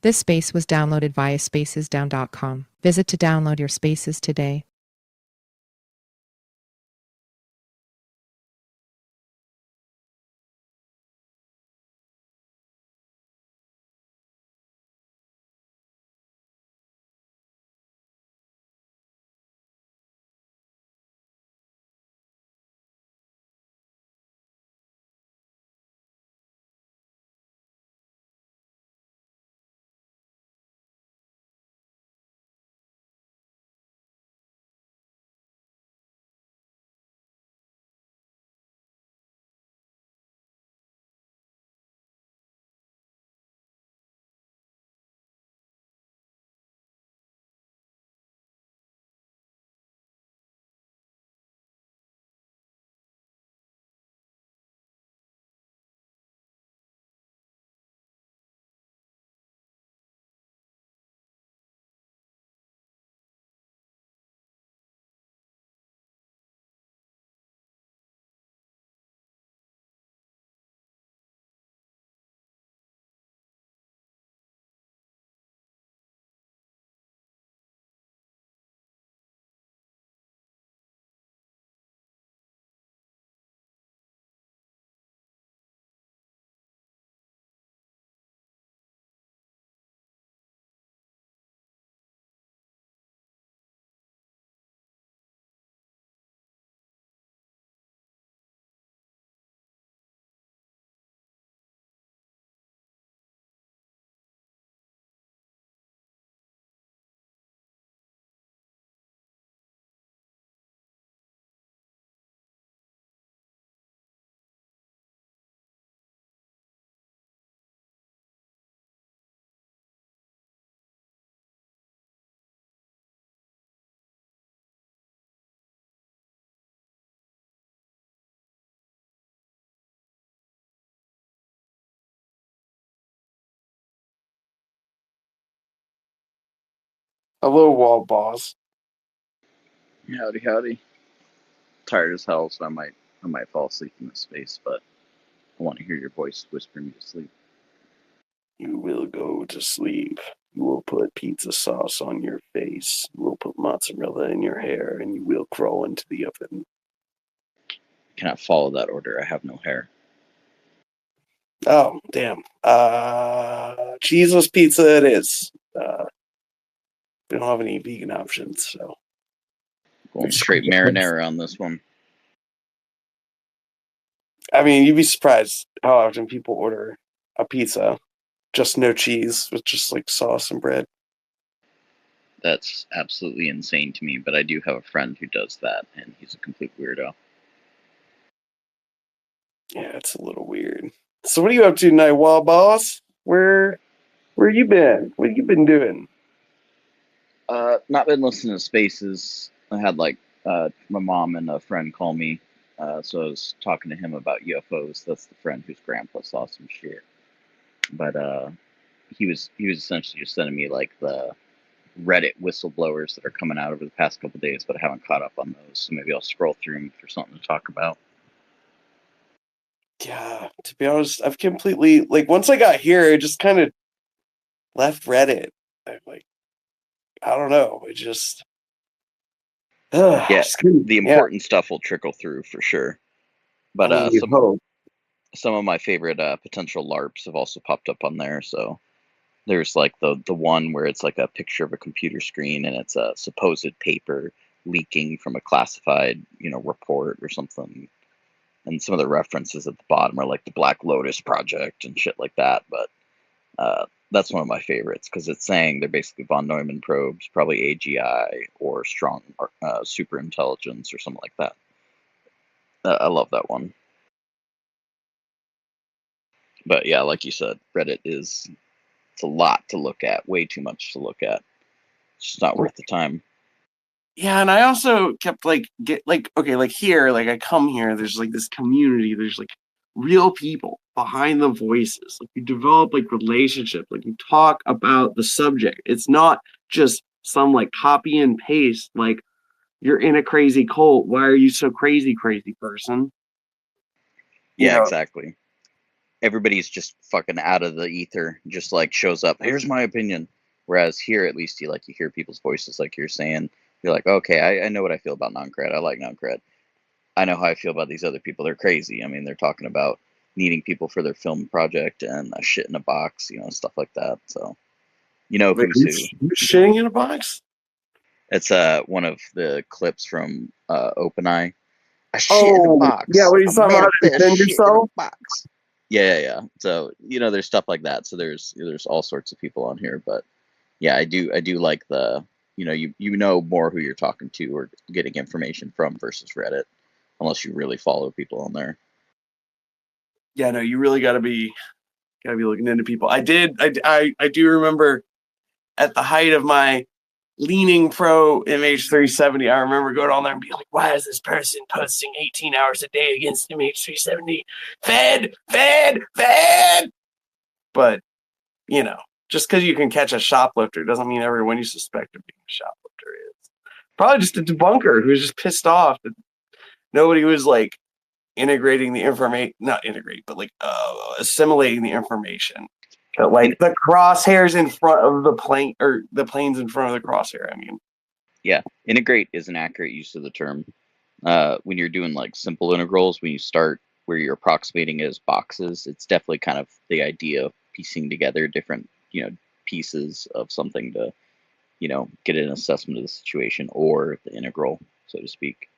This space was downloaded via spacesdown.com. Visit to download your spaces today. Hello, wall boss. Howdy, howdy. Tired as hell, so I might fall asleep in this space, but I want to hear your voice whisper me to sleep. You will go to sleep. You will put pizza sauce on your face. You will put mozzarella in your hair, and you will crawl into the oven. Cannot follow that order. I have no hair. Oh, damn. Cheeseless pizza it is. We don't have any vegan options, so. Going straight marinara on this one. I mean, you'd be surprised how often people order a pizza, just no cheese, with just like sauce and bread. That's absolutely insane to me, but I do have a friend who does that, and he's a complete weirdo. Yeah, it's a little weird. So what are you up to tonight, wall boss? Where you been? What you been doing? Not been listening to Spaces. I had my mom and a friend call me, so I was talking to him about UFOs. That's the friend whose grandpa saw some shit. But he was essentially just sending me like the Reddit whistleblowers that are coming out over the past couple of days, but I haven't caught up on those. So maybe I'll scroll through them for something to talk about. Yeah, to be honest, I've completely once I got here, I just kind of left Reddit. I don't know. It just, Yeah, just couldn't. the Yeah, important stuff will trickle through for sure. I But mean, you hope. some of my favorite potential LARPs have also popped up on there. So there's like the one where it's like a picture of a computer screen and it's a supposed paper leaking from a classified report or something. And some of the references at the bottom are like the Black Lotus Project and shit like that. But that's one of my favorites because it's saying they're basically von Neumann probes, probably AGI or strong super intelligence or something like that. I love that one. But yeah, like you said, Reddit it's a lot to look at, way too much to look at. It's just not worth the time. Yeah, and I also kept okay, like here, like I come here, there's like this community, there's like real people behind the voices. Like you develop like relationship, like you talk about the subject. It's not just some like copy and paste, like you're in a crazy cult. Why are you so crazy, crazy person? You Yeah, know, exactly. everybody's just fucking out of the ether, just like shows up. Here's my opinion. Whereas here, at least you hear people's voices, like you're saying. You're like, okay, I know what I feel about non-cred. I like non-cred. I know how I feel about these other people. They're crazy. I mean, they're talking about needing people for their film project and a shit in a box, stuff like that. So, Wait, who's who. you shitting in a box? It's one of the clips from OpenEye. A shit in a box. Yeah, what are you talking about? Defend yourself? Box. Yeah. So there's stuff like that. So there's all sorts of people on here, but yeah, I do like the you know more who you're talking to or getting information from versus Reddit, unless you really follow people on there. Yeah, no, you really gotta be looking into people. I do remember at the height of my leaning pro MH370, I remember going on there and being like, why is this person posting 18 hours a day against MH370? Fed! But, just because you can catch a shoplifter doesn't mean everyone you suspect of being a shoplifter is. Probably just a debunker who's just pissed off that nobody was like integrating the information, not integrate, but like assimilating the information. But like the crosshairs in front of the plane, or the planes in front of the crosshair, I mean. Yeah, integrate is an accurate use of the term. When you're doing like simple integrals, when you start where you're approximating as boxes, it's definitely kind of the idea of piecing together different, pieces of something to, get an assessment of the situation, or the integral, so to speak.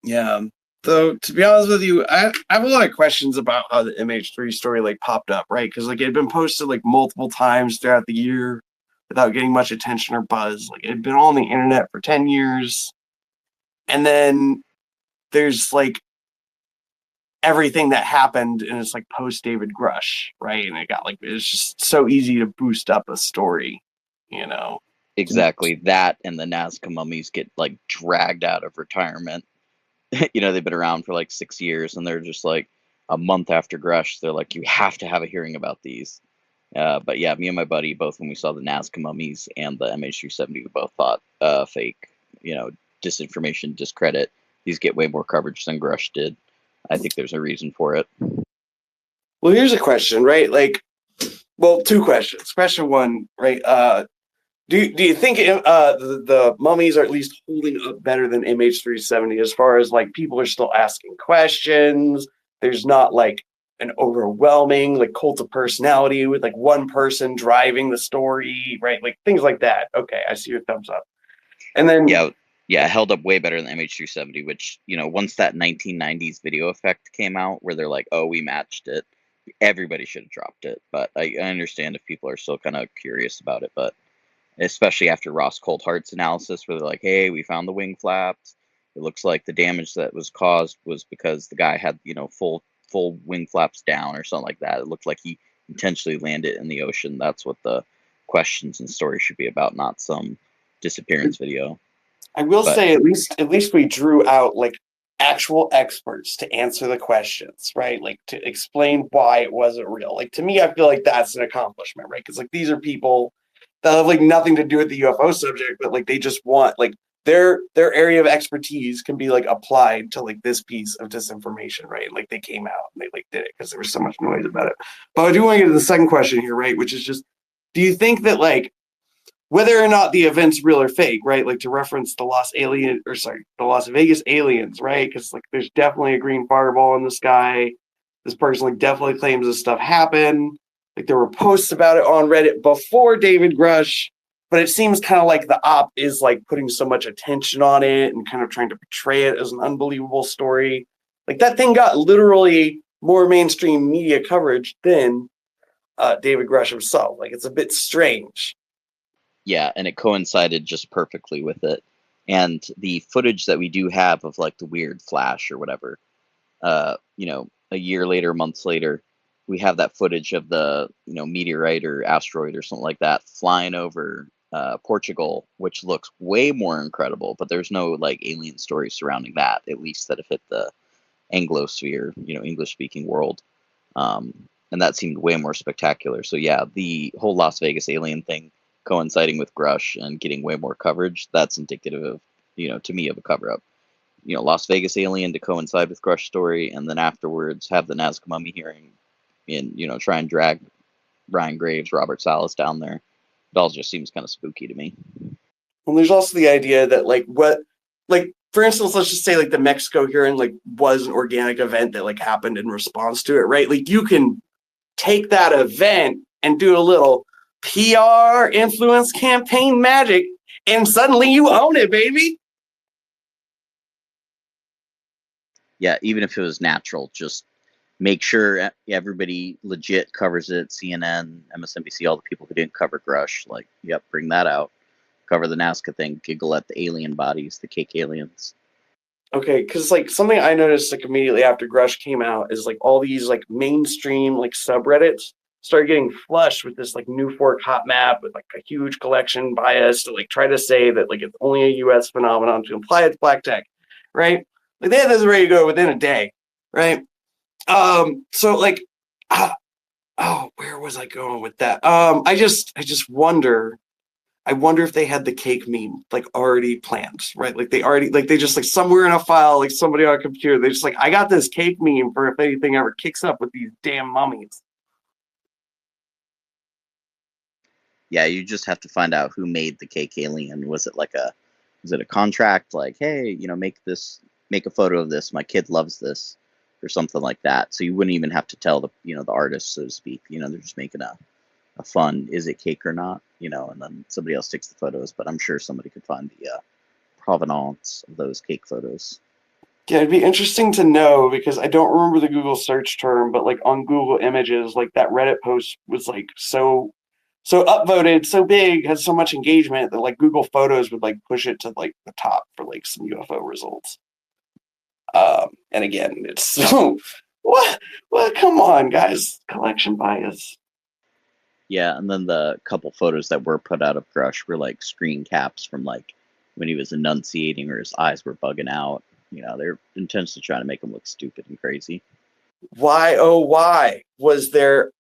Yeah. So to be honest with you, I have a lot of questions about how the MH3 story like popped up, right? Because like it had been posted like multiple times throughout the year without getting much attention or buzz. Like it had been on the internet for 10 years. And then there's like everything that happened, and it's like post David Grush, right? And it's just so easy to boost up a story, Exactly. That and the Nazca mummies get like dragged out of retirement. They've been around for like 6 years, and they're just like a month after Grush, they're like, you have to have a hearing about these. But yeah, me and my buddy, both when we saw the Nazca mummies and the MH370, we both thought fake, disinformation, discredit. These get way more coverage than Grush did. I think there's a reason for it. Well, here's a question, right? Two questions. Question one, right? Do you think the mummies are at least holding up better than MH370 as far as like people are still asking questions? There's not like an overwhelming like cult of personality with like one person driving the story, right? Like things like that. Okay, I see your thumbs up. And then yeah, held up way better than MH370, which, once that 1990s video effect came out where they're like, oh, we matched it, everybody should have dropped it. But I understand if people are still kind of curious about it, but especially after Ross Coulthardt's analysis where they're like, hey, we found the wing flaps. It looks like the damage that was caused was because the guy had, full wing flaps down or something like that. It looked like he intentionally landed in the ocean. That's what the questions and story should be about, not some disappearance video. I will say at least we drew out like actual experts to answer the questions, right? Like to explain why it wasn't real. Like to me, I feel like that's an accomplishment, right? Because like these are people that have like nothing to do with the UFO subject, but like they just want like their area of expertise can be like applied to like this piece of disinformation, right? And like they came out and they like did it because there was so much noise about it. But I do want to get to the second question here, right? Which is just, do you think that like whether or not the event's real or fake, right? Like to reference the Las Vegas aliens, right? Because like there's definitely a green fireball in the sky. This person like definitely claims this stuff happened. Like there were posts about it on Reddit before David Grush, but it seems kind of like the op is like putting so much attention on it and kind of trying to portray it as an unbelievable story. Like that thing got literally more mainstream media coverage than David Grush himself. Like it's a bit strange. Yeah, and it coincided just perfectly with it. And the footage that we do have of like the weird flash or whatever, a year later, months later, we have that footage of the, meteorite or asteroid or something like that flying over Portugal, which looks way more incredible, but there's no like alien story surrounding that, at least that have hit the Anglosphere, English speaking world. And that seemed way more spectacular. So yeah, the whole Las Vegas alien thing coinciding with Grush and getting way more coverage, that's indicative of, to me, of a cover-up. Las Vegas alien to coincide with Crush story, and then afterwards have the Nazca Mummy hearing, and try and drag Ryan Graves, Robert Salas down there. It all just seems kind of spooky to me. Well, there's also the idea that for instance, let's just say like the Mexico hearing like was an organic event that like happened in response to it, right? Like you can take that event and do a little PR influence campaign magic, and suddenly you own it, baby. Yeah, even if it was natural, just make sure everybody legit covers it. CNN, MSNBC, all the people who didn't cover Grush, like, yep, bring that out. Cover the Nazca thing, giggle at the alien bodies, the cake aliens. Okay, because like something I noticed like immediately after Grush came out is like all these like mainstream like subreddits started getting flushed with this like New Fork hot map with like a huge collection bias to like try to say that like it's only a US phenomenon to imply it's black tech, right? Like they had this ready to go within a day, right? So like where was I going with that? I just wonder. I wonder if they had the cake meme like already planned, right? Like they just like somewhere in a file, like somebody on a computer, they just like, I got this cake meme for if anything ever kicks up with these damn mummies. Yeah, you just have to find out who made the cake alien. Was it a contract? Like, hey, make a photo of this. My kid loves this, or something like that. So you wouldn't even have to tell the artist, so to speak. They're just making a fun, is it cake or not? And then somebody else takes the photos. But I'm sure somebody could find the provenance of those cake photos. Yeah, it'd be interesting to know because I don't remember the Google search term, but like on Google Images, like that Reddit post was like so upvoted, so big, has so much engagement that like Google Photos would like push it to like the top for like some UFO results. And again, it's what? Come on, guys, collection bias. Yeah, and then the couple photos that were put out of Grush were like screen caps from like when he was enunciating or his eyes were bugging out. They're intentionally trying to make him look stupid and crazy. Why, oh, why was there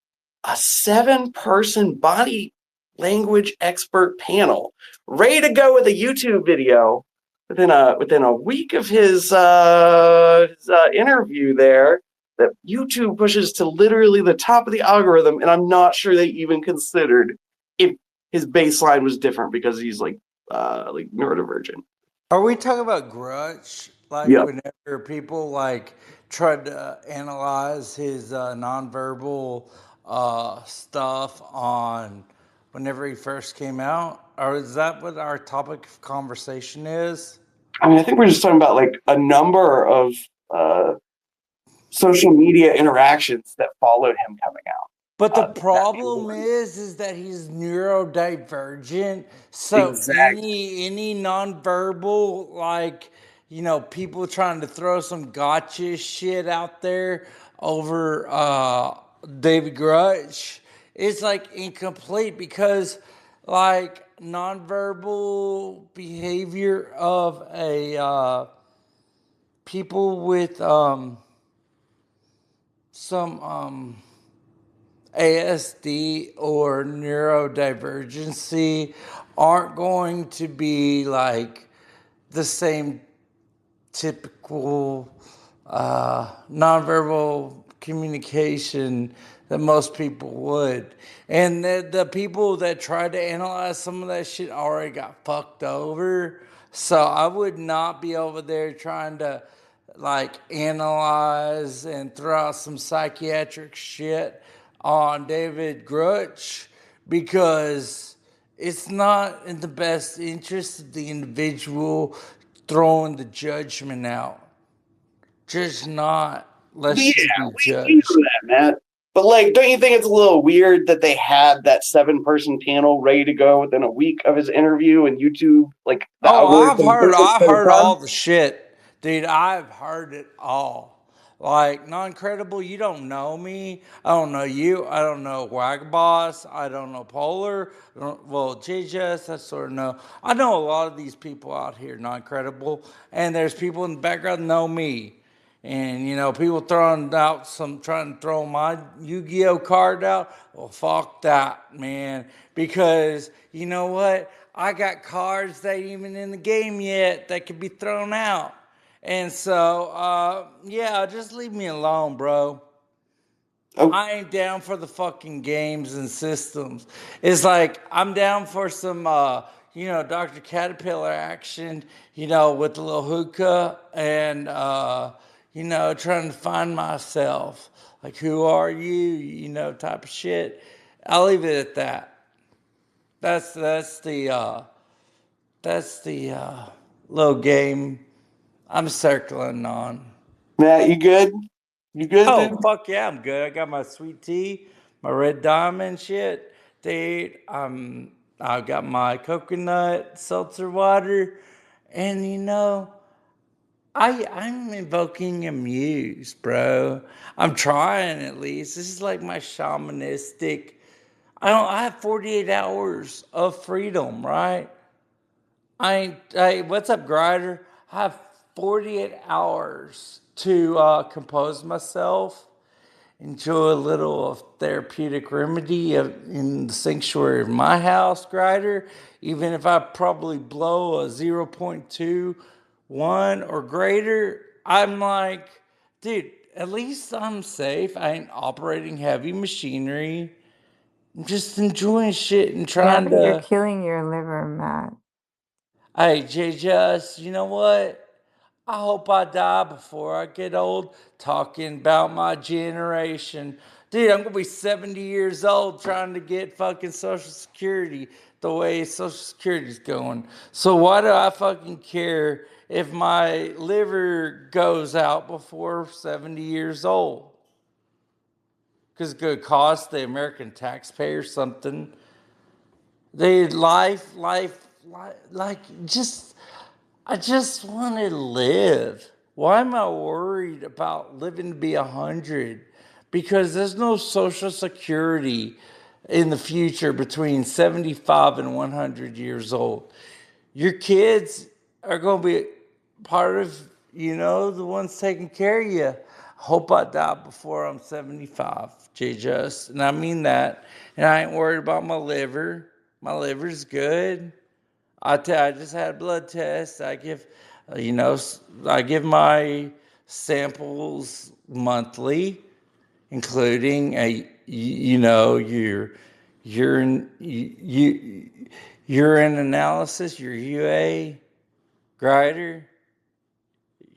a 7-person body language expert panel ready to go with a YouTube video within a week of his interview there that YouTube pushes to literally the top of the algorithm, and I'm not sure they even considered if his baseline was different because he's like neurodivergent. Are we talking about Grudge? Like Yep. whenever people like tried to analyze his nonverbal stuff on whenever he first came out? Or is that what our topic of conversation is? I mean, I think we're just talking about like a number of social media interactions that followed him coming out. But the problem is that he's neurodivergent. So Exactly. any nonverbal, like, people trying to throw some gotcha shit out there over David Grudge, it's like incomplete because like nonverbal behavior of a people with some ASD or neurodivergency aren't going to be like the same typical nonverbal communication that most people would. And the people that tried to analyze some of that shit already got fucked over. So I would not be over there trying to like analyze and throw out some psychiatric shit on David Grutch because it's not in the best interest of the individual throwing the judgment out. Just not. Let's just be We judged. know that, Matt. But like, don't you think it's a little weird that they had that 7-person panel ready to go within a week of his interview and YouTube? Like, I've heard all the shit, dude. I've heard it all. Like, non-credible, you don't know me. I don't know you. I don't know Wag Boss. I don't know Polar. Well, JJS, I sort of know. I know a lot of these people out here, non-credible. And there's people in the background that know me. And, people trying to throw my Yu-Gi-Oh card out. Well, fuck that, man. Because, you know what? I got cards that ain't even in the game yet that could be thrown out. And so, yeah, just leave me alone, bro. Oh, I ain't down for the fucking games and systems. It's like I'm down for some, Dr. Caterpillar action, with a little hookah and, trying to find myself. Like, who are you, type of shit. I'll leave it at that. That's the little game I'm circling on. Matt, you good? You good, dude? Oh, fuck yeah, I'm good. I got my sweet tea, my red diamond shit, dude. I've got my coconut seltzer water, and I'm invoking a muse, bro. I'm trying at least. This is like my shamanistic. I have 48 hours of freedom, right? What's up, Grider? I have 48 hours to compose myself, enjoy a little of therapeutic remedy in the sanctuary of my house, Grider. Even if I probably blow a 0.21 or greater, I'm like, dude, at least I'm safe. I ain't operating heavy machinery. I'm just enjoying shit and Yeah, trying but you're to. killing your liver, Matt. Hey, Just, you know what? I hope I die before I get old talking about my generation. Dude, I'm going to be 70 years old trying to get fucking Social Security the way Social Security's going. So why do I fucking care if my liver goes out before 70 years old? Because it could cost the American taxpayer something. Life, like, I just want to live. Why am I worried about living to be 100? Because there's no Social Security in the future between 75 and 100 years old. Your kids are going to be part of, the ones taking care of you. Hope I die before I'm 75, Just. And I mean that. And I ain't worried about my liver. My liver's good. I just had a blood test. I give my samples monthly, including your urine analysis, your UA grider.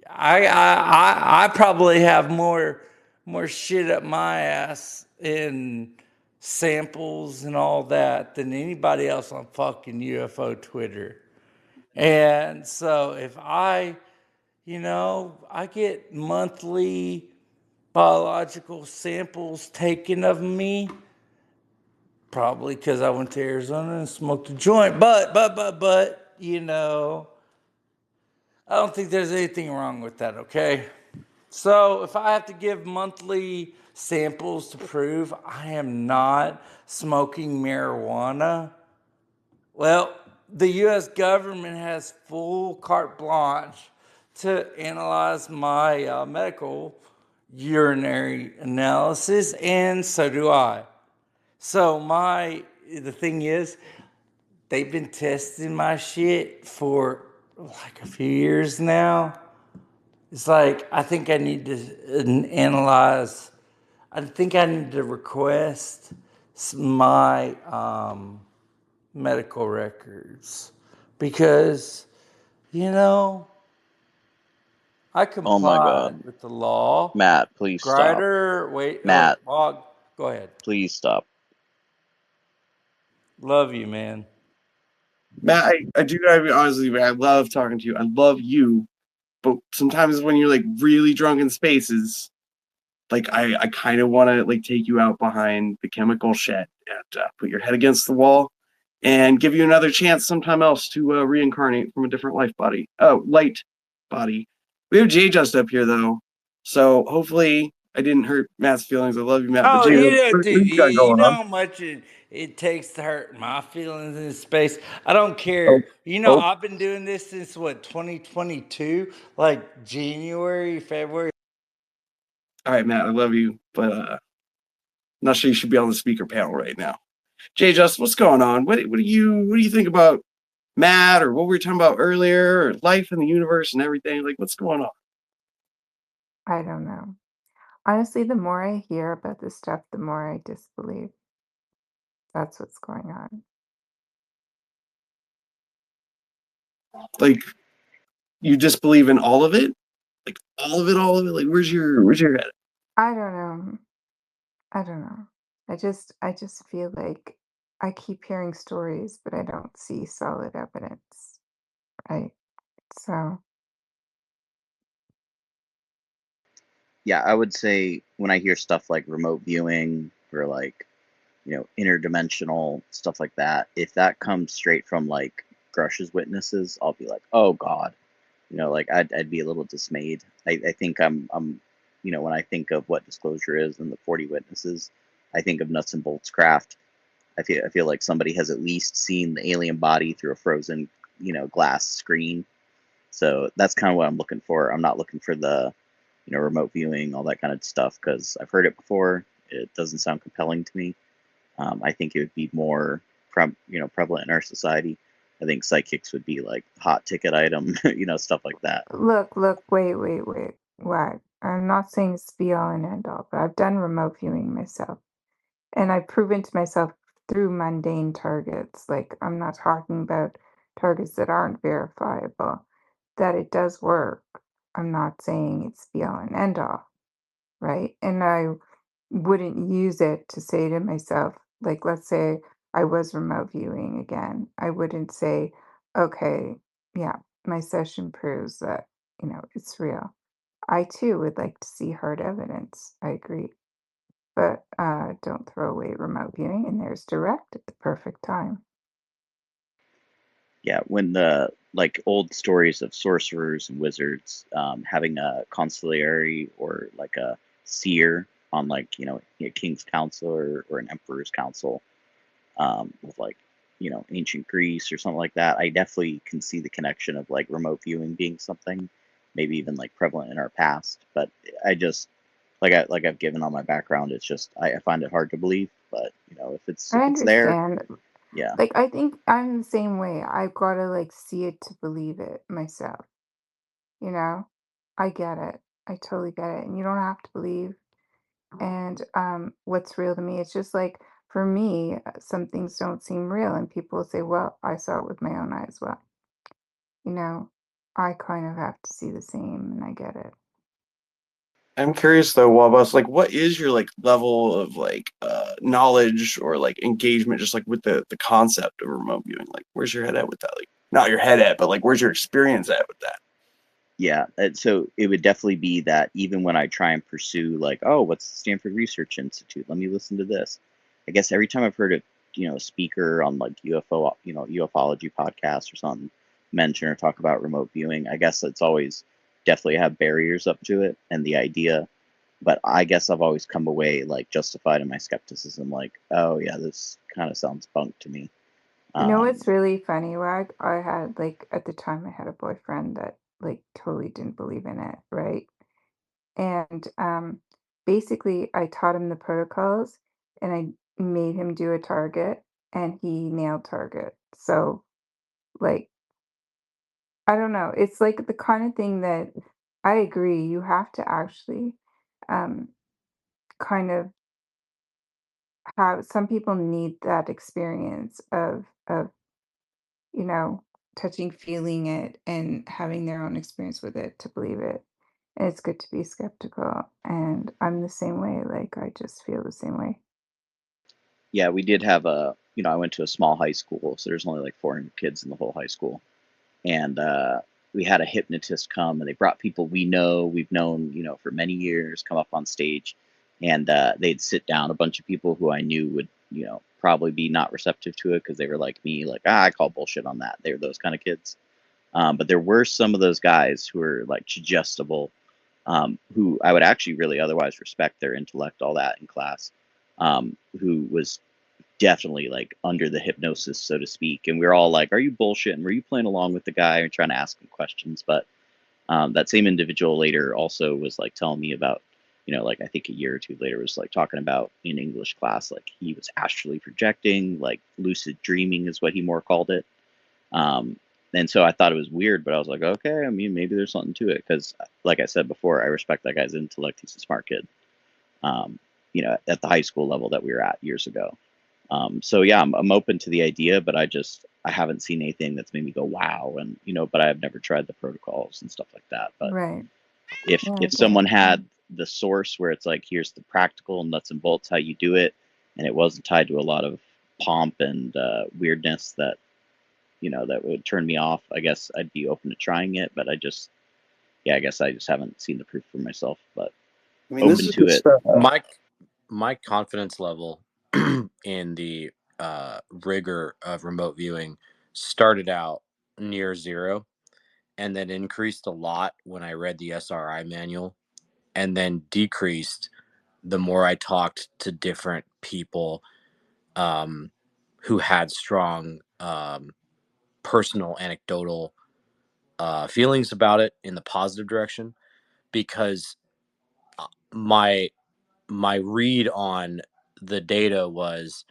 I probably have more shit up my ass in samples and all that than anybody else on fucking UFO Twitter. And so if I get monthly biological samples taken of me, probably because I went to Arizona and smoked a joint. But, I don't think there's anything wrong with that, okay? So if I have to give monthly samples to prove I am not smoking marijuana, well, the U.S. government has full carte blanche to analyze my medical urinary analysis, and so do I. So the thing is, they've been testing my shit for like a few years now. It's like, I think I need to analyze. I think I need to request my medical records because, I Oh my complied God. with the law. Matt, please stop. Grider, wait. Matt. Hog, go ahead. Please stop. Love you, man. Matt, I do gotta be honest with you, man. I love talking to you. I love you. But sometimes when you're like really drunk in spaces, like I kind of want to like take you out behind the chemical shed and put your head against the wall and give you another chance sometime else to reincarnate from a different light body. We have Jay just up here though, so hopefully I didn't hurt Matt's feelings. I love you, Matt. But Oh, Jay, what dude, you got you going know on? how much it takes to hurt my feelings in space. I don't Oh, care. oh, I've been doing this since 2022, like January, February. all right, Matt. I love you, but not sure you should be on the speaker panel right now. Jay, just what's going on? What do you think about Matt, or what we were talking about earlier, or life in the universe and everything? Like, what's going on? I don't know. Honestly, the more I hear about this stuff, the more I disbelieve. That's what's going on. Like, you just believe in all of it? Like all of it, all of it? Like, where's your head? I don't know. I don't know. I just feel like I keep hearing stories, but I don't see solid evidence. Right. So Yeah, I would say when I hear stuff like remote viewing or like, interdimensional stuff like that, if that comes straight from like Grush's witnesses, I'll be like, oh God, like I'd be a little dismayed. I think I'm, when I think of what disclosure is and the 40 witnesses, I think of nuts and bolts craft. I feel like somebody has at least seen the alien body through a frozen, glass screen. So that's kind of what I'm looking for. I'm not looking for the, remote viewing, all that kind of stuff, because I've heard it before. It doesn't sound compelling to me. I think it would be more, prevalent in our society. I think psychics would be like hot ticket item, stuff like that. look, wait. Why? I'm not saying it's be all and end all, but I've done remote viewing myself. And I've proven to myself through mundane targets, like I'm not talking about targets that aren't verifiable, that it does work. I'm not saying it's be all and end all, right? And I wouldn't use it to say to myself, like, let's say I was remote viewing again, I wouldn't say, okay, yeah, my session proves that, it's real. I too would like to see hard evidence. I agree. But don't throw away remote viewing, and there's direct at the perfect time. Yeah, when the like old stories of sorcerers and wizards having a consigliere or like a seer on like a king's council or an emperor's council, with like ancient Greece or something like that, I definitely can see the connection of like remote viewing being something maybe even like prevalent in our past. But I just I've given on my background, it's just I find it hard to believe. But if it's I if it's there, understand. yeah. Like, I think I'm the same way. I've got to like see it to believe it myself. You know, I get it. I totally get it. And you don't have to believe. And what's real to me, it's just like for me, some things don't seem real, and people say, "Well, I saw it with my own eyes." Well, you know, I kind of have to see the same, and I get it. I'm curious though, Wabas, like what is your like level of like knowledge or like engagement just like with the concept of remote viewing? Like where's your head at with that? Like not your head at, but like where's your experience at with that? Yeah, so it would definitely be that even when I try and pursue like, oh, what's the Stanford Research Institute? Let me listen to this. I guess every time I've heard a speaker on like UFO, ufology podcast or something mention or talk about remote viewing, I guess it's always definitely have barriers up to it and the idea. But I guess I've always come away like justified in my skepticism, like, oh yeah, this kind of sounds bunk to me. You know Um, what's really funny, Wag? I had like at the time I had a boyfriend that like totally didn't believe in it, right? And basically I taught him the protocols and I made him do a target and he nailed target. So like I don't know. It's like the kind of thing that I agree you have to actually um kind of have some people need that experience of you know, touching, feeling it, and having their own experience with it to believe it. And it's good to be skeptical. And I'm the same way. Like, I just feel the same way. yeah, we did have I went to a small high school, so there's only like 400 kids in the whole high school. And we had a hypnotist come, and they brought people we've known, for many years, come up on stage, and they'd sit down a bunch of people who I knew would, probably be not receptive to it because they were like me, like, I call bullshit on that. They were those kind of kids. But there were some of those guys who were like suggestible, who I would actually really otherwise respect their intellect, all that in class, who was definitely like under the hypnosis, so to speak. And we were all like, "Are you bullshitting? Were you playing along with the guy and trying to ask him questions?" But that same individual later also was like telling me about, like I think a year or two later was like talking about in English class, like he was astrally projecting, like lucid dreaming is what he more called it. And so I thought it was weird, but I was like, okay, I mean, maybe there's something to it. Because, like I said before, I respect that guy's intellect. He's a smart kid, um, at the high school level that we were at years ago. So yeah, I'm open to the idea, but I haven't seen anything that's made me go, wow. And, but I have never tried the protocols and stuff like that. But Right. if Yeah, I if get someone it. Yeah. had the source where it's like, here's the practical nuts and bolts how you do it, and it wasn't tied to a lot of pomp and weirdness that would turn me off, I guess I'd be open to trying it. But I guess I just haven't seen the proof for myself, but I mean, this open is to good it. stuff. My confidence level in the rigor of remote viewing started out near zero and then increased a lot when I read the SRI manual, and then decreased the more I talked to different people who had strong personal anecdotal feelings about it in the positive direction. Because my read on the data was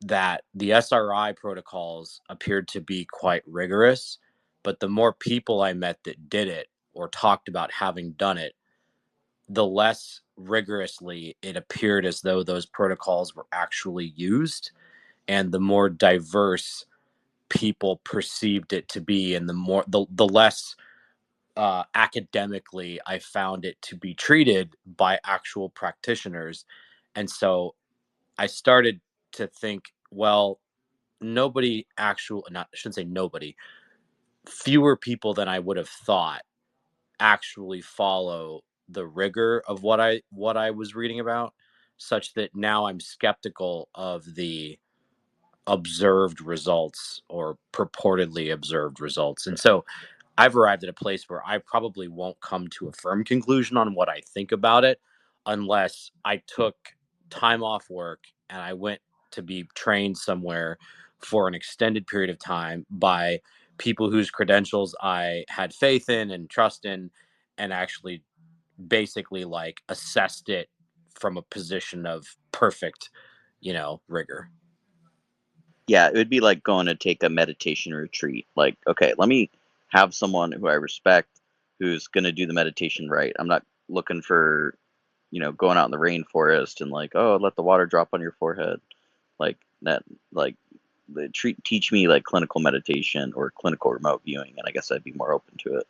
that the SRI protocols appeared to be quite rigorous, but the more people I met that did it or talked about having done it, the less rigorously it appeared as though those protocols were actually used, and the more diverse people perceived it to be, and the less academically I found it to be treated by actual practitioners. And so I started to think, well, nobody actual not I shouldn't say nobody, fewer people than I would have thought actually follow the rigor of what I was reading about, such that now I'm skeptical of the observed results or purportedly observed results. And so I've arrived at a place where I probably won't come to a firm conclusion on what I think about it unless I took time off work and I went to be trained somewhere for an extended period of time by people whose credentials I had faith in and trust in, and actually basically like assessed it from a position of perfect, rigor. Yeah, it would be like going to take a meditation retreat. Like, okay, let me have someone who I respect who's going to do the meditation right. I'm not looking for, going out in the rainforest and like, oh, let the water drop on your forehead. Like that, like teach me like clinical meditation or clinical remote viewing, and I guess I'd be more open to it.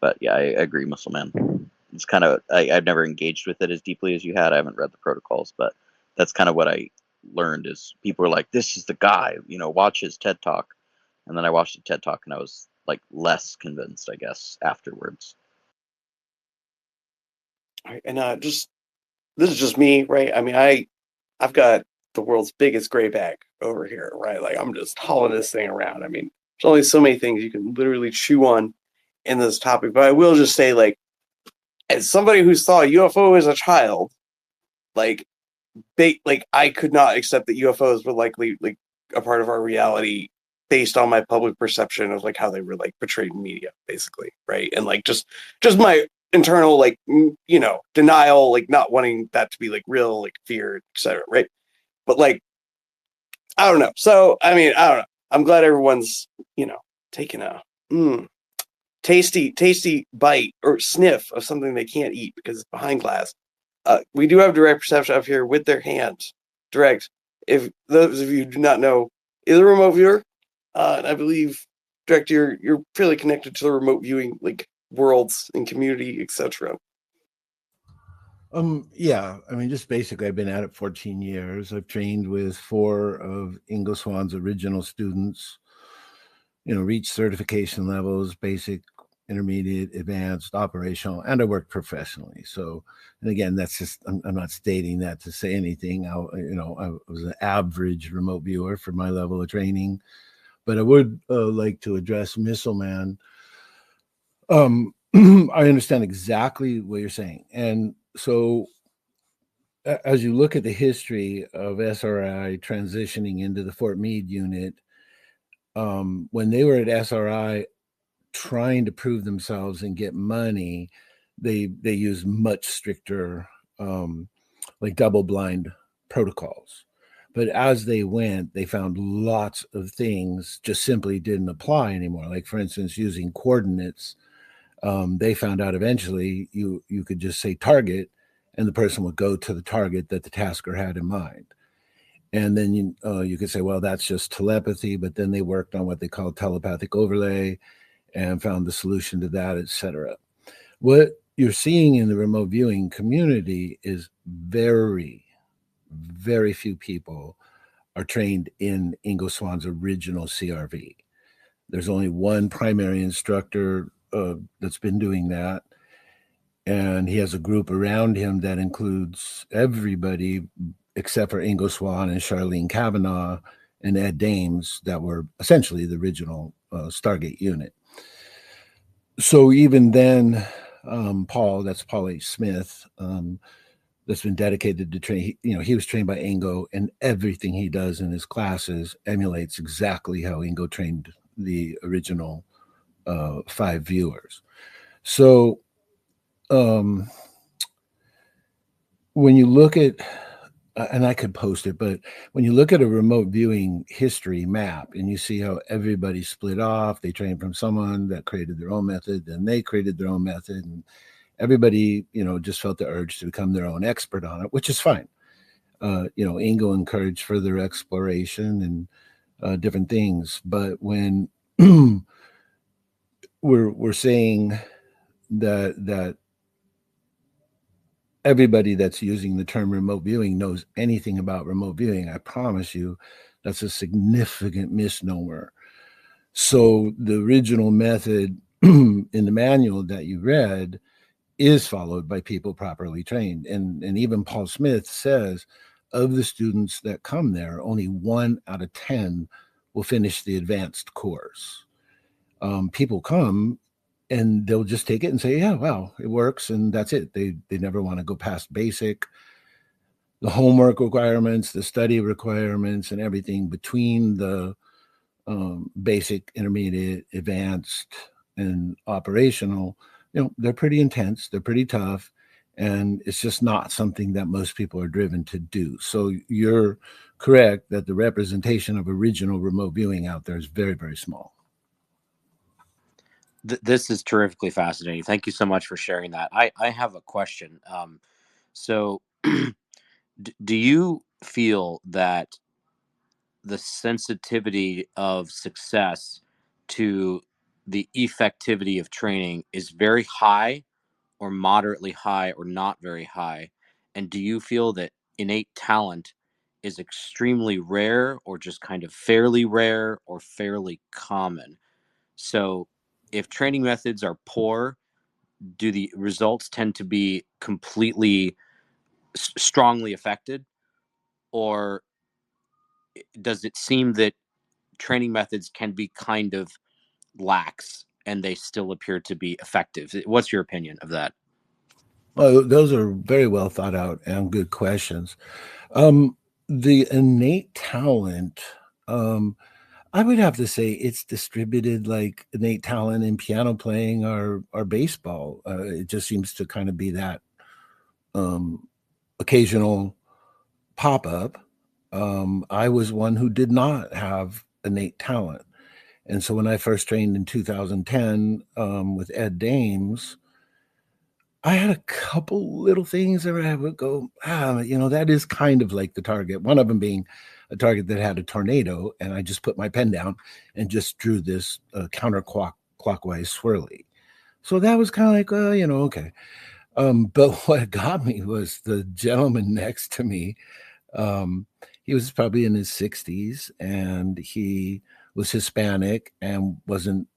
But yeah, I agree, Muscle Man. It's kind of, I've never engaged with it as deeply as you had. I haven't read the protocols, but that's kind of what I learned is people were like, this is the guy, watch his TED Talk. And then I watched the TED Talk and I was like less convinced, I guess, afterwards. And this is just me, right? I mean, I've got the world's biggest gray bag over here, right? Like I'm just hauling this thing around. I mean, there's only so many things you can literally chew on in this topic, but I will just say, like, as somebody who saw a UFO as a child, like I could not accept that UFOs were likely like a part of our reality based on my public perception of like how they were like portrayed in media, basically, right? And like just my internal like denial, like not wanting that to be like real, like fear, etc., right? But like I don't know. So I mean, I don't know. I'm glad everyone's taking a tasty bite or sniff of something they can't eat because it's behind glass. We do have direct perception up here with their hands. Direct. If those of you do not know, is a remote viewer, and I believe Direct, you're fairly connected to the remote viewing like worlds and community, etc. Yeah, I mean, just basically, I've been at it 14 years. I've trained with 4 of Ingo Swan's original students, reached certification levels, basic, intermediate, advanced, operational, and I work professionally. So, and again, that's just, I'm not stating that to say anything. I was an average remote viewer for my level of training, but I would like to address Missile Man. I understand exactly what you're saying. And so as you look at the history of SRI transitioning into the Fort Meade unit, when they were at SRI trying to prove themselves and get money, they use much stricter like double blind protocols. But as they went, they found lots of things just simply didn't apply anymore. Like, for instance, using coordinates. They found out eventually you could just say target, and the person would go to the target that the tasker had in mind. And then you could say, well, that's just telepathy. But then they worked on what they call telepathic overlay and found the solution to that, etc. What you're seeing in the remote viewing community is very, very few people are trained in Ingo Swann's original CRV. There's only one primary instructor that's been doing that. And he has a group around him that includes everybody except for Ingo Swann and Charlene Kavanaugh and Ed Dames that were essentially the original Stargate unit. So even then, Paul H. Smith, that's been dedicated to train, he was trained by Ingo, and everything he does in his classes emulates exactly how Ingo trained the original 5 viewers. So when you look at, and I could post it, but when you look at a remote viewing history map and you see how everybody split off, they trained from someone that created their own method, then they created their own method, and everybody, just felt the urge to become their own expert on it, which is fine. Ingo encouraged further exploration and different things. But when we're saying that everybody that's using the term remote viewing knows anything about remote viewing, I promise you that's a significant misnomer. So the original method in the manual that you read is followed by people properly trained. And even Paul Smith says of the students that come there, only 1 out of 10 will finish the advanced course. People come and they'll just take it and say, yeah, wow, it works. And that's it. They never want to go past basic. The homework requirements, the study requirements, and everything between the basic, intermediate, advanced, and operational, they're pretty intense. They're pretty tough. And it's just not something that most people are driven to do. So you're correct that the representation of original remote viewing out there is very, very small. This is terrifically fascinating. Thank you so much for sharing that. I have a question. So do you feel that the sensitivity of success to the effectivity of training is very high, or moderately high, or not very high? And do you feel that innate talent is extremely rare, or just kind of fairly rare, or fairly common? So if training methods are poor, do the results tend to be completely strongly affected? Or does it seem that training methods can be kind of lax and they still appear to be effective? What's your opinion of that? Well, those are very well thought out and good questions. The innate talent, I would have to say it's distributed like innate talent in piano playing or baseball. It just seems to kind of be that occasional pop-up. I was one who did not have innate talent. And so when I first trained in 2010 with Ed Dames, I had a couple little things that I would go, that is kind of like the target. One of them being a target that had a tornado, and I just put my pen down and just drew this counterclockwise swirly. So that was kind of like, okay. But what got me was the gentleman next to me. He was probably in his 60s, and he was Hispanic and wasn't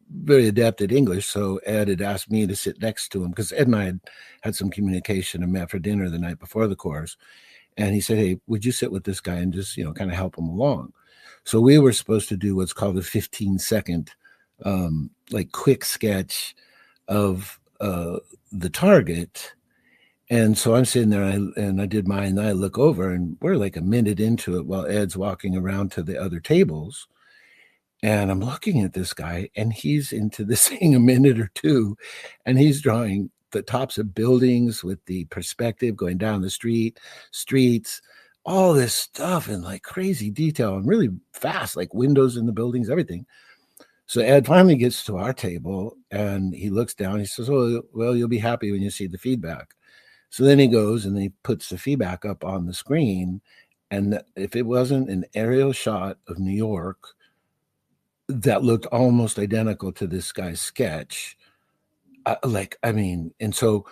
very adept at English. So Ed had asked me to sit next to him because Ed and I had some communication and met for dinner the night before the course. And he said, hey, would you sit with this guy and just, kind of help him along? So we were supposed to do what's called a 15-second, like quick sketch of the target. And so I'm sitting there and I did mine, and I look over and we're like a minute into it while Ed's walking around to the other tables. And I'm looking at this guy, and he's into this thing a minute or two, and he's drawing the tops of buildings with the perspective going down the streets, all this stuff in like crazy detail and really fast, like windows in the buildings, everything. So Ed finally gets to our table and he looks down. He says, "Oh, well, you'll be happy when you see the feedback." So then he goes and he puts the feedback up on the screen. And if it wasn't an aerial shot of New York that looked almost identical to this guy's sketch, and so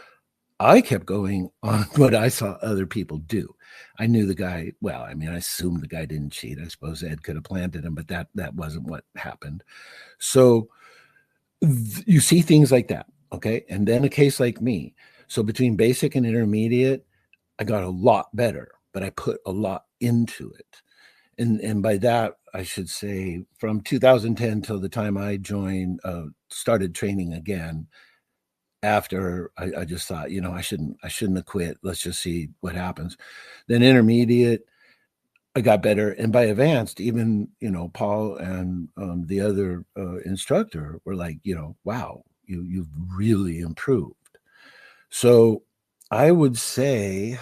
I kept going on what I saw other people do. I knew the guy well. I mean, I assumed the guy didn't cheat. I suppose Ed could have planted him, but that wasn't what happened. So you see things like that, okay? And then a case like me. So between basic and intermediate, I got a lot better, but I put a lot into it. And by that, I should say from 2010 till the time I joined, started training again, after I just thought, I shouldn't have quit. Let's just see what happens. Then intermediate, I got better, and by advanced, even Paul and the other instructor were like, wow, you've really improved. So I would say,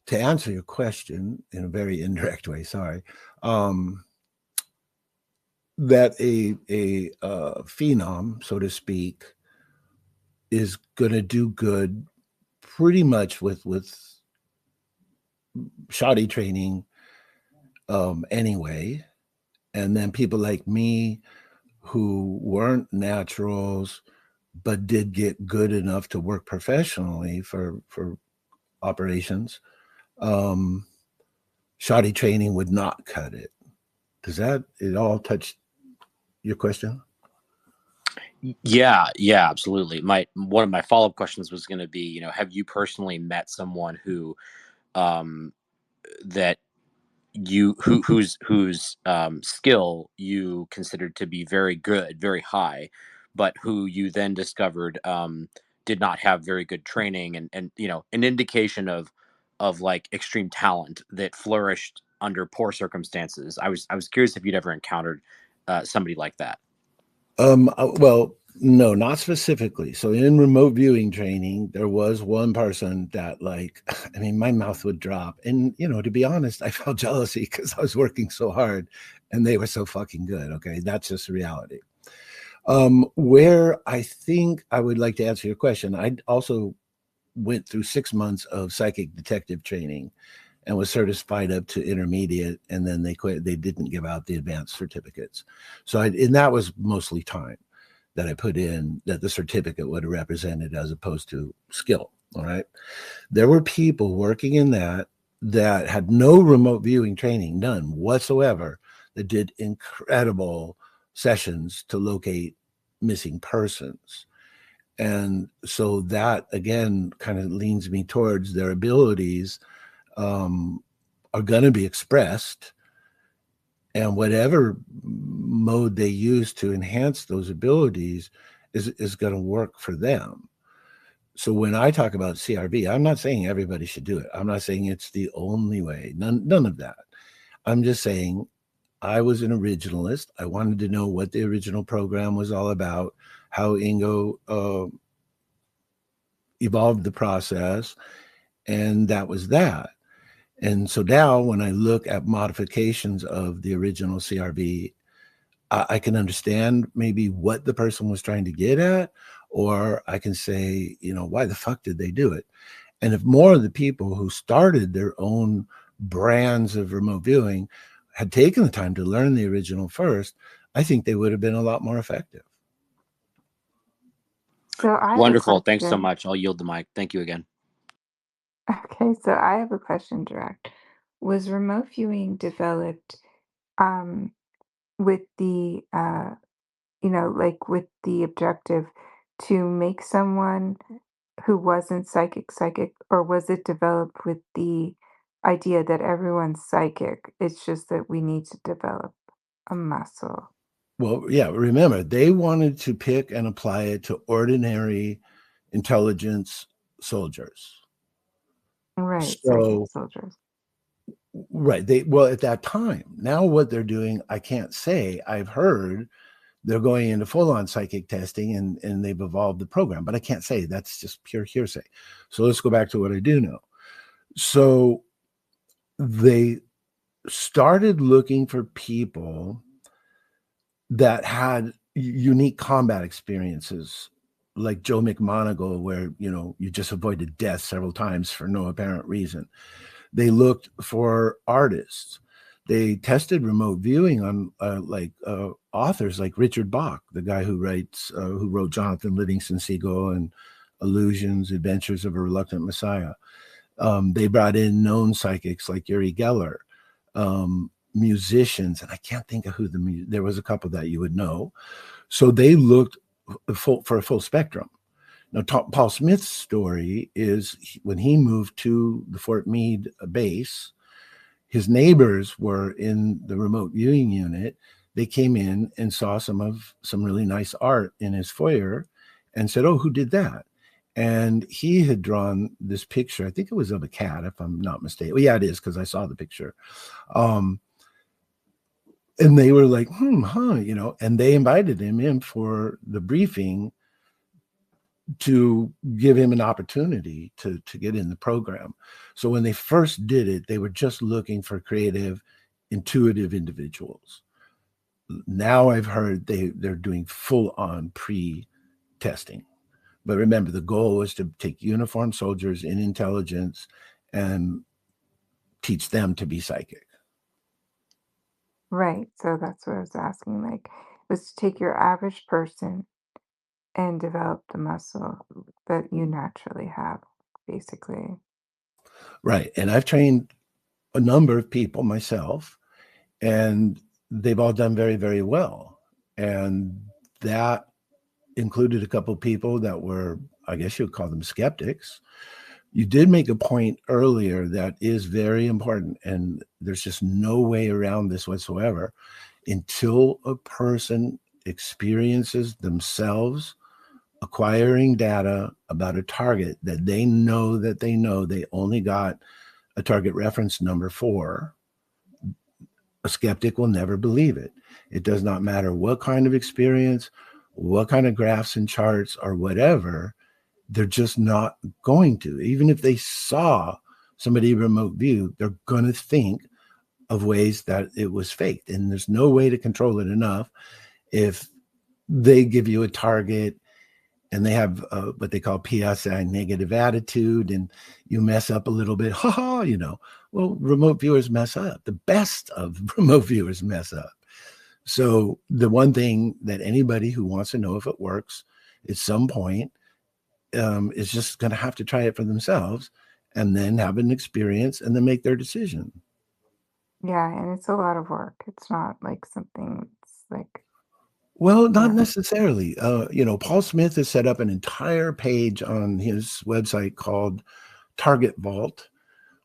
to answer your question in a very indirect way, sorry, that a phenom, so to speak, is going to do good pretty much with shoddy training anyway. And then people like me who weren't naturals but did get good enough to work professionally for operations, shoddy training would not cut it. Does that it all touch your question? Yeah, absolutely. One of my follow-up questions was going to be, have you personally met someone who that whose skill you considered to be very good, very high, but who you then discovered did not have very good training and an indication of like extreme talent that flourished under poor circumstances. I was curious if you'd ever encountered somebody like that. Well, no, not specifically. So in remote viewing training, there was one person that my mouth would drop. And, to be honest, I felt jealousy because I was working so hard and they were so fucking good. Okay. That's just reality. Where I think I would like to answer your question, I also went through 6 months of psychic detective training and was certified up to intermediate, and then they quit. They didn't give out the advanced certificates. So and that was mostly time that I put in that the certificate would have represented as opposed to skill. All right. There were people working in that had no remote viewing training, none whatsoever, that did incredible sessions to locate missing persons. And so that, again, kind of leans me towards their abilities are going to be expressed, and whatever mode they use to enhance those abilities is going to work for them. So when I talk about CRV, I'm not saying everybody should do it. I'm not saying it's the only way. None of that. I'm just saying I was an originalist. I wanted to know what the original program was all about, how Ingo evolved the process, and that was that. And so now when I look at modifications of the original CRV, I can understand maybe what the person was trying to get at, or I can say, why the fuck did they do it? And if more of the people who started their own brands of remote viewing had taken the time to learn the original first, I think they would have been a lot more effective. So I have Wonderful. a Thanks so question. much. I'll yield the mic. Thank you again. Okay, so I have a question, Direct. Was remote viewing developed um, with the with the objective to make someone who wasn't psychic, or was it developed with the idea that everyone's psychic? It's just that we need to develop a muscle. Well, yeah, remember, they wanted to pick and apply it to ordinary intelligence soldiers. Right, So, psychic soldiers. right. At that time, now what they're doing, I can't say. I've heard they're going into full-on psychic testing and they've evolved the program, but I can't say. That's just pure hearsay. So let's go back to what I do know. So they started looking for people that had unique combat experiences, like Joe McMoneagle, where you just avoided death several times for no apparent reason. They looked for artists. They tested remote viewing on authors like Richard Bach, the guy who wrote Jonathan Livingston Seagull and Illusions, Adventures of a Reluctant Messiah. They brought in known psychics like Uri Geller, musicians, and I can't think of who there was a couple that you would know. So they looked for a full spectrum. Now, Paul Smith's story is when he moved to the Fort Meade base, his neighbors were in the remote viewing unit. They came in and saw some really nice art in his foyer and said, "Oh, who did that?" And he had drawn this picture. I think it was of a cat, if I'm not mistaken. Well, yeah, it is, because I saw the picture. And they were like, and they invited him in for the briefing to give him an opportunity to get in the program. So when they first did it, they were just looking for creative, intuitive individuals. Now I've heard they're doing full-on pre-testing. But remember, the goal is to take uniformed soldiers in intelligence and teach them to be psychic. Right. So that's what I was asking. Like, was to take your average person and develop the muscle that you naturally have, basically. Right. And I've trained a number of people myself, and they've all done very, very well. And that included a couple of people that were, I guess you'd call them skeptics. You did make a point earlier that is very important, and there's just no way around this whatsoever. Until a person experiences themselves acquiring data about a target that they know they only got a target reference number for, a skeptic will never believe it. It does not matter what kind of experience, what kind of graphs and charts or whatever, they're just not going to. Even if they saw somebody remote view, they're going to think of ways that it was faked. And there's no way to control it enough. If they give you a target and they have what they call PSI, negative attitude, and you mess up a little bit, well, remote viewers mess up. The best of remote viewers mess up. So the one thing that anybody who wants to know if it works at some point is just going to have to try it for themselves and then have an experience and then make their decision. Yeah, and it's a lot of work. It's not like something it's like, Well, not yeah. necessarily. Paul Smith has set up an entire page on his website called Target Vault,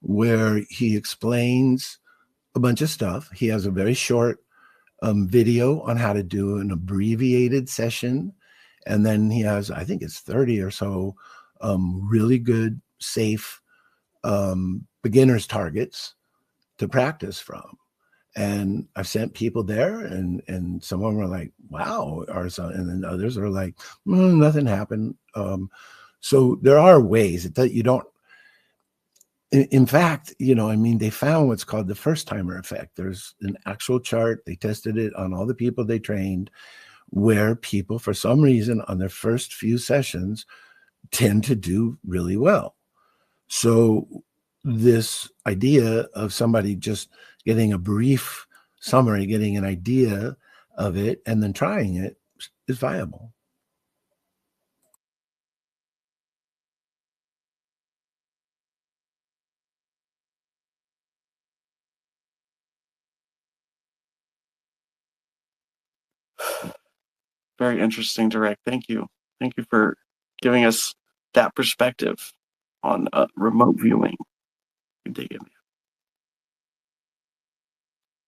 where he explains a bunch of stuff. He has a very short video on how to do an abbreviated session. And then he has, I think it's 30 or so really good, safe beginner's targets to practice from. And I've sent people there, and some of them were like, "Wow," and then others are like, "Nothing happened." So there are ways that you don't. In fact, they found what's called the first timer effect. There's an actual chart. They tested it on all the people they trained, where people, for some reason, on their first few sessions, tend to do really well. So this idea of somebody just getting a brief summary, getting an idea of it, and then trying it is viable. Very interesting, Direct. Thank you. Thank you for giving us that perspective on remote viewing. We dig it, man.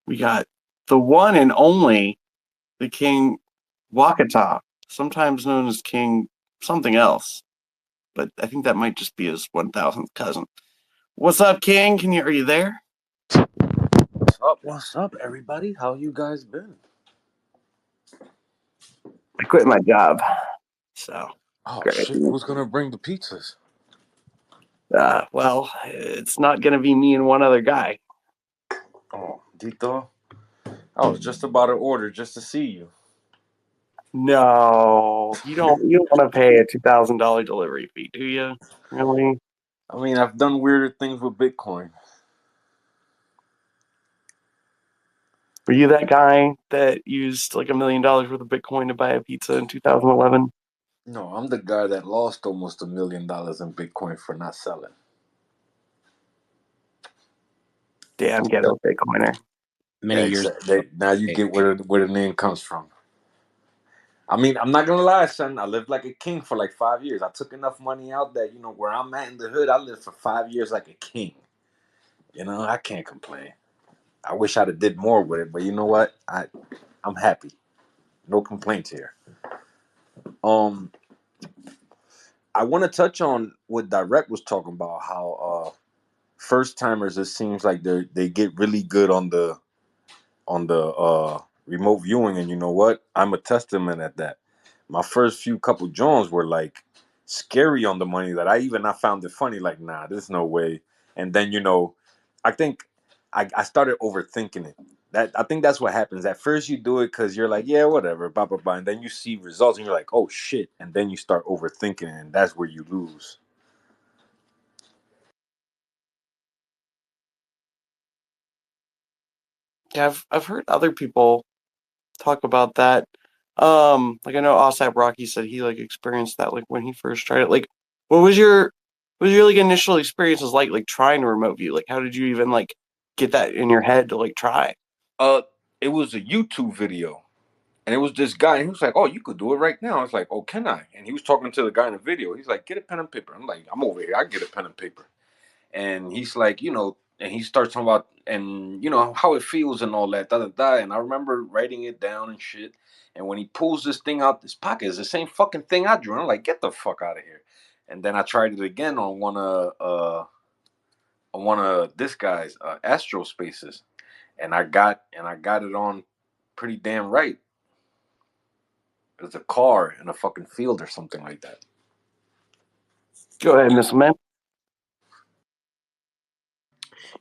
We got the one and only, the King Wakata, sometimes known as King something else, but I think that might just be his 1000th cousin. What's up, King? Are you there? What's up, everybody? How you guys been? I quit my job, so Oh great. shit! Who's gonna bring the pizzas? Well, it's not gonna be me and one other guy. Oh, Dito, I was just about to order just to see you. No, you don't. You don't want to pay a $2,000 delivery fee, do you? Really? I mean, I've done weirder things with Bitcoin. Were you that guy that used like $1 million worth of Bitcoin to buy a pizza in 2011? No, I'm the guy that lost almost $1 million in Bitcoin for not selling. Damn ghetto Bitcoiner. Many years Now you get where the name comes from. I mean, I'm not gonna lie, son. I lived like a king for like 5 years. I took enough money out that where I'm at in the hood, I lived for 5 years like a king. I can't complain. I wish I'd have did more with it, but you know what? I'm happy. No complaints here. I want to touch on what Direct was talking about. How first timers, it seems like they get really good on the remote viewing, and you know what? I'm a testament at that. My first few couple Jones were like scary on the money that I found it funny. Like, nah, there's no way. And then I think I started overthinking it. I think that's what happens. At first you do it because you're like, yeah, whatever, blah blah blah, and then you see results and you're like, oh shit, and then you start overthinking it, and that's where you lose. Yeah, I've heard other people talk about that. Like I know Asap Rocky said he like experienced that like when he first tried it. Like, what was your like initial experiences like trying to remote view? Like, how did you even like get that in your head to like try? It was a YouTube video. And it was this guy, and he was like, "Oh, you could do it right now." I was like, "Oh, can I?" And he was talking to the guy in the video. He's like, "Get a pen and paper." I'm like, "I'm over here. I get a pen and paper." And he's like, and he starts talking about, and how it feels and all that, da da da. And I remember writing it down and shit. And when he pulls this thing out this pocket, it's the same fucking thing I drew. And I'm like, "Get the fuck out of here!" And then I tried it again on one of this guy's Astro Spaces, and I got it on pretty damn right. It's a car in a fucking field or something like that. Go ahead, Miss Man.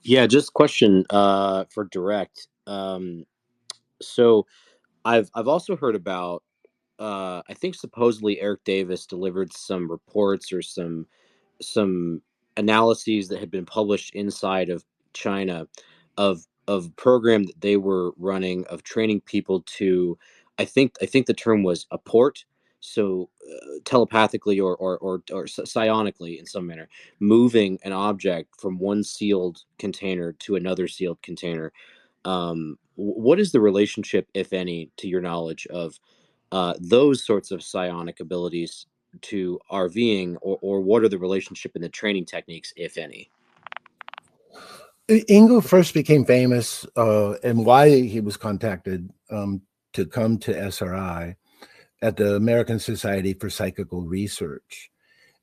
Yeah, just question for Direct. So I've also heard about I think supposedly Eric Davis delivered some reports or some analyses that had been published inside of China of a program that they were running of training people to I think the term was apport, so telepathically or psionically in some manner moving an object from one sealed container to another sealed container. What is the relationship, if any, to your knowledge, of those sorts of psionic abilities to RVing, or what are the relationship in the training techniques, if any? Ingo first became famous, and why he was contacted to come to SRI at the American Society for Psychical Research.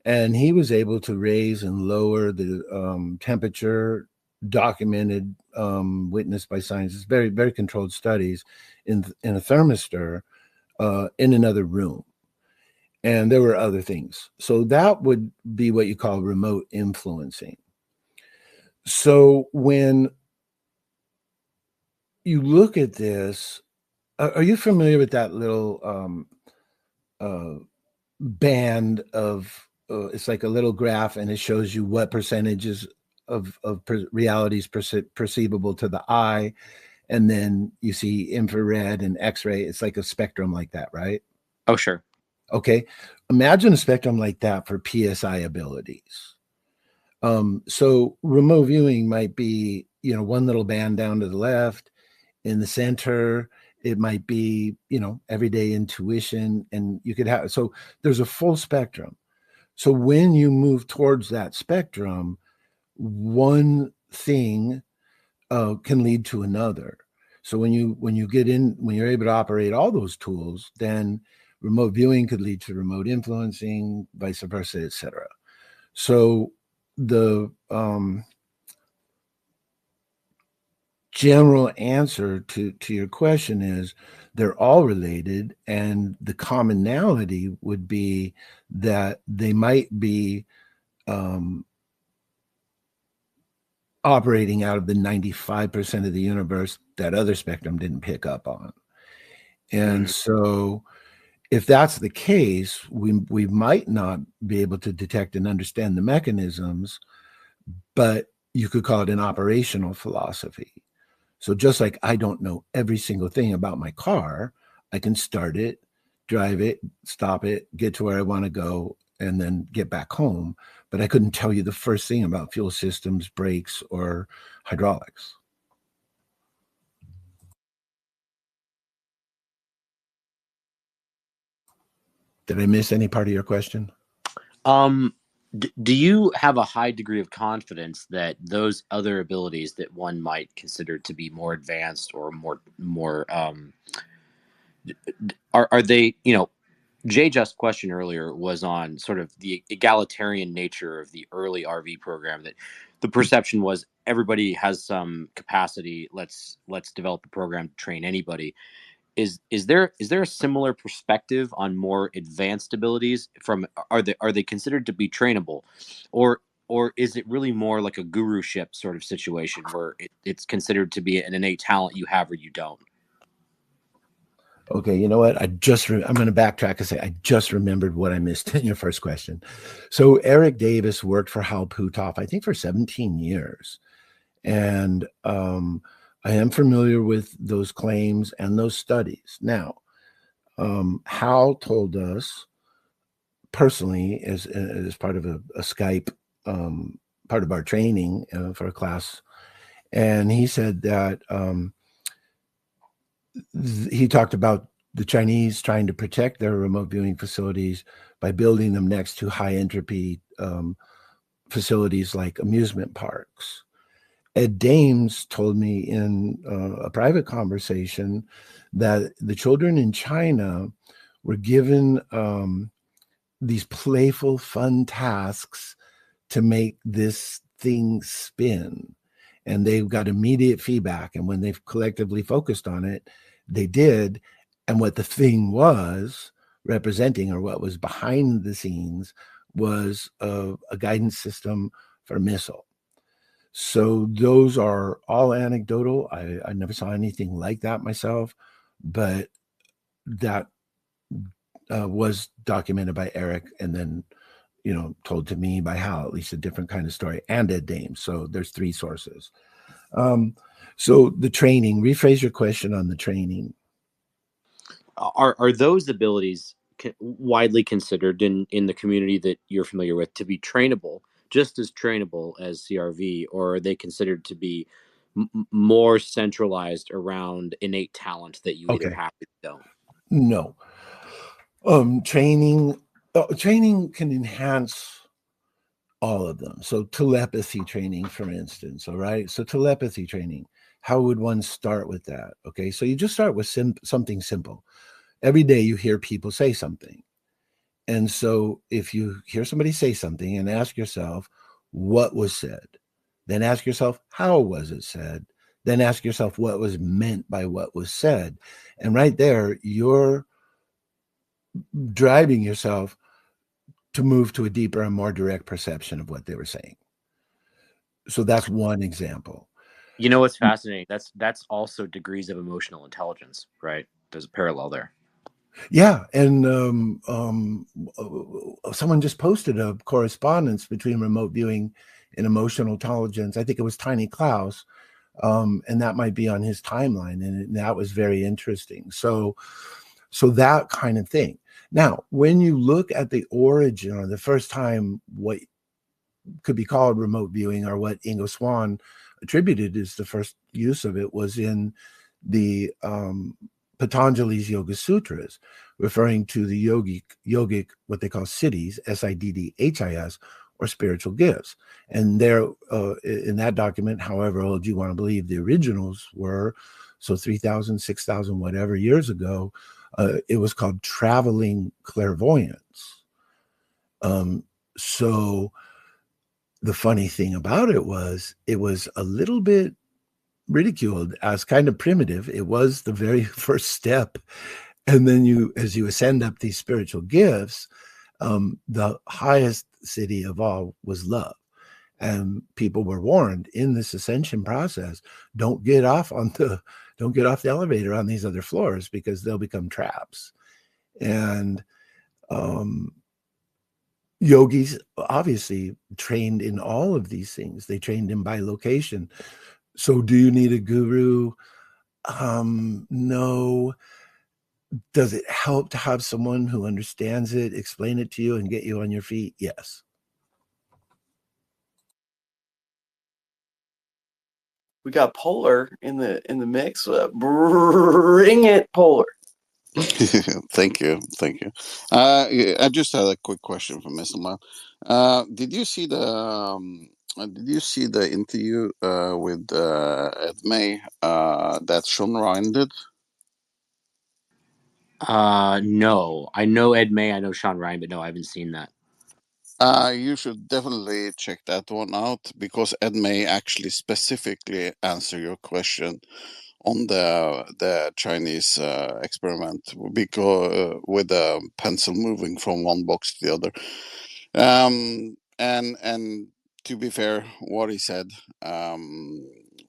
And he was able to raise and lower the temperature, documented, witnessed by scientists, very, very controlled studies in a thermistor in another room. And there were other things. So that would be what you call remote influencing. So when you look at this, are you familiar with that little band of it's like a little graph, and it shows you what percentages of reality is perceivable to the eye, and then you see infrared and X-ray. It's like a spectrum like that, right? Oh, sure. Okay, imagine a spectrum like that for PSI abilities. So remote viewing might be, one little band down to the left. In the center, it might be, everyday intuition, and you could have, so there's a full spectrum. So when you move towards that spectrum, one thing can lead to another. So when you're able to operate all those tools, then remote viewing could lead to remote influencing, vice versa, etc. So the general answer to your question is they're all related, and the commonality would be that they might be operating out of the 95% of the universe that other spectrum didn't pick up on. And so if that's the case, we might not be able to detect and understand the mechanisms, but you could call it an operational philosophy. So just like I don't know every single thing about my car, I can start it, drive it, stop it, get to where I want to go, and then get back home. But I couldn't tell you the first thing about fuel systems, brakes, or hydraulics. Did I miss any part of your question? Do you have a high degree of confidence that those other abilities that one might consider to be more advanced or more are they, Jay Just question earlier was on sort of the egalitarian nature of the early RV program, that the perception was everybody has some capacity. Let's develop a program to train anybody. Is there a similar perspective on more advanced abilities? Are they considered to be trainable, or is it really more like a guruship sort of situation where it's considered to be an innate talent you have or you don't? Okay, you know what? I'm going to backtrack and say I just remembered what I missed in your first question. So Eric Davis worked for Hal Puthoff, I think, for 17 years. And I am familiar with those claims and those studies. Now, Hal told us personally, as part of a Skype, part of our training for a class, and he said that he talked about the Chinese trying to protect their remote viewing facilities by building them next to high entropy facilities like amusement parks. Ed Dames told me in a private conversation that the children in China were given these playful, fun tasks to make this thing spin. And they've got immediate feedback. And when they've collectively focused on it, they did. And what the thing was representing, or what was behind the scenes, was a guidance system for a missile. So those are all anecdotal. I never saw anything like that myself, but that was documented by Eric and then, told to me by Hal, at least a different kind of story, and Ed Dames. So there's 3 sources. So the training, rephrase your question on the training. Are those abilities widely considered in the community that you're familiar with to be trainable, just as trainable as CRV, or are they considered to be more centralized around innate talent that you either have or don't? No. Training can enhance all of them. So telepathy training, for instance, all right? So telepathy training, how would one start with that? Okay, so you just start with something simple. Every day you hear people say something. And so if you hear somebody say something and ask yourself, what was said? Then ask yourself, how was it said? Then ask yourself what was meant by what was said. And right there, you're driving yourself to move to a deeper and more direct perception of what they were saying. So that's one example. You know what's fascinating? That's also degrees of emotional intelligence, right? There's a parallel there. Yeah, and someone just posted a correspondence between remote viewing and emotional intelligence. I think it was Tiny Klaus, and that might be on his timeline, and that was very interesting. So that kind of thing. Now, when you look at the origin, or the first time what could be called remote viewing, or what Ingo Swann attributed as the first use of it, was in the Patanjali's Yoga Sutras, referring to the yogic, what they call siddhis, siddhis, or spiritual gifts. And there, in that document, however old you want to believe the originals were, so 3,000, 6,000, whatever years ago, it was called traveling clairvoyance. So the funny thing about it was a little bit ridiculed as kind of primitive. It was the very first step. And then as you ascend up these spiritual gifts, the highest siddhi of all was love. And people were warned in this ascension process, don't get off the elevator on these other floors because they'll become traps. And yogis obviously trained in all of these things. They trained in bilocation. So do you need a guru? No. Does it help to have someone who understands it, explain it to you, and get you on your feet? Yes. We got Polar in the mix. Bring it, Polar. Thank you. Yeah, I just had a quick question for Mr. Mal. Did you see the interview with Ed May that Sean Ryan did? No, I know Ed May, I know Sean Ryan, but no, I haven't seen that. You should definitely check that one out because Ed May actually specifically answer your question on the Chinese experiment because with the pencil moving from one box to the other. And to be fair, what he said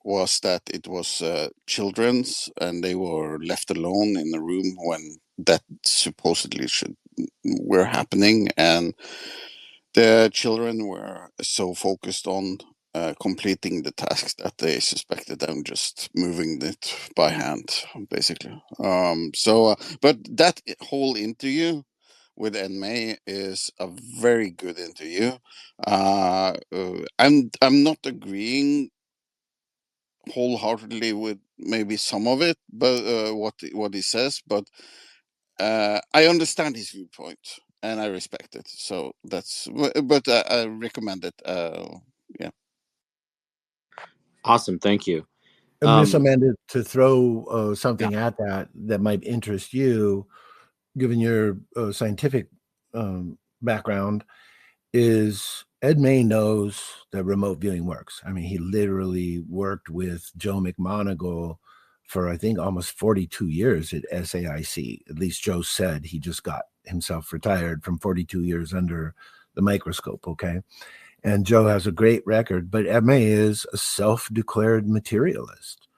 was that it was children's and they were left alone in the room when that supposedly were happening, and the children were so focused on completing the task that they suspected them just moving it by hand, basically. But that whole interview with May is a very good interview. I'm not agreeing wholeheartedly with maybe some of it, but what he says, but I understand his viewpoint and I respect it. So but I recommend it. Yeah. Awesome, thank you. And Miss Um, Amanda, to throw yeah. something at that might interest you, given your scientific background, is Ed May knows that remote viewing works. I mean, he literally worked with Joe McMoneagle for, I think, almost 42 years at SAIC. At least Joe said he just got himself retired from 42 years under the microscope, okay? And Joe has a great record, but Ed May is a self-declared materialist.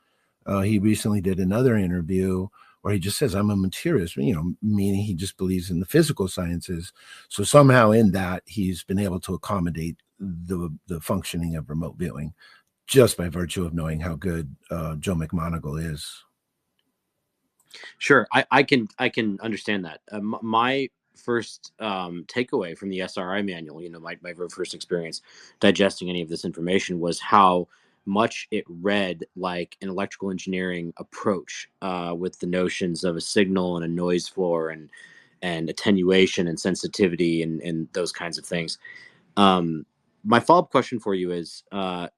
He recently did another interview where he just says, I'm a materialist, meaning he just believes in the physical sciences. So somehow in that, he's been able to accommodate the functioning of remote viewing just by virtue of knowing how good Joe McMoneagle is. Sure, I can understand that. My first takeaway from the SRI manual, my very first experience digesting any of this information was how much it read like an electrical engineering approach with the notions of a signal and a noise floor and attenuation and sensitivity and those kinds of things. My follow-up question for you is, and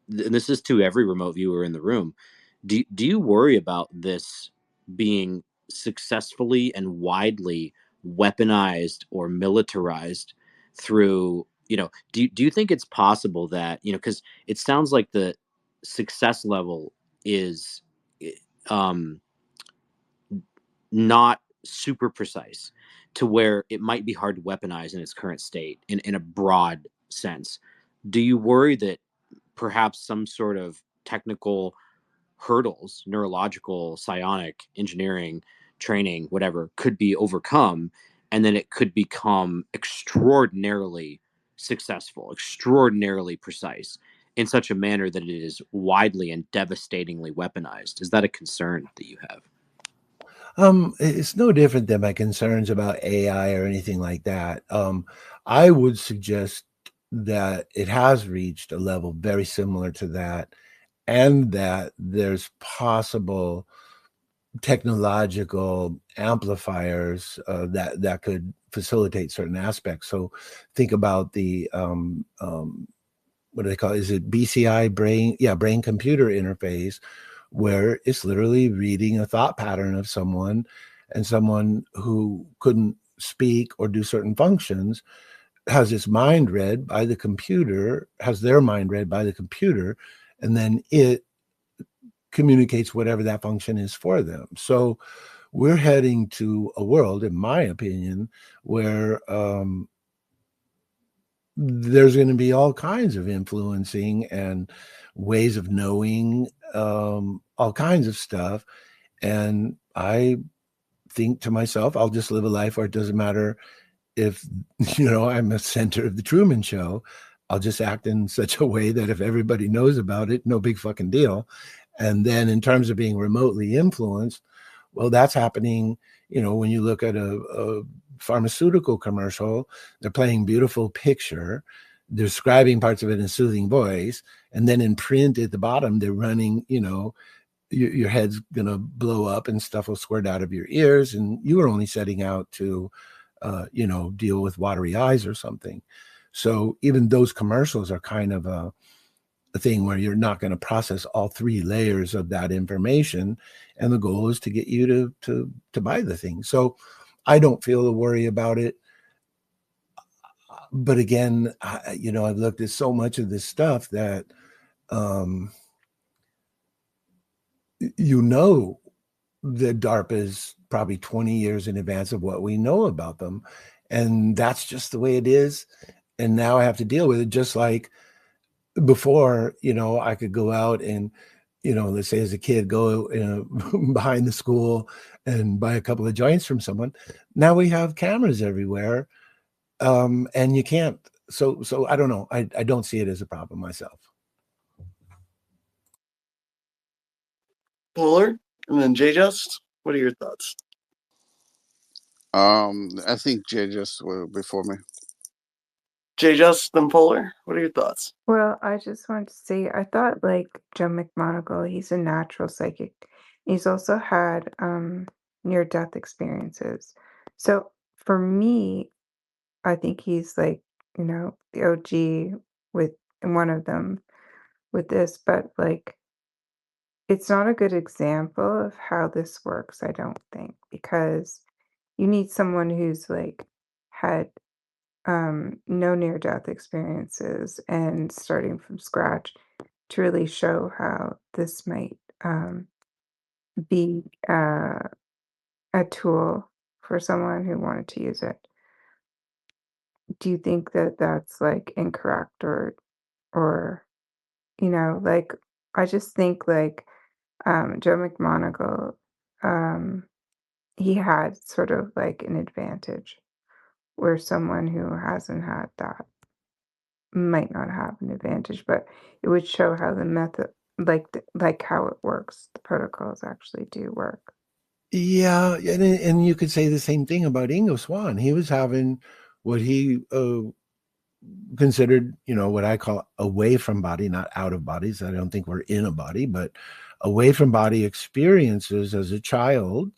this is to every remote viewer in the room, do you worry about this being successfully and widely weaponized or militarized through, do you think it's possible that, because it sounds like the success level is um, not super precise to where it might be hard to weaponize in its current state in a broad sense. Do you worry that perhaps some sort of technical hurdles, neurological, psionic, engineering, training, whatever, could be overcome, and then it could become extraordinarily successful, extraordinarily precise in such a manner that it is widely and devastatingly weaponized? Is that a concern that you have? It's no different than my concerns about AI or anything like that. I would suggest that it has reached a level very similar to that, and that there's possible technological amplifiers that could facilitate certain aspects. So think about the what do they call it? Is it BCI brain? Yeah, brain computer interface, where it's literally reading a thought pattern of someone, and someone who couldn't speak or do certain functions has its mind read by the computer, has their mind read by the computer, and then it communicates whatever that function is for them. So we're heading to a world, in my opinion, where there's going to be all kinds of influencing and ways of knowing, all kinds of stuff. And I think to myself, I'll just live a life where it doesn't matter if, I'm a center of the Truman Show. I'll just act in such a way that if everybody knows about it, no big fucking deal. And then in terms of being remotely influenced, well, that's happening, when you look at a pharmaceutical commercial, they're playing beautiful picture, describing parts of it in a soothing voice, and then in print at the bottom, they're running, your head's gonna blow up and stuff will squirt out of your ears, and you were only setting out to, deal with watery eyes or something. So even those commercials are kind of a thing where you're not going to process all three layers of that information, and the goal is to get you to buy the thing. So I don't feel a worry about it. But again, I've looked at so much of this stuff that that DARPA is probably 20 years in advance of what we know about them, and that's just the way it is. And now I have to deal with it, just like before, I could go out and, let's say as a kid, go behind the school and buy a couple of joints from someone. Now we have cameras everywhere, and you can't. So I don't know. I don't see it as a problem myself. Polar, and then J-Just, what are your thoughts? I think Jay just were before me. J-Just, then Polar, what are your thoughts? Well, I just want to say, I thought like Joe McMoneagle, he's a natural psychic. He's also had near-death experiences. So for me, I think he's like, the OG with one of them with this, but like it's not a good example of how this works, I don't think, because you need someone who's like had no near-death experiences and starting from scratch to really show how this might be a tool for someone who wanted to use it. Do you think that that's like incorrect or like I just think like Joe McMoneagle, he had sort of like an advantage where someone who hasn't had that might not have an advantage, but it would show how the method, like how it works, the protocols actually do work. Yeah, and you could say the same thing about Ingo Swann. He was having what he considered, what I call away from body, not out of bodies. I don't think we're in a body, but away from body experiences as a child,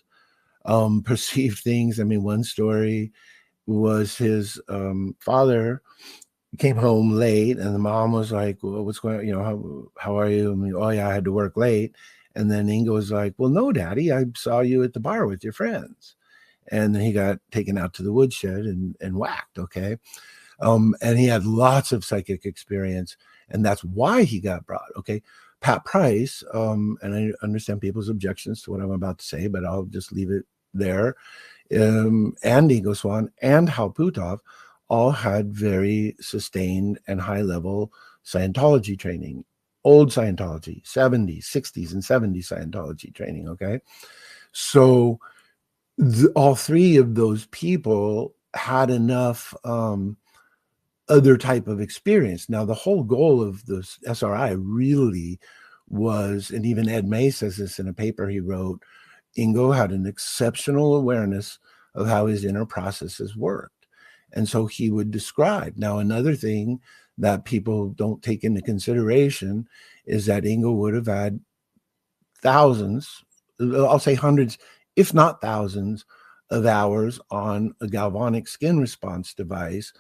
perceived things. I mean, one story was his father came home late, and the mom was like, well, what's going on? How are you? I mean, oh yeah, I had to work late. And then Ingo was like, well, no, Daddy, I saw you at the bar with your friends. And then he got taken out to the woodshed and whacked. Okay. And he had lots of psychic experience, and that's why he got brought. Okay. Pat Price, and I understand people's objections to what I'm about to say, but I'll just leave it there. And Ingo Swann and Hal Puthoff all had very sustained and high level Scientology training, old Scientology, 70s, 60s, and 70s Scientology training. Okay. So all three of those people had enough other type of experience. Now, the whole goal of the SRI really was, and even Ed May says this in a paper he wrote, Ingo had an exceptional awareness of how his inner processes worked. And so he would describe. Now, another thing that people don't take into consideration is that Ingo would have had thousands, I'll say hundreds, if not thousands, of hours on a galvanic skin response device,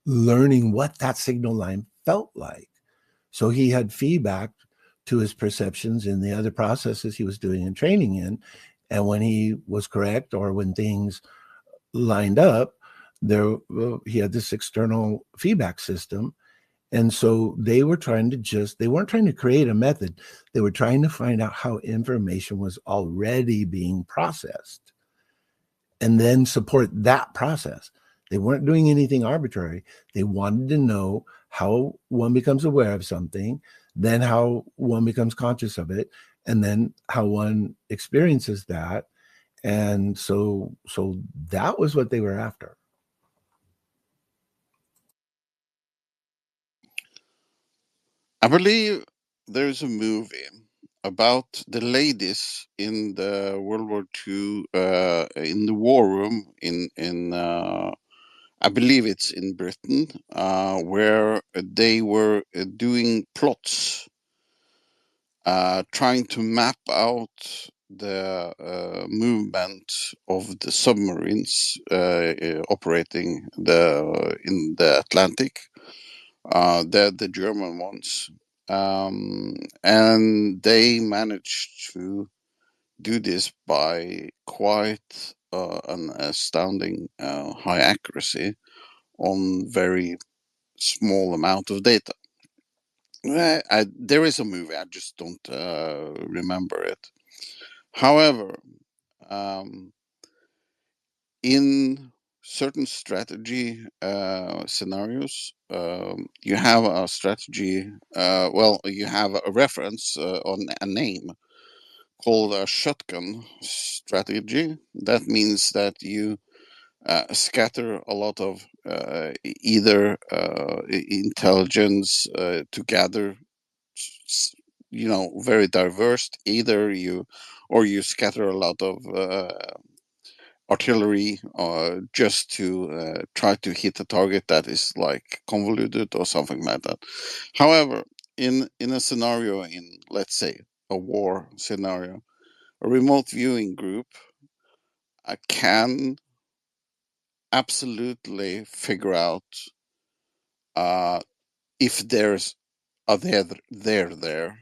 learning what that signal line felt like. So he had feedback to his perceptions in the other processes he was doing and training in. And when he was correct, or when things lined up, he had this external feedback system. And so they weren't trying to create a method. They were trying to find out how information was already being processed and then support that process. They weren't doing anything arbitrary. They wanted to know how one becomes aware of something, then how one becomes conscious of it, and then how one experiences that. And so that was what they were after. I believe there's a movie about the ladies in the World War II, in the war room in I believe it's in Britain, where they were doing plots, trying to map out the movement of the submarines operating in the Atlantic, the German ones, and they managed to do this by quite an astounding high accuracy on very small amount of data. There is a movie, I just don't remember it. However, in certain strategy scenarios, you have a strategy, you have a reference on a name called a shotgun strategy. That means that you scatter a lot of either intelligence to gather, very diverse. Either you scatter a lot of artillery just to try to hit a target that is like convoluted or something like that. However, in a scenario, in let's say a war scenario, a remote viewing group can absolutely figure out if there's a there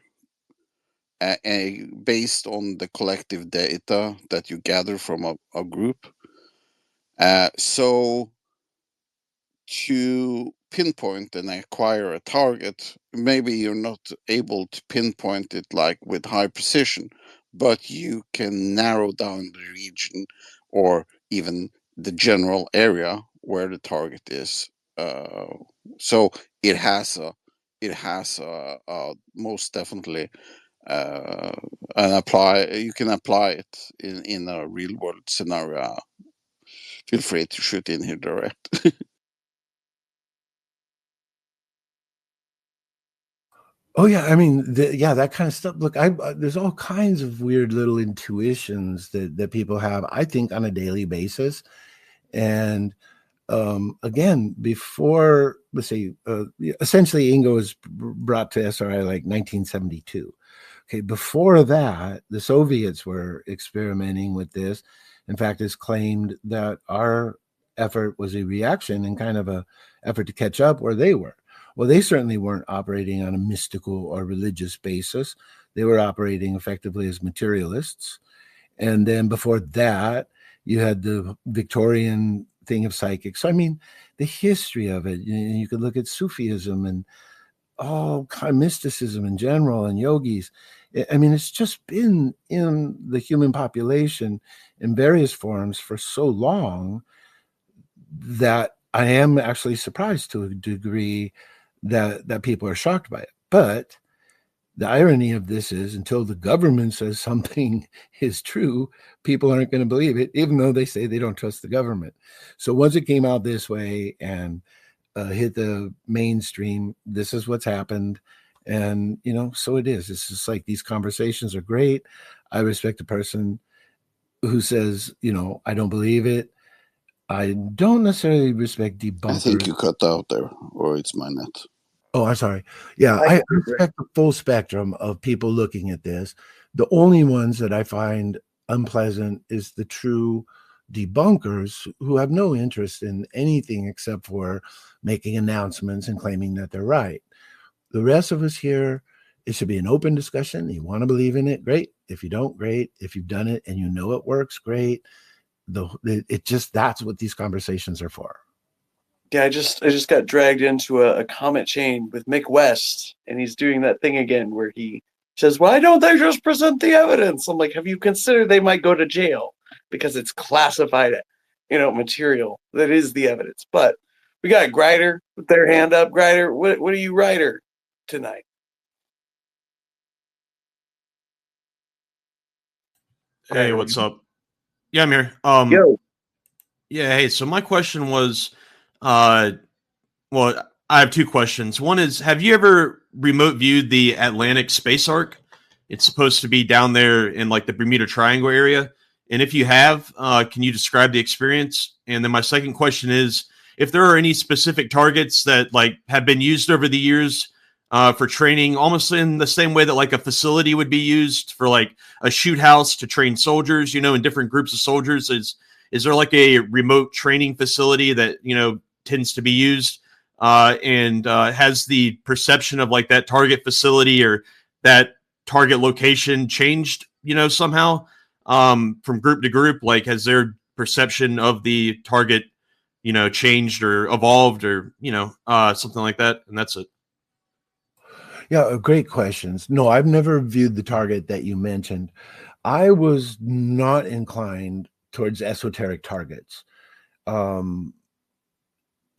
based on the collective data that you gather from a group. So to pinpoint and acquire a target, maybe you're not able to pinpoint it like with high precision, but you can narrow down the region or even the general area where the target is. So it has most definitely you can apply it in a real world scenario. Feel free to shoot in here direct. Oh yeah, I mean, that kind of stuff. Look, there's all kinds of weird little intuitions that people have, I think, on a daily basis. And again, before, let's say, essentially, Ingo was brought to SRI like 1972. Okay, before that, the Soviets were experimenting with this. In fact, it's claimed that our effort was a reaction and kind of a effort to catch up where they were. Well, they certainly weren't operating on a mystical or religious basis. They were operating effectively as materialists. And then before that, you had the Victorian thing of psychics. So, I mean, the history of it, you could look at Sufism and all kind of mysticism in general and yogis. I mean, it's just been in the human population in various forms for so long that I am actually surprised to a degree that people are shocked by it. But the irony of this is, until the government says something is true, people aren't going to believe it, even though they say they don't trust the government. So once it came out this way and hit the mainstream, this is what's happened. And, so it is. It's just like these conversations are great. I respect a person who says, I don't believe it. I don't necessarily respect debunkers. I think you cut out there, or it's my net. Oh, I'm sorry. Yeah, I respect the full spectrum of people looking at this. The only ones that I find unpleasant is the true debunkers who have no interest in anything except for making announcements and claiming that they're right. The rest of us here, it should be an open discussion. You want to believe in it, great. If you don't, great. If you've done it and you know it works, great. That's what these conversations are for. Yeah, I just got dragged into a comment chain with Mick West, and he's doing that thing again where he says, "Why don't they just present the evidence?" I'm like, have you considered they might go to jail because it's classified material that is the evidence. But we got Grider with their hand up. Grider, what are you Grider tonight? Hey, what's up? Yeah, I'm here. Yo. Yeah, hey, so my question was, well, I have two questions. One is, have you ever remote viewed the Atlantic Space Arc? It's supposed to be down there in like the Bermuda Triangle area. And if you have, can you describe the experience? And then my second question is, if there are any specific targets that like have been used over the years for training, almost in the same way that like a facility would be used for like a shoot house to train soldiers, in different groups of soldiers. Is there like a remote training facility that tends to be used and has the perception of like that target facility or that target location changed somehow from group to group? Like, has their perception of the target changed or evolved or something like that? And that's it. Yeah, great questions. No, I've never viewed the target that you mentioned. I was not inclined towards esoteric targets.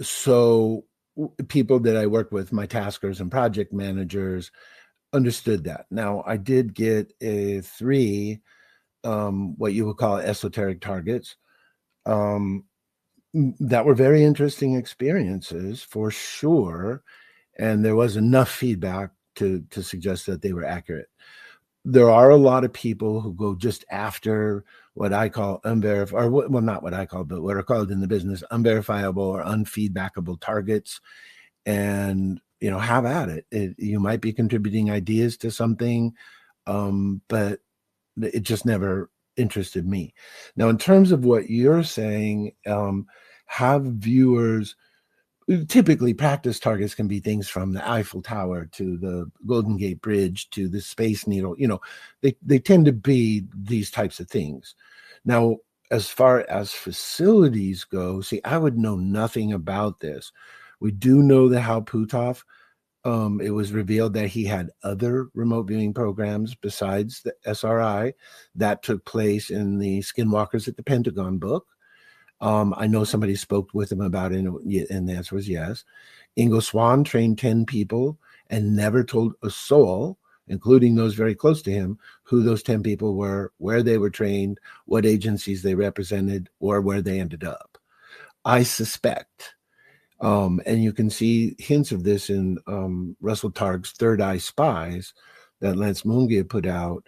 So people that I work with, my taskers and project managers, understood that. Now, I did get three, what you would call esoteric targets, that were very interesting experiences for sure. And there was enough feedback to suggest that they were accurate. There are a lot of people who go just after what I call unverified, or well, not what I call, but what are called in the business unverifiable or unfeedbackable targets, and have at it. You might be contributing ideas to something, but it just never interested me. Now, in terms of what you're saying, have viewers. Typically, practice targets can be things from the Eiffel Tower to the Golden Gate Bridge to the Space Needle. They tend to be these types of things. Now, as far as facilities go, see, I would know nothing about this. We do know that Hal Puthoff, it was revealed that he had other remote viewing programs besides the SRI that took place in the Skinwalkers at the Pentagon book. I know somebody spoke with him about it, and the answer was yes. Ingo Swann trained 10 people and never told a soul, including those very close to him, who those 10 people were, where they were trained, what agencies they represented, or where they ended up. I suspect, and you can see hints of this in Russell Targ's Third Eye Spies that Lance Mungia put out,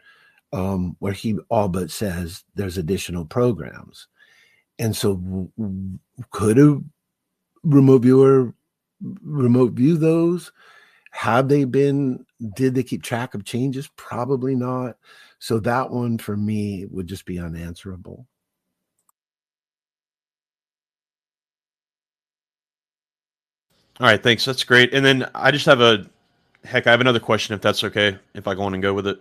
where he all but says there's additional programs. And so could a remote viewer remote view those? Have they been, did they keep track of changes? Probably not. So that one for me would just be unanswerable. All right, thanks. That's great. And then I just have I have another question, if that's okay, if I go on and go with it.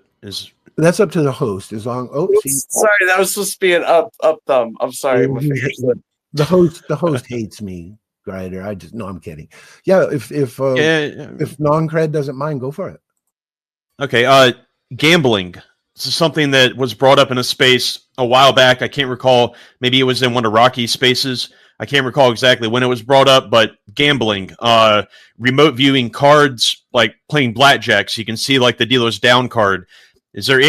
That's up to the host. As long, sorry, that was supposed to be an up thumb. I'm sorry. The host hates me, Grider. I'm kidding. Yeah, if non-cred doesn't mind, go for it. Okay, gambling. This is something that was brought up in a space a while back. I can't recall. Maybe it was in one of Rocky's spaces. I can't recall exactly when it was brought up, but gambling, remote viewing cards, like playing blackjack, so you can see like the dealer's down card. Has there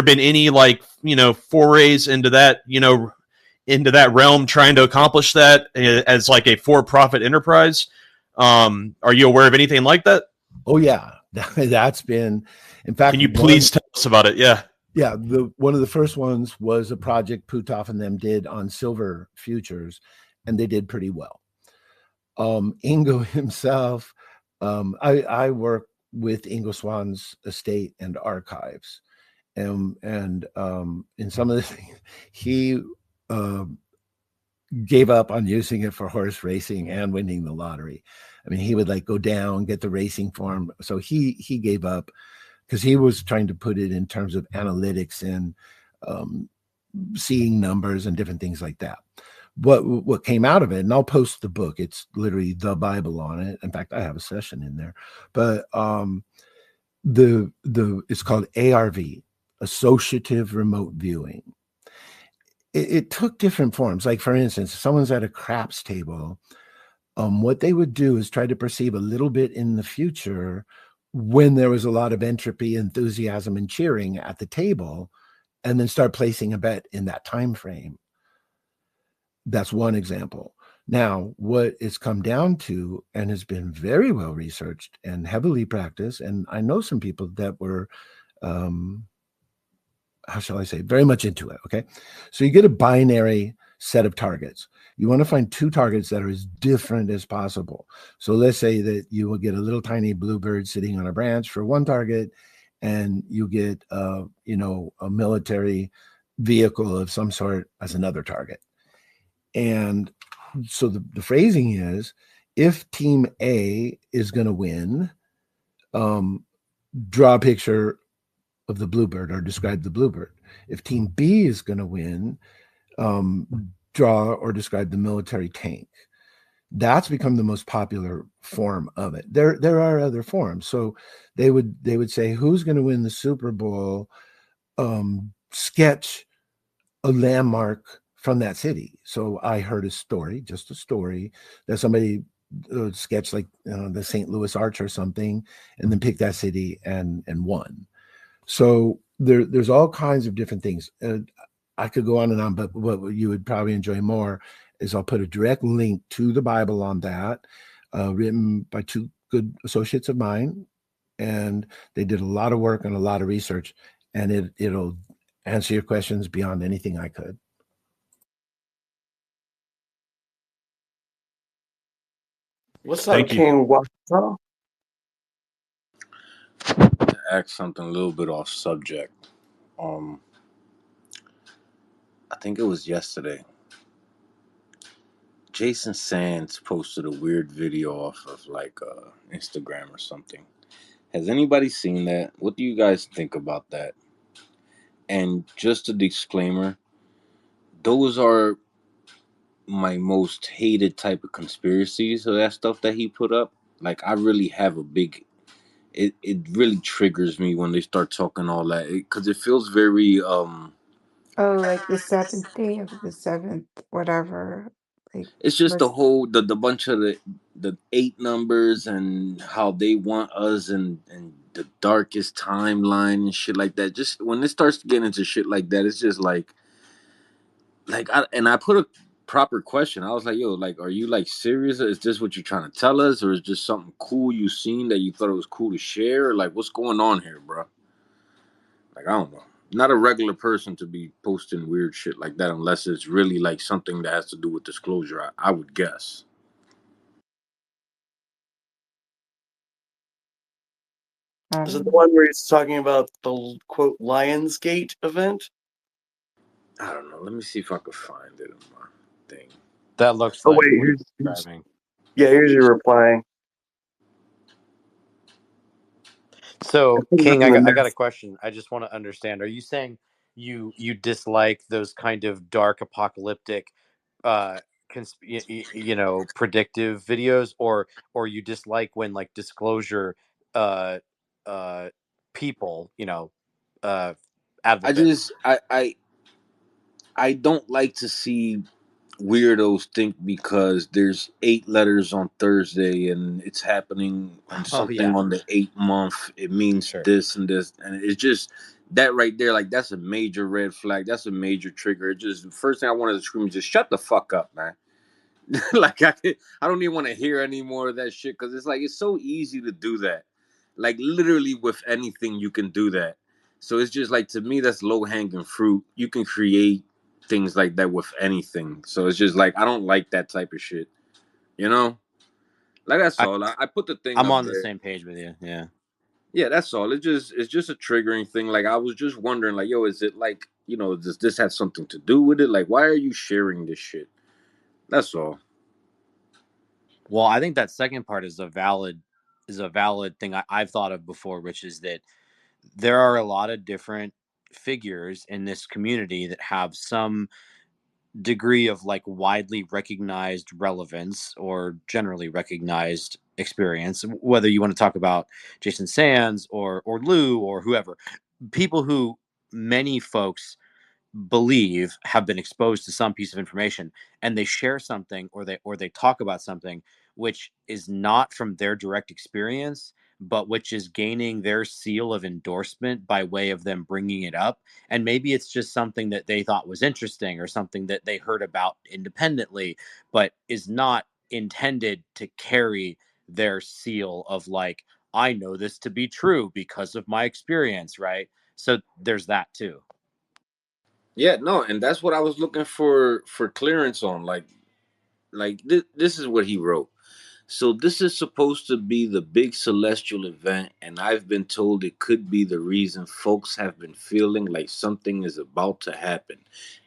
been any like, forays into that, into that realm, trying to accomplish that as like a for-profit enterprise? Are you aware of anything like that? Oh yeah, that's been, in fact. Can you please tell us about it? Yeah. Yeah, one of the first ones was a project Puthoff and them did on silver futures, and they did pretty well. Ingo himself, I work with Ingo Swann's estate and archives, and in some of the things, he gave up on using it for horse racing and winning the lottery. I mean, he would like go down, get the racing form. So he gave up because he was trying to put it in terms of analytics and seeing numbers and different things like that. What came out of it, and I'll post the book, it's literally the Bible on it. In fact, I have a session in there, but it's called ARV, Associative Remote Viewing. it took different forms. Like, for instance, if someone's at a craps table, what they would do is try to perceive a little bit in the future when there was a lot of entropy, enthusiasm, and cheering at the table, and then start placing a bet in that time frame. That's one example. Now, what it's come down to, and has been very well researched and heavily practiced, and I know some people that were, how shall I say, very much into it. Okay. So you get a binary set of targets. You want to find two targets that are as different as possible. So let's say that you will get a little tiny bluebird sitting on a branch for one target, and you get, a military vehicle of some sort as another target. And so the phrasing is, if team A is going to win, draw a picture of the bluebird or describe the bluebird. If team B is going to win, draw or describe the military tank. That's become the most popular form of it. There are other forms. So they would say, who's going to win the Super Bowl? Sketch a landmark from that city. So I heard just a story, that somebody sketched like the St. Louis Arch or something, and then picked that city and won. So there's all kinds of different things. I could go on and on, but what you would probably enjoy more is I'll put a direct link to the Bible on that, written by two good associates of mine, and they did a lot of work and a lot of research, and it'll answer your questions beyond anything I could. What's up, Thank you. King Waffle? To ask something a little bit off subject. I think it was yesterday. Jason Sands posted a weird video off of like Instagram or something. Has anybody seen that? What do you guys think about that? And just a disclaimer, those are my most hated type of conspiracies of that stuff that he put up. Like, I really have a big, it really triggers me when they start talking all that, because it feels very Oh, like the seventh day of the seventh, whatever. Like, it's just the let's. whole the bunch of the 8 numbers and how they want us and the darkest timeline and shit like that. Just when it starts to get into shit like that, it's just like I put a proper question. I was like, yo, like, are you like serious? Is this what you're trying to tell us, or is just something cool you seen that you thought it was cool to share? Like, what's going on here, bro? Like, I don't know. Not a regular person to be posting weird shit like that unless it's really like something that has to do with disclosure, I would guess. Is it the one where he's talking about the quote Lionsgate event? I don't know. Let me see if I can find it in my thing. That looks Oh like wait, what here's, you're describing. yeah, here's your reply. So, put it King, up in the I got a mess. question. I just want to understand. Are you saying you dislike those kind of dark apocalyptic, predictive videos, or you dislike when like disclosure, uh, uh, people, I advocate? just I don't like to see weirdos think because there's 8 letters on Thursday and it's happening and Oh something yeah, on the 8th month, it means sure. this and this, and it's just that right there, like that's a major red flag. That's a major trigger. It just, the first thing I wanted to scream is just shut the fuck up, man. Like I don't even want to hear any more of that shit because it's like it's so easy to do that. Like literally with anything you can do that. So it's just like, to me, that's low hanging fruit. You can create things like that with anything. So it's just like I don't like that type of shit. You know? Like that's I all. I put the thing I'm up on the there. same page with you. Yeah. Yeah, that's all. It's just a triggering thing. Like I was just wondering, like, yo, is it like, does this have something to do with it? Like, why are you sharing this shit? That's all. Well, I think that second part is a valid thing I've thought of before, which is that there are a lot of different figures in this community that have some degree of like widely recognized relevance or generally recognized experience, whether you want to talk about Jason Sands or Lou or whoever, people who many folks believe have been exposed to some piece of information, and they share something, or they talk about something which is not from their direct experience, but which is gaining their seal of endorsement by way of them bringing it up. And maybe it's just something that they thought was interesting, or something that they heard about independently, but is not intended to carry their seal of, like, I know this to be true because of my experience, right? So there's that too. Yeah, no, and that's what I was looking for clearance on. Like this is what he wrote. So this is supposed to be the big celestial event, and I've been told it could be the reason folks have been feeling like something is about to happen.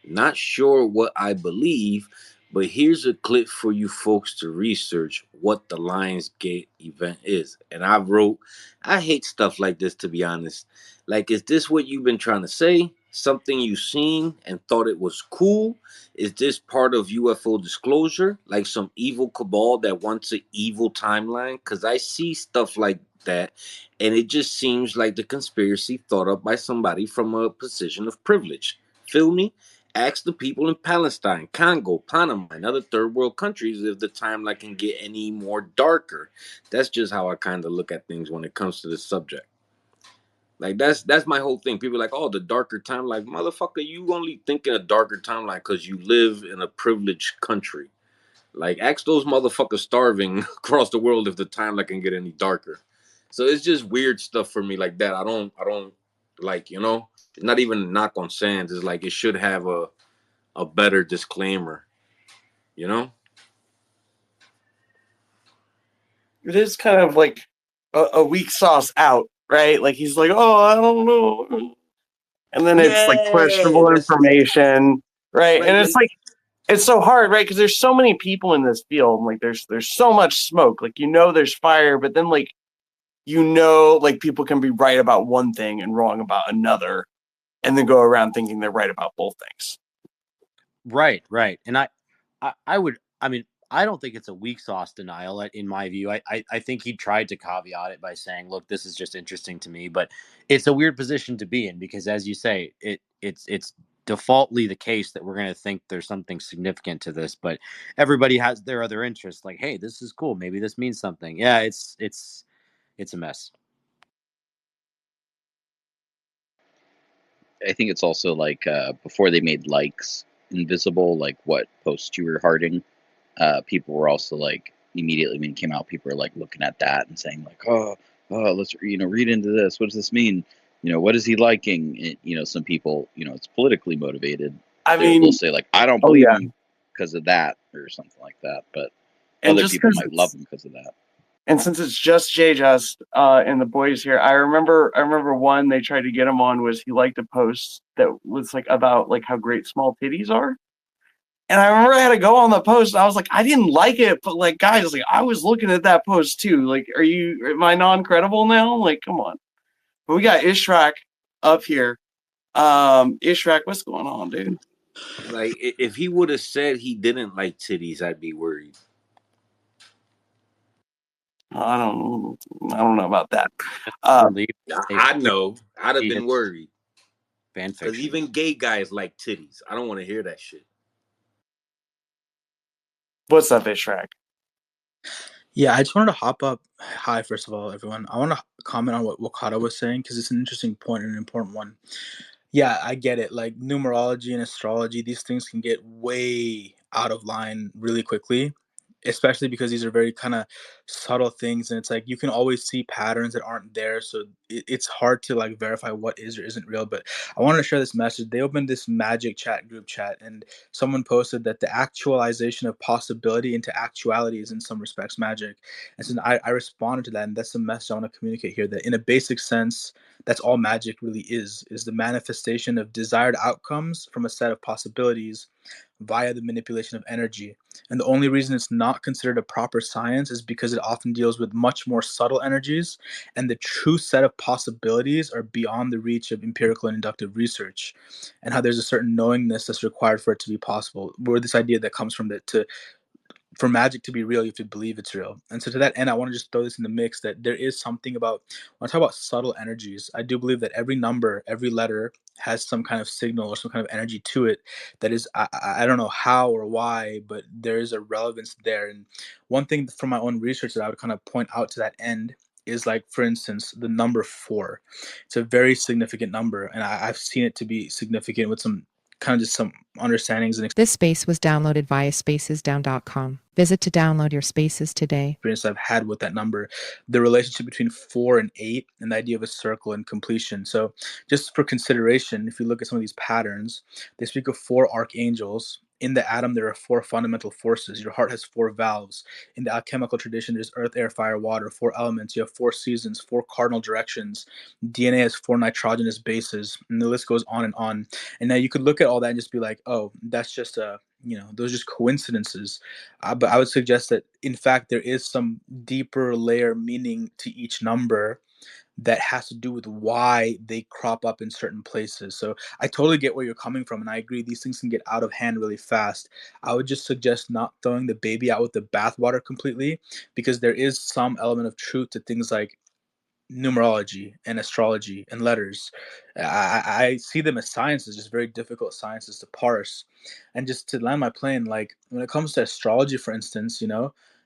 Not sure what I believe, but here's a clip for you folks to research what the Lionsgate event is. And I wrote, I hate stuff like this, to be honest. Like, is this what you've been trying to say? Something you seen and thought it was cool? Is this part of UFO disclosure? Like some evil cabal that wants an evil timeline? Because I see stuff like that, and it just seems like the conspiracy thought up by somebody from a position of privilege. Feel me? Ask the people in Palestine, Congo, Panama, and other third world countries if the timeline can get any more darker. That's just how I kind of look at things when it comes to this subject. Like that's my whole thing. People are like, oh, the darker timeline, motherfucker. You only think in a darker timeline because you live in a privileged country. Like, ask those motherfuckers starving across the world if the timeline can get any darker. So it's just weird stuff for me like that. I don't like, it's not even a knock on Sands. It's like it should have a better disclaimer, you know? It is kind of like a weak sauce out, right? Like he's like, oh, I don't know, and then it's like Yeah, questionable that's information, right? right. And it's like it's so hard, right? Because there's so many people in this field. Like there's so much smoke. Like there's fire, but then like like people can be right about one thing and wrong about another, and then go around thinking they're right about both things. Right. And I don't think it's a weak sauce denial in my view. I think he tried to caveat it by saying, look, this is just interesting to me, but it's a weird position to be in, because as you say, it's defaultly the case that we're going to think there's something significant to this, but everybody has their other interests. Like, hey, this is cool. Maybe this means something. Yeah, it's a mess. I think it's also like before they made likes invisible, like what posts you were hearting, people were also like immediately when it came out, people were like looking at that and saying like, oh, let's read into this. What does this mean? What is he liking? Some people, it's politically motivated. They'll say like, I don't believe him because of that or something like that, but other people might love him because of that. And since it's just Jay Just and the boys here, I remember one they tried to get him on was he liked a post that was like about like how great small titties are. And I remember I had to go on the post. And I was like, I didn't like it, but like, guys, like I was looking at that post too. Like, am I non-credible now? Like, come on. But we got Ishrak up here. Ishrak, what's going on, dude? Like, if he would have said he didn't like titties, I'd be worried. I don't know about that. I know. I'd have been worried. Fan because fiction. even gay guys like titties. I don't want to hear that shit. What's up, Ishrak? Yeah, I just wanted to hop up. Hi, first of all, everyone. I want to comment on what Wakata was saying because it's an interesting point and an important one. Yeah, I get it. Like numerology and astrology, these things can get way out of line really quickly, especially because these are very kind of subtle things, and it's like you can always see patterns that aren't there, so it's hard to like verify what is or isn't real. But I wanted to share this message. They opened this magic chat group chat, and someone posted that the actualization of possibility into actuality is in some respects magic. And so I responded to that, and that's the message I want to communicate here, that in a basic sense, that's all magic really is the manifestation of desired outcomes from a set of possibilities via the manipulation of energy. And the only reason it's not considered a proper science is because it often deals with much more subtle energies, and the true set of possibilities are beyond the reach of empirical and inductive research, and how there's a certain knowingness that's required for it to be possible. Where this idea that comes from for magic to be real, you have to believe it's real. And so to that end, I want to just throw this in the mix that there is something about, when I talk about subtle energies, I do believe that every number, every letter has some kind of signal or some kind of energy to it that is, I don't know how or why, but there is a relevance there. And one thing from my own research that I would kind of point out to that end is, like, for instance, the number 4. It's a very significant number, and I've seen it to be significant with some kind of just some understandings and This space was downloaded via spacesdown.com. Visit to download your spaces today. experience I've had with that number, the relationship between 4 and 8, and the idea of a circle and completion. So, just for consideration, if you look at some of these patterns, they speak of 4 archangels. In the atom, there are 4 fundamental forces. Your heart has 4 valves. In the alchemical tradition, there's earth, air, fire, water, 4 elements. You have 4 seasons, 4 cardinal directions. DNA has 4 nitrogenous bases, and the list goes on and on. And now you could look at all that and just be like, oh, that's just those are just coincidences. But I would suggest that, in fact, there is some deeper layer meaning to each number that has to do with why they crop up in certain places. So I totally get where you're coming from, and I agree these things can get out of hand really fast. I would just suggest not throwing the baby out with the bathwater completely, because there is some element of truth to things like numerology and astrology and letters. I see them as sciences, just very difficult sciences to parse. And just to land my plane, like when it comes to astrology, for instance,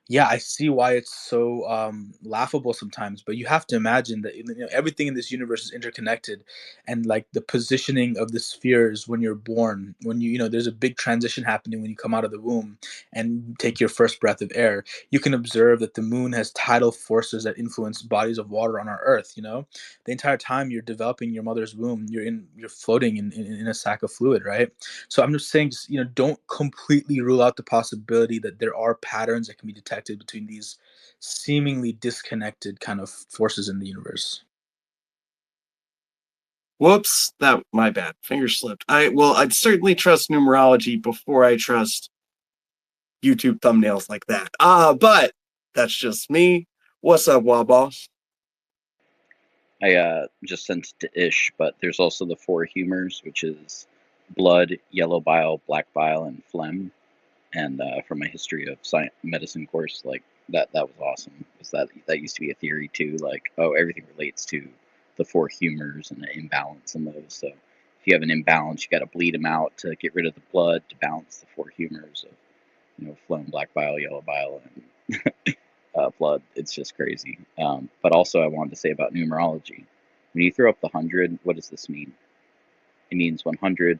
yeah, I see why it's so laughable sometimes. But you have to imagine that everything in this universe is interconnected, and like the positioning of the spheres when you're born, when there's a big transition happening when you come out of the womb and take your first breath of air. You can observe that the moon has tidal forces that influence bodies of water on our earth. The entire time you're developing your mother's womb, you're floating in a sack of fluid, right? So I'm just saying, just don't completely rule out the possibility that there are patterns that can be detected between these seemingly disconnected kind of forces in the universe. Whoops, that my bad. Finger slipped. I'd certainly trust numerology before I trust YouTube thumbnails like that. But that's just me. What's up, Waboss? I just sent it to Ish, but there's also the 4 humors, which is blood, yellow bile, black bile, and phlegm. And from my history of medicine course, like that was awesome. Was that used to be a theory too? Like, oh, everything relates to the 4 humors and the imbalance in those. So if you have an imbalance, you got to bleed them out to get rid of the blood to balance the 4 humors of phlegm, black bile, yellow bile, and blood. It's just crazy. But also, I wanted to say about numerology. When you throw up the 100, what does this mean? It means 100%.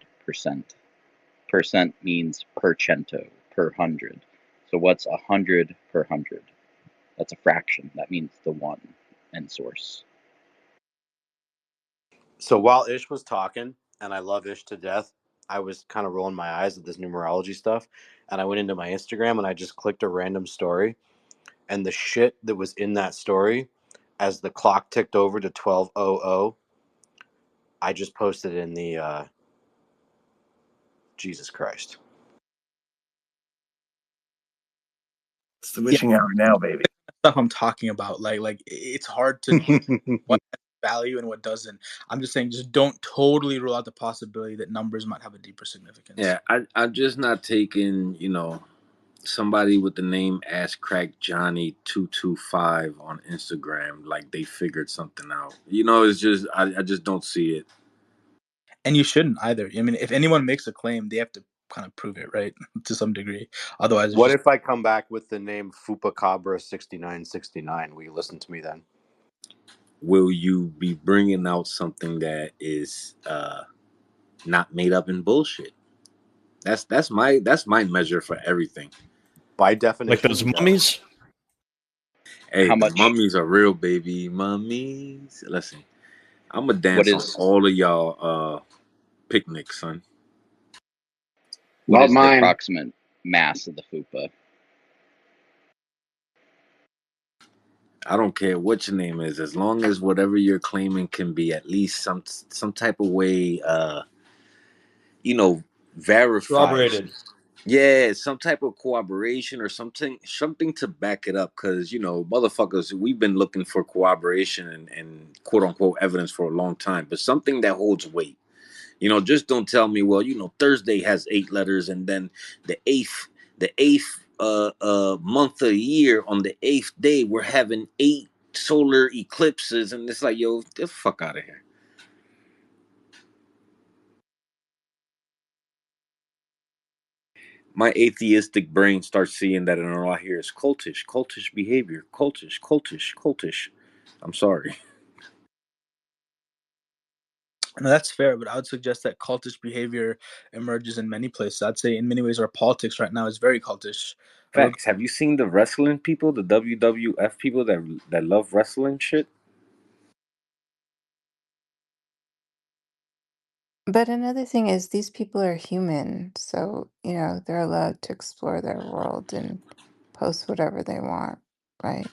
Percent means per cento, per 100. So what's 100 per 100? That's a fraction. That means the 1 and source. So while Ish was talking, and I love Ish to death, I was kind of rolling my eyes at this numerology stuff, and I went into my Instagram and I just clicked a random story, and the shit that was in that story, as the clock ticked over to 12:00, I just posted in the Jesus Christ. It's the witching hour now, baby. Stuff I'm talking about, like it's hard to know what has value and what doesn't. I'm just saying, just don't totally rule out the possibility that numbers might have a deeper significance. Yeah, I'm just not taking, somebody with the name Ask Crack Johnny 225 on Instagram like they figured something out. It's just I just don't see it. And you shouldn't either. I mean, if anyone makes a claim, they have to kind of prove it, right? To some degree. Otherwise, What if I come back with the name Fupacabra 6969? Will you listen to me then? Will you be bringing out something that is not made up in bullshit? That's my measure for everything. By definition, Like those mummies? Hey, How the much- mummies are real, baby. Mummies. Listen, I'm gonna dance What on is- all of y'all picnics, son. What Not is the mine. approximate mass of the fupa? I don't care what your name is, as long as whatever you're claiming can be at least some type of way, verified. Corroborated. Yeah, some type of cooperation or something to back it up. Because motherfuckers, we've been looking for cooperation and quote unquote evidence for a long time, but something that holds weight. Just don't tell me, well, Thursday has 8 letters, and then the eighth month of the year, on the 8th day, we're having 8 solar eclipses, and it's like, yo, get the fuck out of here. my atheistic brain starts seeing that, and all I hear is cultish behavior, cultish. I'm sorry. No, that's fair, but I would suggest that cultish behavior emerges in many places. I'd say in many ways our politics right now is very cultish. Facts. Have you seen the wrestling people, the WWF people that love wrestling shit? But another thing is these people are human, so they're allowed to explore their world and post whatever they want, right?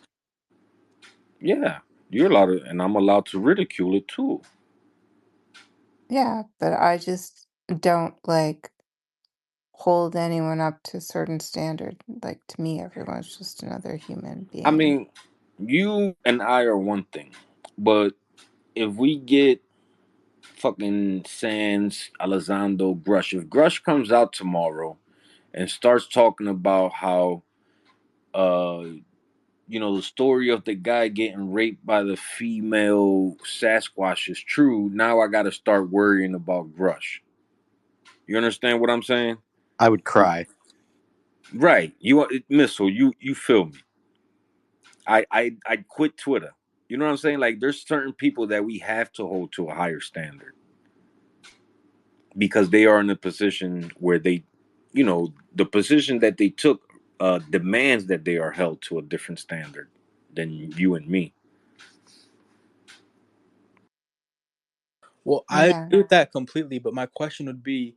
Yeah, you're allowed to, and I'm allowed to ridicule it too. Yeah, but I just don't like hold anyone up to a certain standard. Like to me, everyone's just another human I being. mean, you and I are one thing, but if we get fucking Sans Alessandro Grush, if Grush comes out tomorrow and starts talking about how the story of the guy getting raped by the female Sasquatch is true, now I got to start worrying about Grush. You understand what I'm saying? I would cry. Right. Missile, you feel me. I quit Twitter. You know what I'm saying? Like there's certain people that we have to hold to a higher standard because they are in a position where the position that they took demands that they are held to a different standard than you and me. Well, I Yeah. agree with that completely, but my question would be,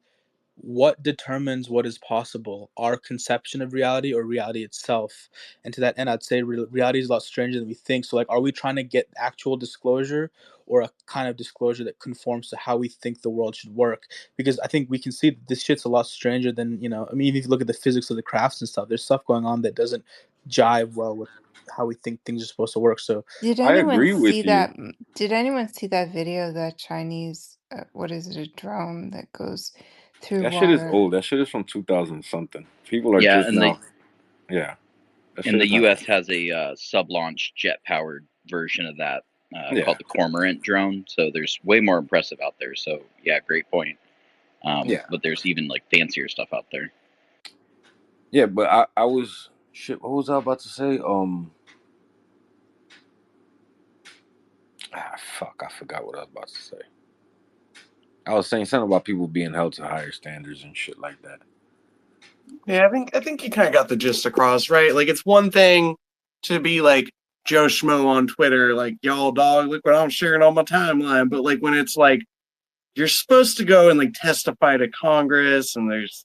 what determines what is possible? Our conception of reality or reality itself? And to that end, I'd say reality is a lot stranger than we think. So, like, are we trying to get actual disclosure or a kind of disclosure that conforms to how we think the world should work? Because I think we can see that this shit's a lot stranger than, I mean, if you look at the physics of the crafts and stuff, there's stuff going on that doesn't jive well with how we think things are supposed to work. So, Did I anyone agree see with you. that? Did anyone see that video of that Chinese, what is it, a drone that goes through That shit is water? old. That shit is from 2000 something. People are Yeah, just now. Yeah, that and shit the is not. U.S. has a sub-launch jet-powered version of that Yeah, called the Cormorant drone. So there's way more impressive out there. So yeah, great point. yeah, But there's even like fancier stuff out there. yeah. But I was shit. What was I about to say? Fuck. I forgot what I was about to say. I was saying something about people being held to higher standards and shit like that. Yeah, I think you kind of got the gist across, right? Like it's one thing to be like Joe Schmo on Twitter, like y'all dog, look what I'm sharing on my timeline. But like when it's like you're supposed to go and like testify to Congress, and there's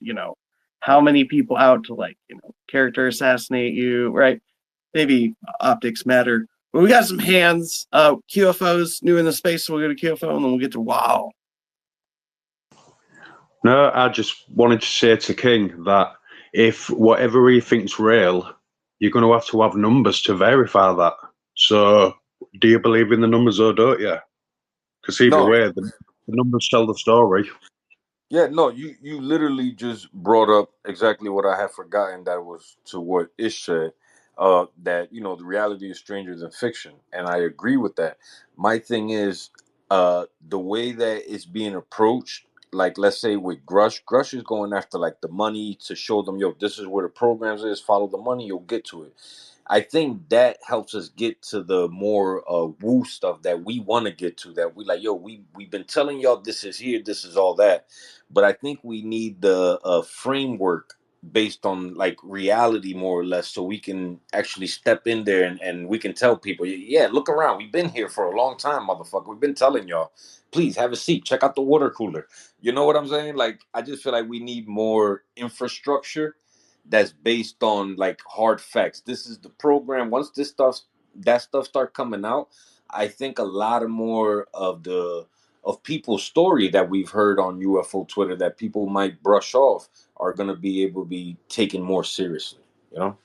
how many people out to like character assassinate you, right? Maybe optics matter, but we got some hands. QFOs new in the space, so we'll go to QFO and then we'll get to WoW. No, I just wanted to say to King that if whatever he thinks real, you're going to have numbers to verify that. So, do you believe in the numbers or don't you? Because either No, way, the numbers tell the story. yeah, no. You literally just brought up exactly what I had forgotten. That was to what Ish said. That the reality is stranger than fiction, and I agree with that. My thing is, the way that it's being approached. Like, let's say with Grush is going after like the money to show them, yo, this is where the programs is. Follow the money, you'll get to it. I think that helps us get to the more woo stuff that we want to get to. That we like, yo, we've been telling y'all this is here, this is all that, but I think we need the framework based on like reality more or less, so we can actually step in there and we can tell people, yeah, look around, we've been here for a long time, motherfucker. We've been telling y'all, please have a seat, check out the water cooler. You know what I'm saying? Like, I just feel like we need more infrastructure that's based on like hard facts. This is the program. Once that stuff start coming out, I think a lot of more of people's story that we've heard on UFO Twitter that people might brush off are gonna be able to be taken more seriously. You know?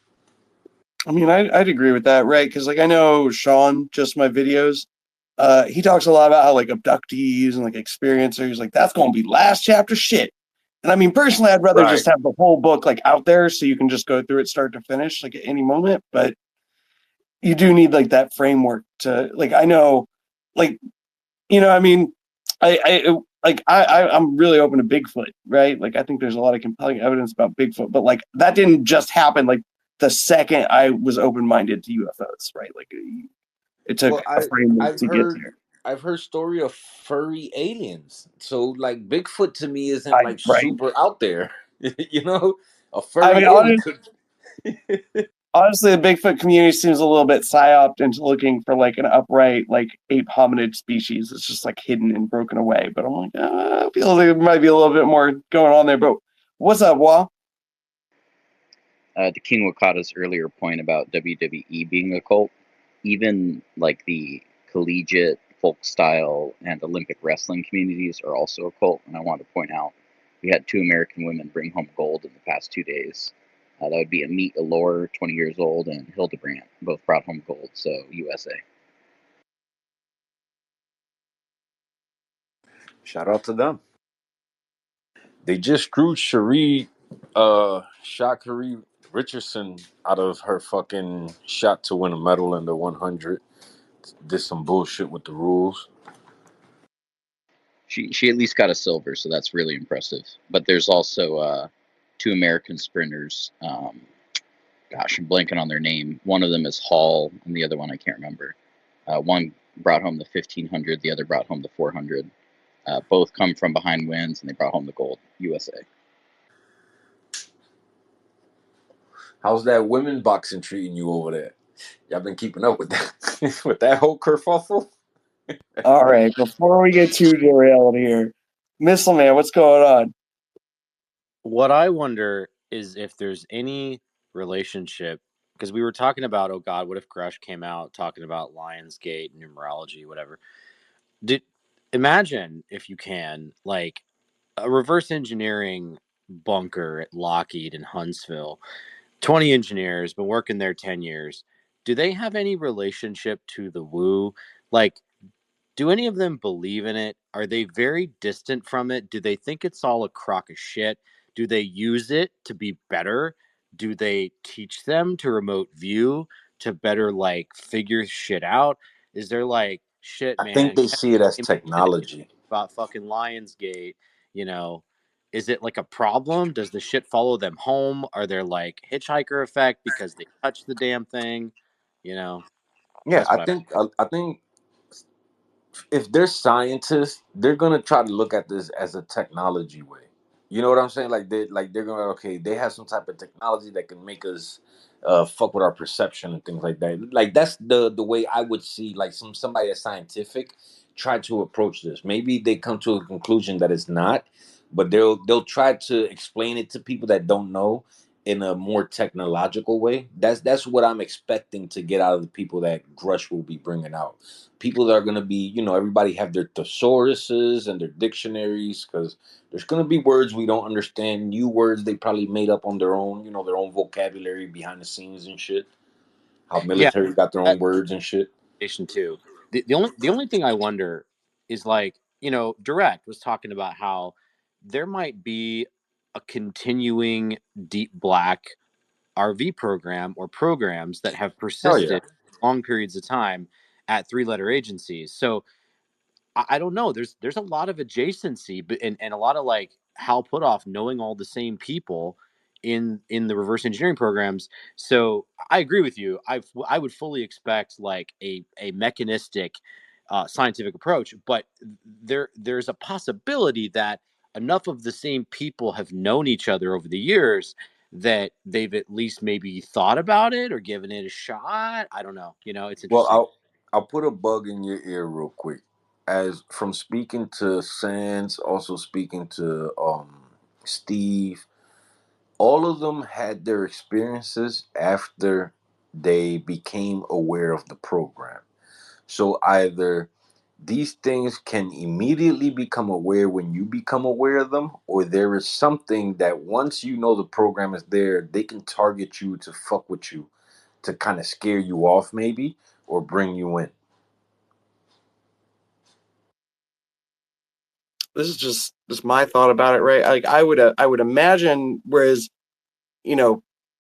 I mean, I'd agree with that, right? Because like I know Sean, just my videos, he talks a lot about how like abductees and like experiencers, like that's going to be last chapter shit. And I mean, personally, I'd rather Right. just have the whole book like out there so you can just go through it start to finish, like at any moment. But you do need like that framework to like. I know, like I mean, I like I'm really open to Bigfoot, right? Like I think there's a lot of compelling evidence about Bigfoot, but like that didn't just happen like the second I was open-minded to UFOs, right? Like it took Well, a framework I've to get heard there. I've heard story of furry aliens. So like Bigfoot to me isn't like Right. super out there. You know, a I furry mean, alien could. honestly, the Bigfoot community seems a little bit psyoped into looking for like an upright, like ape hominid species that's just like hidden and broken away. But I'm like, I feel like there might be a little bit more going on there. But what's up, Wah? To King Wakata's earlier point about WWE being a cult, even like the collegiate, folk style, and Olympic wrestling communities are also a cult. And I want to point out we had 2 American women bring home gold in the past 2 days. That would be Amit Allure, 20 years old, and Hildebrandt, both brought home gold, so USA. Shout out to them. They just screwed Sha'Carri Richardson out of her fucking shot to win a medal in the 100. Did some bullshit with the rules. She at least got a silver, so that's really impressive. But there's also 2 American sprinters. Gosh, I'm blanking on their name. One of them is Hall, and the other one I can't remember. One brought home the 1500, the other brought home the 400. Both come from behind wins, and they brought home the gold. USA. How's that women boxing treating you over there? Y'all been keeping up with that with that whole kerfuffle? All right, before we get too derailed here, Missile Man, what's going on? What I wonder is if there's any relationship, because we were talking about, oh God, what if Grush came out talking about Lionsgate, numerology, whatever. Imagine, if you can, like a reverse engineering bunker at Lockheed in Huntsville. 20 engineers, been working there 10 years. Do they have any relationship to the woo? Like, do any of them believe in it? Are they very distant from it? Do they think it's all a crock of shit? Do they use it to be better? Do they teach them to remote view to better like figure shit out? Is there like shit, I think man? they see it as technology. About fucking Lionsgate, you know, is it like a problem? Does the shit follow them home? Are there like hitchhiker effect because they touch the damn thing? You know, Yeah, that's what I think if they're scientists, they're gonna try to look at this as a technology way. You know what I'm saying? They're gonna, okay, they have some type of technology that can make us fuck with our perception and things like that. Like that's the way I would see like somebody that's scientific try to approach this. Maybe they come to a conclusion that it's not, but they'll try to explain it to people that don't know in a more technological way. That's what I'm expecting to get out of the people that Grush will be bringing out. People that are going to be, everybody have their thesauruses and their dictionaries, because there's going to be words we don't understand, new words they probably made up on their own, their own vocabulary behind the scenes and shit. How yeah, military got their own words and shit. too. The only thing I wonder is like, Direct was talking about how there might be a continuing deep black RV program or programs that have Hell yeah. persisted long periods of time at 3-letter agencies. So I don't know. There's a lot of adjacency, but and a lot of like Hal Puthoff knowing all the same people in the reverse engineering programs. So I agree with you. I would fully expect like a mechanistic scientific approach, but there's a possibility that enough of the same people have known each other over the years that they've at least maybe thought about it or given it a shot. I don't know. It's Well, interesting. I'll put a bug in your ear real quick. As from speaking to Sans, also speaking to Steve, all of them had their experiences after they became aware of the program. So either these things can immediately become aware when you become aware of them, or there is something that once you know the program is there, they can target you to fuck with you, to kind of scare you off maybe, or bring you in. This is just my thought about it, right? Like I would imagine, whereas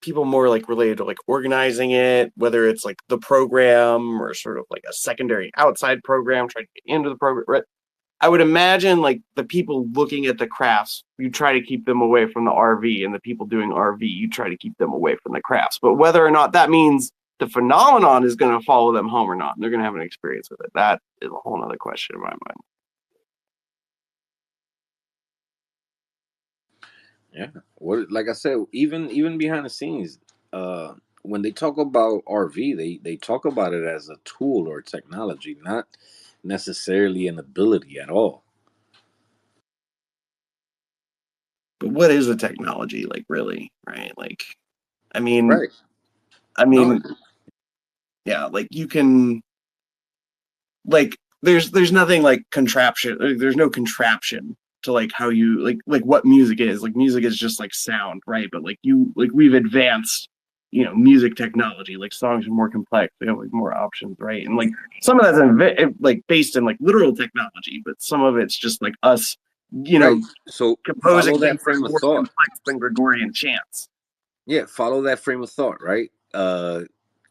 people more like related to like organizing it, whether it's like the program or sort of like a secondary outside program trying to get into the program, right? I would imagine like the people looking at the crafts, you try to keep them away from the RV, and the people doing RV, you try to keep them away from the crafts. But whether or not that means the phenomenon is going to follow them home or not, and they're going to have an experience with it, that is a whole other question in my mind. Yeah. What, like I said, even behind the scenes, when they talk about RV, they talk about it as a tool or technology, not necessarily an ability at all. But what is the technology like, really? Right? Like, I mean, Right. I No, mean, yeah, like you can, like, there's nothing like contraption. There's no contraption to like how you like what music is. Like music is just like sound, right? But like we've advanced, music technology. Like songs are more complex. They have like more options, right? And like some of that's like based in like literal technology, but some of it's just like us, right. So composing follow that things that frame are of more thought. complex than Gregorian chants. Yeah, follow that frame of thought, right?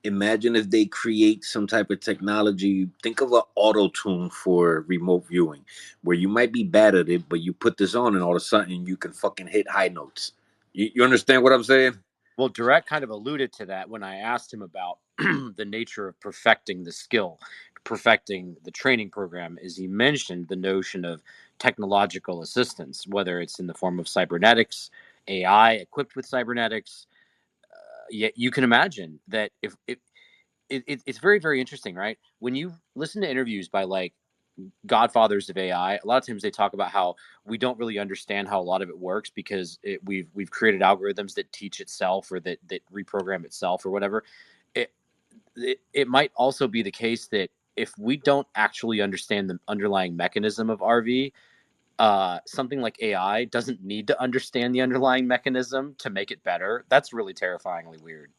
Imagine if they create some type of technology. Think of an auto tune for remote viewing, where you might be bad at it, but you put this on, and all of a sudden you can fucking hit high notes. You understand what I'm saying? Well, Direct kind of alluded to that when I asked him about the nature of perfecting the skill, perfecting the training program, is he mentioned the notion of technological assistance, whether it's in the form of cybernetics, AI equipped with cybernetics. Yet you can imagine that if it's very, very interesting, right? When you listen to interviews by like godfathers of AI, a lot of times they talk about how we don't really understand how a lot of it works because we've created algorithms that teach itself or that reprogram itself or whatever. It, it might also be the case that if we don't actually understand the underlying mechanism of RV, something like AI doesn't need to understand the underlying mechanism to make it better. That's really terrifyingly weird.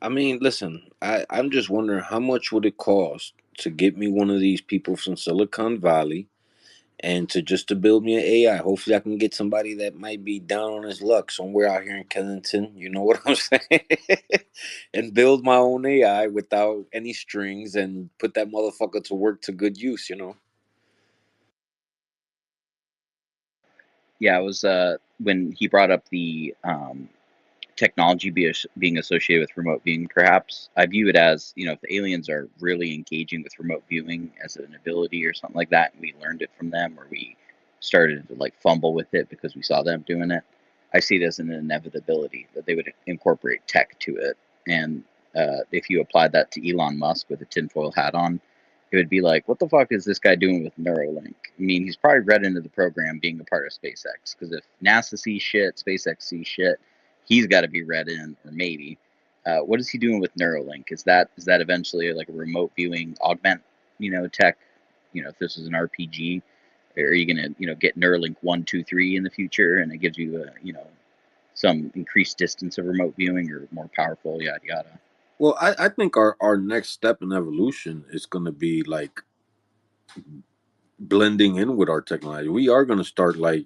I mean, listen, I'm just wondering how much would it cost to get me one of these people from Silicon Valley and to build me an AI. Hopefully, I can get somebody that might be down on his luck somewhere out here in Kennington. You know what I'm saying? And build my own AI without any strings and put that motherfucker to work to good use. Yeah, it was when he brought up the technology being associated with remote viewing. Perhaps I view it as, if the aliens are really engaging with remote viewing as an ability or something like that, and we learned it from them, or we started to like fumble with it because we saw them doing it. I see it as an inevitability that they would incorporate tech to it, and if you applied that to Elon Musk with a tinfoil hat on, it would be like, what the fuck is this guy doing with Neuralink? I mean, he's probably read into the program being a part of SpaceX, because if NASA sees shit, SpaceX sees shit, he's got to be read in, or maybe. What is he doing with Neuralink? Is that eventually like a remote viewing augment, tech? If this is an RPG, are you gonna, get Neuralink 1, 2, 3 in the future, and it gives you, some increased distance of remote viewing or more powerful, yada yada. Well, I think our next step in evolution is going to be like blending in with our technology. We are going to start like,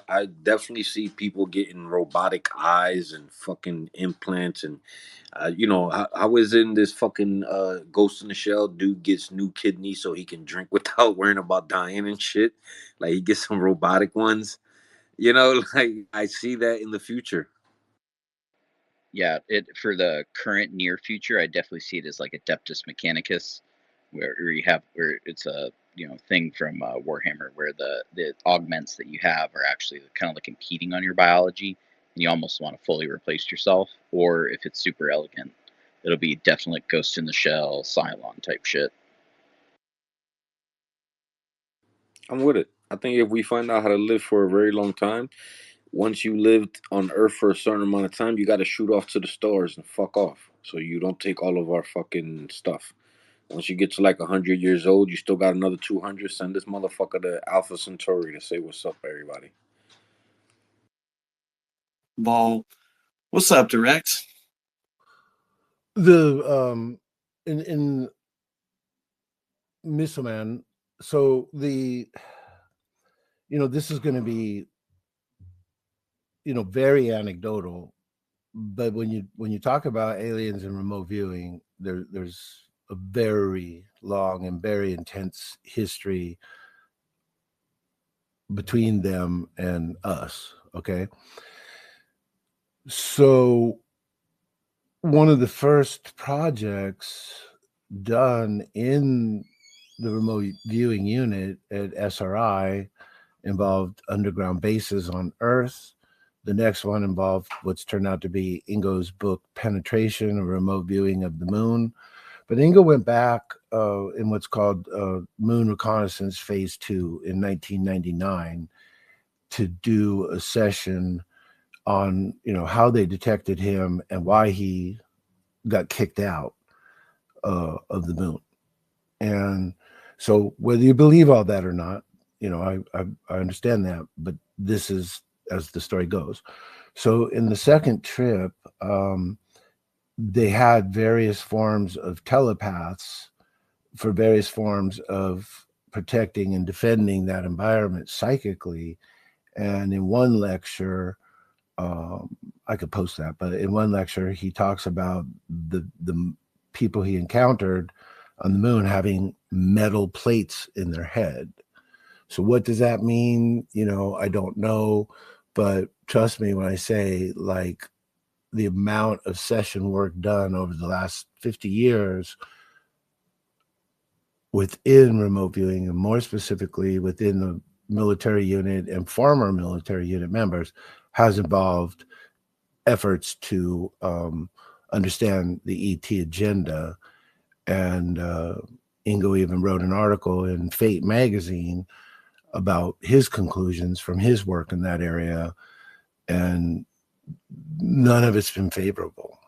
I definitely see people getting robotic eyes and fucking implants. And I was in this fucking Ghost in the Shell. Dude gets new kidneys so he can drink without worrying about dying and shit. Like he gets some robotic ones. Like I see that in the future. Yeah, it for the current near future, I definitely see it as like Adeptus Mechanicus, where it's a thing from Warhammer, where the augments that you have are actually kind of like impeding on your biology, and you almost want to fully replace yourself. Or if it's super elegant, it'll be definitely Ghost in the Shell, Cylon type shit. I'm with it. I think if we find out how to live for a very long time, once you lived on Earth for a certain amount of time, you got to shoot off to the stars and fuck off. So you don't take all of our fucking stuff. Once you get to like 100 years old, you still got another 200. Send this motherfucker to Alpha Centauri to say what's up, everybody. Vol, what's up, Direct? The in Missile Man. So this is going to be very anecdotal, but when you talk about aliens and remote viewing, there's a very long and very intense history between them and us. Okay. So one of the first projects done in the remote viewing unit at SRI involved underground bases on Earth. The next one involved what's turned out to be Ingo's book, Penetration, a remote viewing of the moon. But Ingo went back in what's called Moon Reconnaissance Phase 2 in 1999 to do a session on, how they detected him and why he got kicked out of the moon. And so whether you believe all that or not, I understand that, but this is as the story goes. So in the second trip, they had various forms of telepaths for various forms of protecting and defending that environment psychically. And in one lecture, I could post that, but in one lecture, he talks about the people he encountered on the moon having metal plates in their head. So what does that mean? I don't know, but trust me when I say, like, the amount of session work done over the last 50 years within remote viewing, and more specifically within the military unit and former military unit members, has involved efforts to understand the ET agenda. And Ingo even wrote an article in Fate magazine about his conclusions from his work in that area, and none of it's been favorable.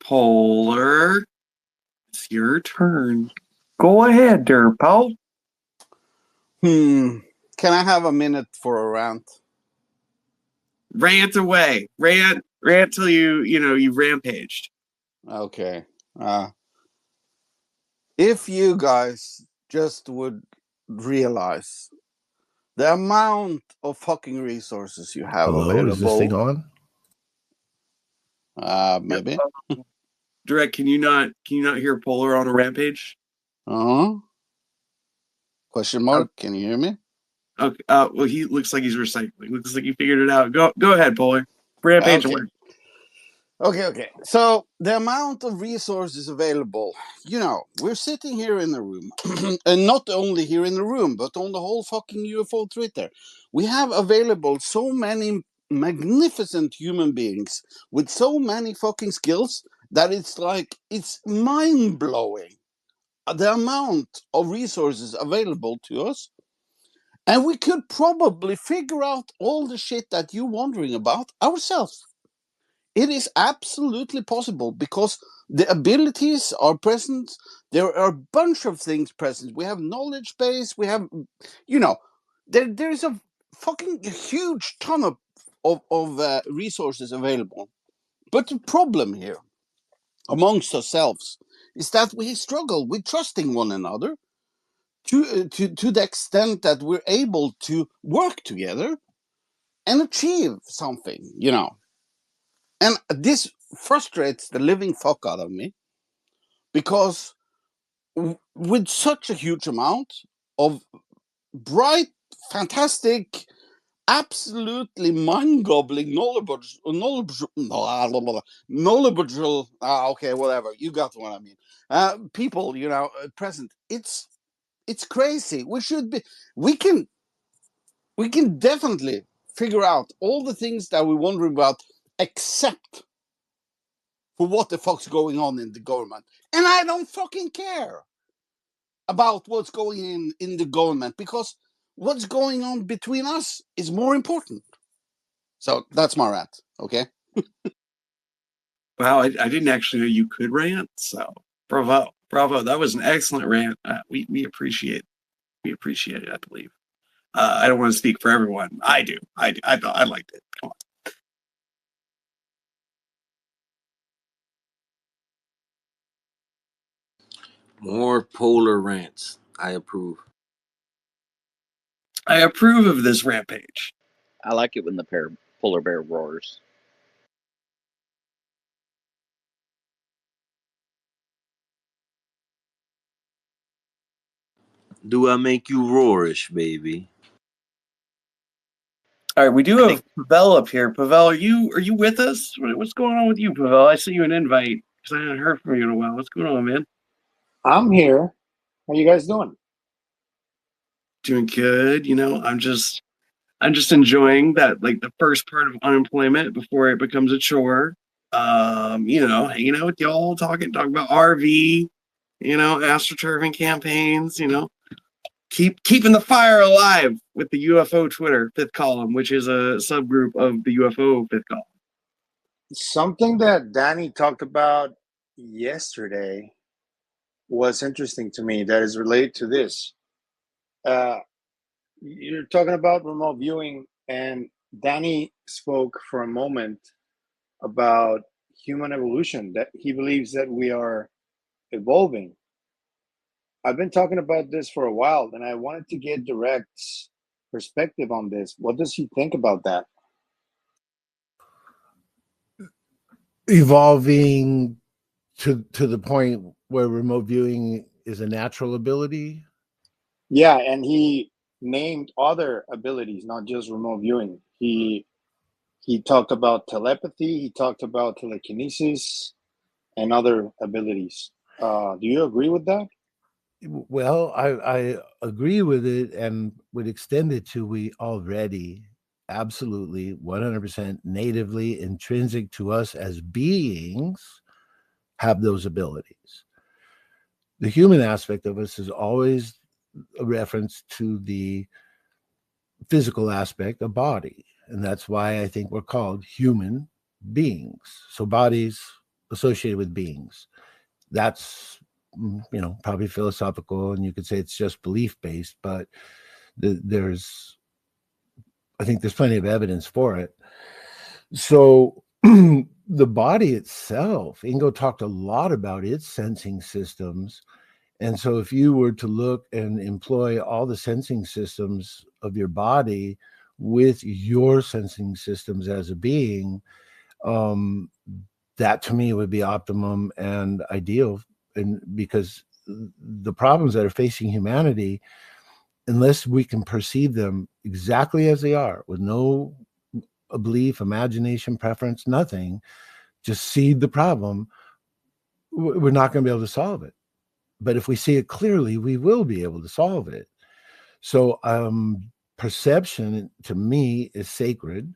Polar, it's your turn. Go ahead, there, pal. Can I have a minute for a rant? Rant away. Rant till you rampaged. Okay. If you guys just would realize the amount of fucking resources you have Hello, available. is this thing on? Maybe. Direct, can you not hear Polar on a rampage? Question mark? Can you hear me? Okay. Well, he looks like he's recycling. Looks like he figured it out. Go ahead, Polar. Rampage away. Okay. So the amount of resources available, we're sitting here in the room, and not only here in the room, but on the whole fucking UFO Twitter. We have available so many magnificent human beings with so many fucking skills that it's mind-blowing the amount of resources available to us. And we could probably figure out all the shit that you're wondering about ourselves. It is absolutely possible because the abilities are present. There are a bunch of things present. We have knowledge base. We have, there's a fucking huge ton of resources available. But the problem here amongst ourselves is that we struggle with trusting one another to the extent that we're able to work together and achieve something, And this frustrates the living fuck out of me because with such a huge amount of bright, fantastic, absolutely mind-gobbling knowledgeable, okay, whatever, you got what I mean. People, present. It's crazy. We can definitely figure out all the things that we're wondering about, except for what the fuck's going on in the government. And I don't fucking care about what's going in the government, because what's going on between us is more important. So that's my rant, okay? Wow, I didn't actually know you could rant, so bravo. That was an excellent rant. We appreciate it, I believe. I don't want to speak for everyone. I do. I thought I liked it. Come on. More Polar rants. I approve. I approve of this rampage. I like it when the polar bear roars. Do I make you roarish, baby? All right, we do I have think Pavel up here. Pavel, are you with us? What's going on with you, Pavel? I sent you an invite because I hadn't heard from you in a while. What's going on, man? I'm here. How you guys doing? Doing good. I'm just enjoying that, like the first part of unemployment before it becomes a chore. Hanging out with y'all, talking about RV, astroturfing campaigns, keeping the fire alive with the UFO Twitter fifth column, which is a subgroup of the UFO fifth column. Something that Danny talked about yesterday was interesting to me that is related to this. You're talking about remote viewing, and Danny spoke for a moment about human evolution, that he believes that we are evolving. I've been talking about this for a while, and I wanted to get Direct's perspective on this. What does he think about that? Evolving to the point where remote viewing is a natural ability. Yeah, and he named other abilities, not just remote viewing. He talked about telepathy, he talked about telekinesis, and other abilities. Do you agree with that? Well, I agree with it and would extend it to we already absolutely 100% natively intrinsic to us as beings have those abilities. The human aspect of us is always a reference to the physical aspect of body. And that's why I think we're called human beings. So bodies associated with beings. That's probably philosophical, and you could say it's just belief based, but I think there's plenty of evidence for it. So the body itself, Ingo talked a lot about its sensing systems. And so if you were to look and employ all the sensing systems of your body with your sensing systems as a being, that to me would be optimum and ideal. And because the problems that are facing humanity, unless we can perceive them exactly as they are, with no belief, imagination, preference, nothing, just see the problem, we're not going to be able to solve it. But if we see it clearly, we will be able to solve it. So perception to me is sacred.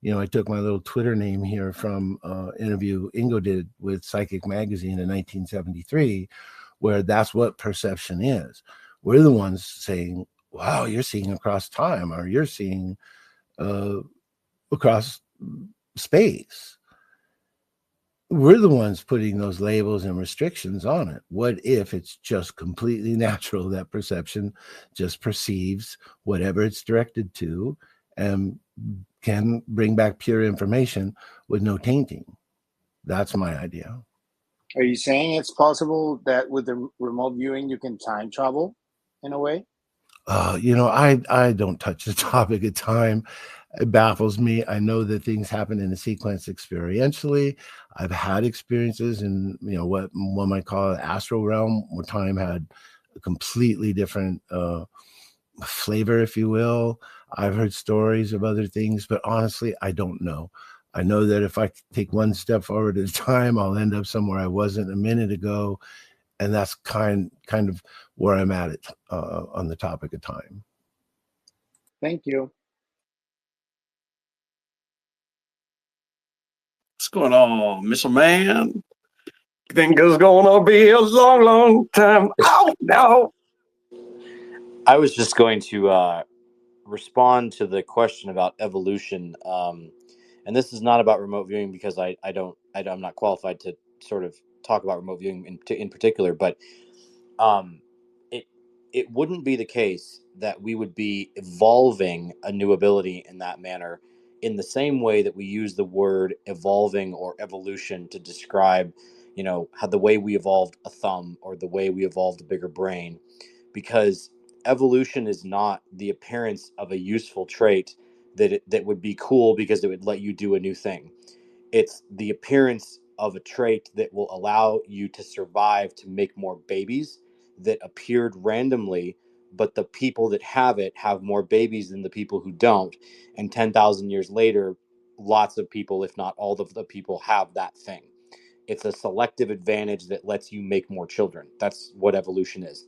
I took my little Twitter name here from an interview Ingo did with Psychic Magazine in 1973, where that's what perception is. We're the ones saying, wow, you're seeing across time, or you're seeing across space. We're the ones putting those labels and restrictions on it. What if it's just completely natural that perception just perceives whatever it's directed to and can bring back pure information with no tainting? That's my idea. Are you saying it's possible that with the remote viewing you can time travel in a way? I don't touch the topic of time. It baffles me. I know that things happen in a sequence experientially. I've had experiences in what one might call an astral realm, where time had a completely different flavor, if you will. I've heard stories of other things, but honestly, I don't know. I know that if I take one step forward at a time, I'll end up somewhere I wasn't a minute ago, and that's kind of where I'm at it on the topic of time. Thank you. What's going on, Mr. Man? Think it's gonna be a long, long time. Oh no! I was just going to respond to the question about evolution, and this is not about remote viewing because I'm not qualified to sort of talk about remote viewing in particular, but it wouldn't be the case that we would be evolving a new ability in that manner in the same way that we use the word evolving or evolution to describe, how the way we evolved a thumb or the way we evolved a bigger brain, because evolution is not the appearance of a useful trait that would be cool because it would let you do a new thing. It's the appearance of a trait that will allow you to survive to make more babies that appeared randomly but the people that have it have more babies than the people who don't. And 10,000 years later, lots of people, if not all of the people, have that thing. It's a selective advantage that lets you make more children. That's what evolution is.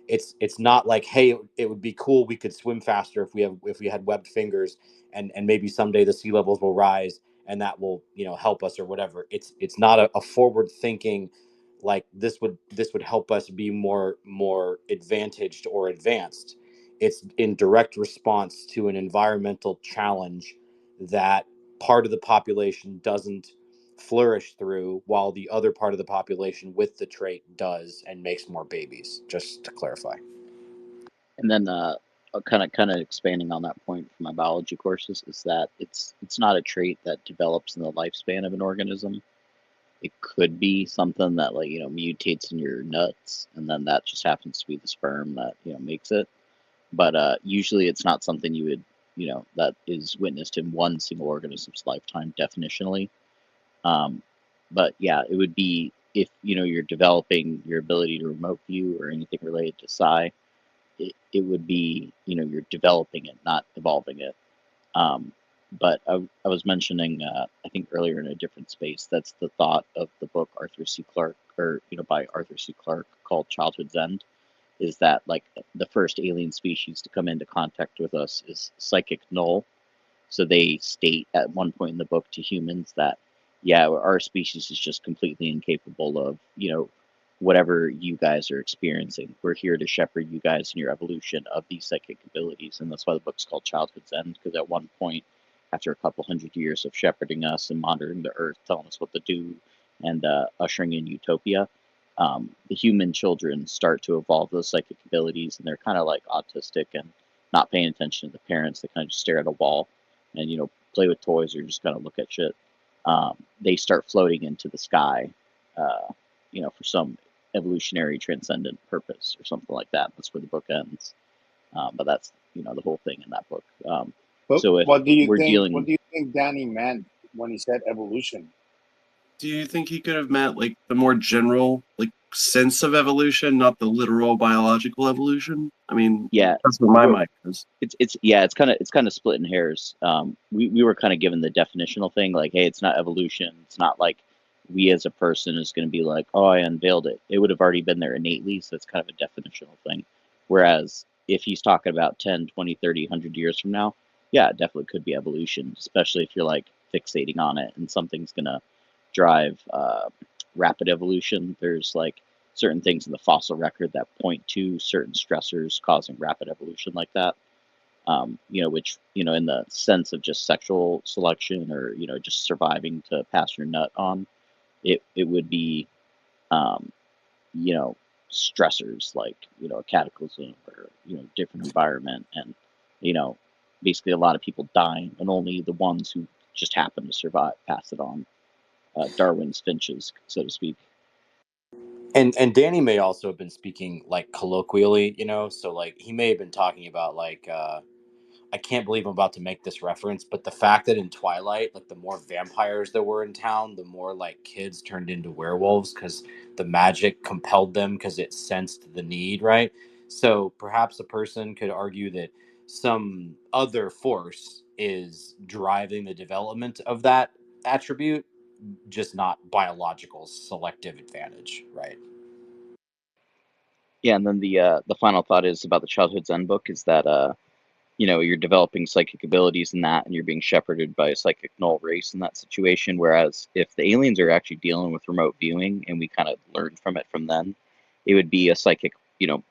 It's not like, hey, it would be cool, we could swim faster if we had webbed fingers, and maybe someday the sea levels will rise and that will, help us or whatever. It's not a forward thinking, like this would help us be more advantaged or advanced. It's in direct response to an environmental challenge that part of the population doesn't flourish through, while the other part of the population with the trait does and makes more babies, just to clarify. And then kind of expanding on that point from my biology courses is that it's not a trait that develops in the lifespan of an organism. It could be something that, like, mutates in your nuts, and then that just happens to be the sperm that makes it. But usually it's not something you would that is witnessed in one single organism's lifetime definitionally. But yeah, it would be if you're developing your ability to remote view or anything related to psi. It would be you're developing it, not evolving it. But I was mentioning, I think earlier in a different space, that's the thought of the book Arthur C. Clarke, or by Arthur C. Clarke, called Childhood's End, is that, like, the first alien species to come into contact with us is psychic null. So they state at one point in the book to humans that, yeah, our species is just completely incapable of whatever you guys are experiencing. We're here to shepherd you guys in your evolution of these psychic abilities. And that's why the book's called Childhood's End, because at one point, after a couple hundred years of shepherding us and monitoring the earth, telling us what to do, and ushering in utopia, the human children start to evolve those psychic abilities, and they're kind of like autistic and not paying attention to the parents. They kind of just stare at a wall and play with toys or just kind of look at shit. They start floating into the sky, for some evolutionary transcendent purpose or something like that. That's where the book ends. But that's the whole thing in that book. But So if what do you we're think? dealing, What do you think Danny meant when he said evolution? Do you think he could have meant like the more general like sense of evolution, not the literal biological evolution? I mean, yeah, that's what my mind is. it's kind of splitting hairs. We were kind of given the definitional thing, like, hey, it's not evolution. It's not like we as a person is going to be like, oh, I unveiled it. It would have already been there innately, so it's kind of a definitional thing. Whereas if he's talking about 10, 20, 30, 100 years from now, yeah, it definitely could be evolution, especially if you're like fixating on it and something's going to drive rapid evolution. There's like certain things in the fossil record that point to certain stressors causing rapid evolution like that. Which, in the sense of just sexual selection or, just surviving to pass your nut on, it would be, um, stressors like, a cataclysm or, different environment. And, basically a lot of people dying and only the ones who just happen to survive pass it on. Darwin's finches, so to speak. And Danny may also have been speaking like colloquially, so like he may have been talking about like I can't believe I'm about to make this reference, but the fact that in Twilight, like the more vampires there were in town, the more like kids turned into werewolves because the magic compelled them because it sensed the need, right? So perhaps a person could argue that some other force is driving the development of that attribute, just not biological selective advantage, right? Yeah, and then the final thought is about the Childhood's End book is that you're developing psychic abilities in that, and you're being shepherded by a psychic null race in that situation. Whereas if the aliens are actually dealing with remote viewing, and we kind of learned from it from then, it would be a psychic,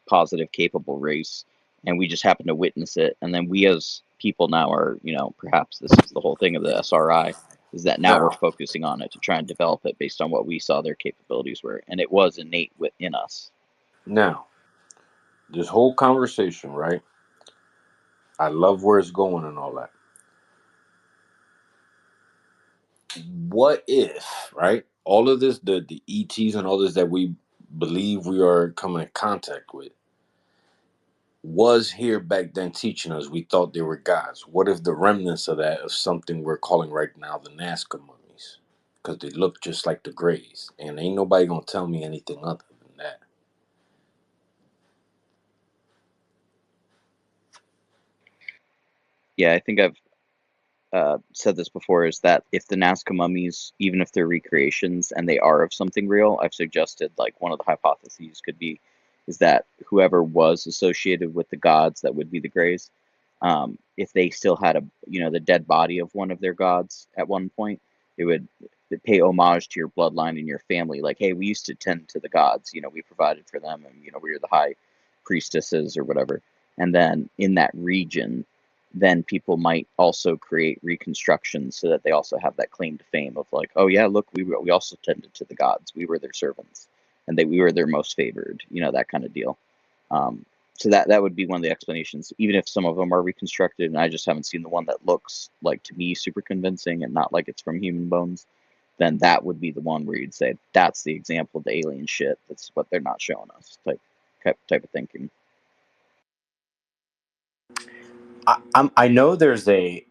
positive, capable race, and we just happen to witness it. And then we as people now are, perhaps this is the whole thing of the SRI, is that now we're Now, focusing on it to try and develop it based on what we saw their capabilities were, and it was innate within us. now, this whole conversation, right? I love where it's going and all that. What if, right? All of this, the ETs and all this that we believe we are coming in contact with, was here back then teaching us. We thought they were gods. What if the remnants of that of something we're calling right now the Nazca mummies? Because they look just like the Greys, and ain't nobody gonna tell me anything other than that. Yeah, I think I've said this before, is that if the Nazca mummies, even if they're recreations and they are of something real, I've suggested like one of the hypotheses could be is that whoever was associated with the gods that would be the Greys, if they still had the dead body of one of their gods at one point, it would pay homage to your bloodline and your family. Like, hey, we used to tend to the gods, we provided for them, and we were the high priestesses or whatever. And then in that region, then people might also create reconstructions so that they also have that claim to fame of like, oh yeah, look, we also tended to the gods, we were their servants, and we were their most favored, that kind of deal. So that would be one of the explanations, even if some of them are reconstructed, and I just haven't seen the one that looks like, to me, super convincing and not like it's from human bones. Then that would be the one where you'd say that's the example of the alien shit. That's what they're not showing us, type of thinking. I know there's a